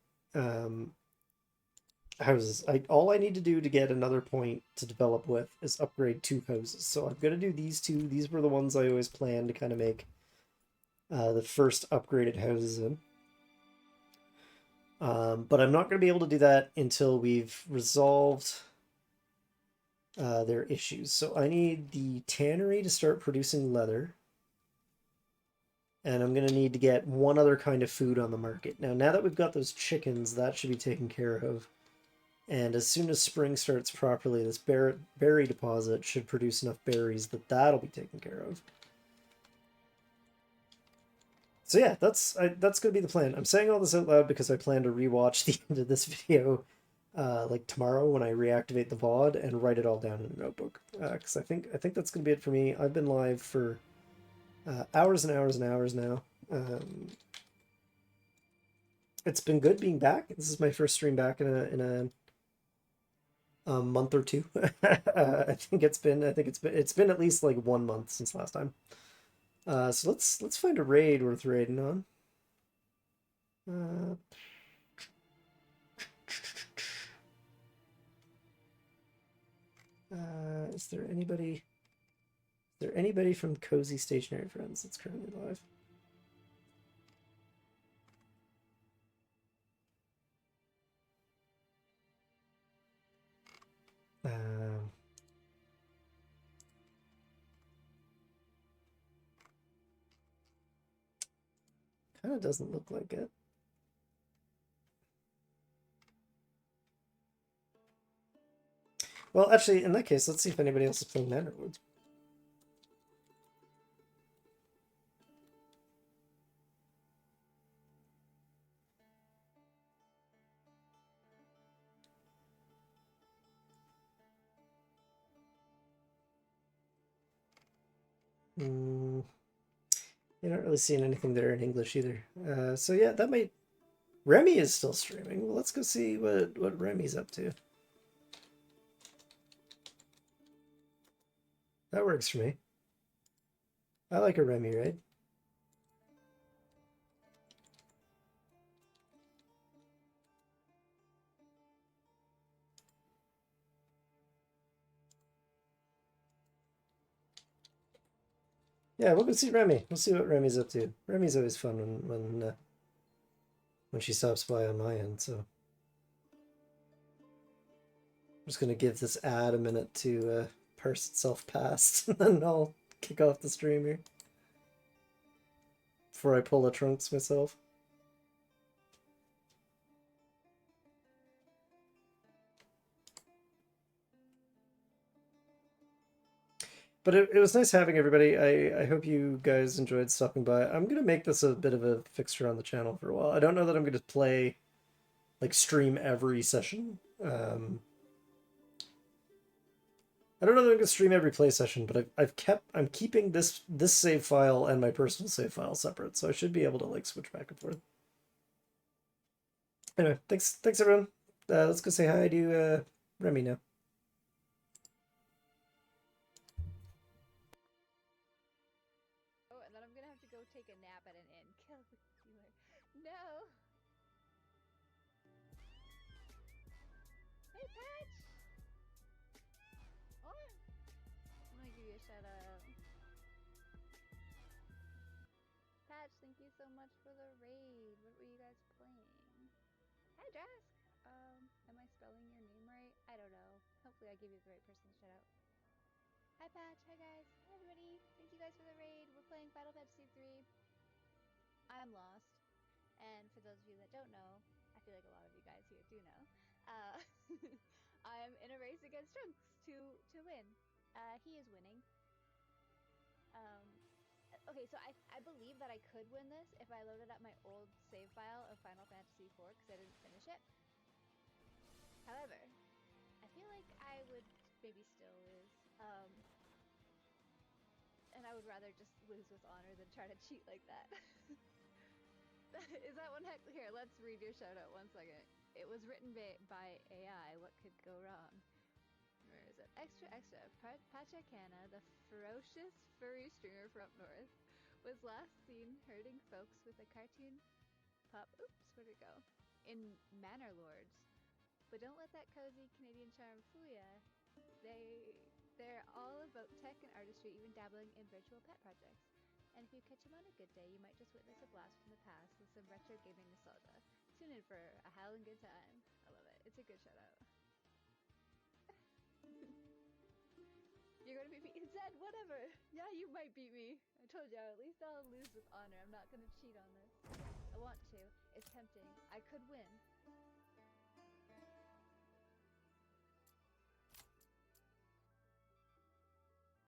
houses. All I need to do to get another point to develop with is upgrade 2 houses. So I'm going to do these 2. These were the ones I always planned to kind of make the first upgraded houses in. But I'm not going to be able to do that until we've resolved their issues. So I need the tannery to start producing leather. And I'm going to need to get one other kind of food on the market. Now that we've got those chickens, that should be taken care of. And as soon as spring starts properly, this berry deposit should produce enough berries that that'll be taken care of. So yeah, that's going to be the plan. I'm saying all this out loud because I plan to rewatch the end of this video like tomorrow when I reactivate the VOD and write it all down in a notebook. Because I think that's going to be it for me. I've been live for hours and hours and hours now. It's been good being back. This is my first stream back in a month or two. I think it's been at least like 1 month since last time. So let's find a raid worth raiding on. Is there anybody from Cozy Stationary Friends that's currently live? Kind of doesn't look like it. Well, actually, in that case, let's see if anybody else is playing Manor. You're not really seeing anything there in English either. So yeah, that might... Remy is still streaming. Well, let's go see what Remy's up to. That works for me. I like a Remy raid. Yeah, we'll go see Remy. We'll see what Remy's up to. Remy's always fun when she stops by on my end, so... I'm just gonna give this ad a minute to parse itself past, and then I'll kick off the stream here. Before I pull the trunks myself. But it was nice having everybody. I hope you guys enjoyed stopping by. I'm going to make this a bit of a fixture on the channel for a while. I don't know that I'm going to play, like, stream every session. I don't know that I'm going to stream every play session, but I'm keeping this save file and my personal save file separate, so I should be able to, like, switch back and forth. Anyway, thanks everyone. Let's go say hi to Remy now. Oh, and then I'm gonna have to go take a nap at an inn. Kill the stealer. No. Shut up. Patch, thank you so much for the raid. What were you guys playing? Hi, Drask. Am I spelling your name right? I don't know. Hopefully I gave you the right person to shout out. Hi, Patch. Hi, guys. Hi, everybody. Thank you guys for the raid. We're playing Final Fantasy 3. I'm lost. And for those of you that don't know, I feel like a lot of you guys here do know, I'm in a race against Trunks to win. He is winning. Okay, so I believe that I could win this if I loaded up my old save file of Final Fantasy IV because I didn't finish it. However, I feel like I would maybe still lose. And I would rather just lose with honor than try to cheat like that. Is that one heck? Here, let's read your shoutout 1 second. It was written by AI. What could go wrong? Where is it? Extra, extra. Pachacana, the ferocious furry stringer from up north, was last seen herding folks with a cartoon pup. Oops, where'd it go? In Manor Lords. But don't let that cozy Canadian charm fool ya. They're all about tech and artistry, even dabbling in virtual pet projects. And if you catch them on a good day, you might just witness a blast from the past with some retro gaming nostalgia. Tune in for a howling good time. I love it. It's a good shout out. You're gonna beat me? Zed, whatever! Yeah, you might beat me. I told you, at least I'll lose with honor. I'm not gonna cheat on this. I want to. It's tempting. I could win.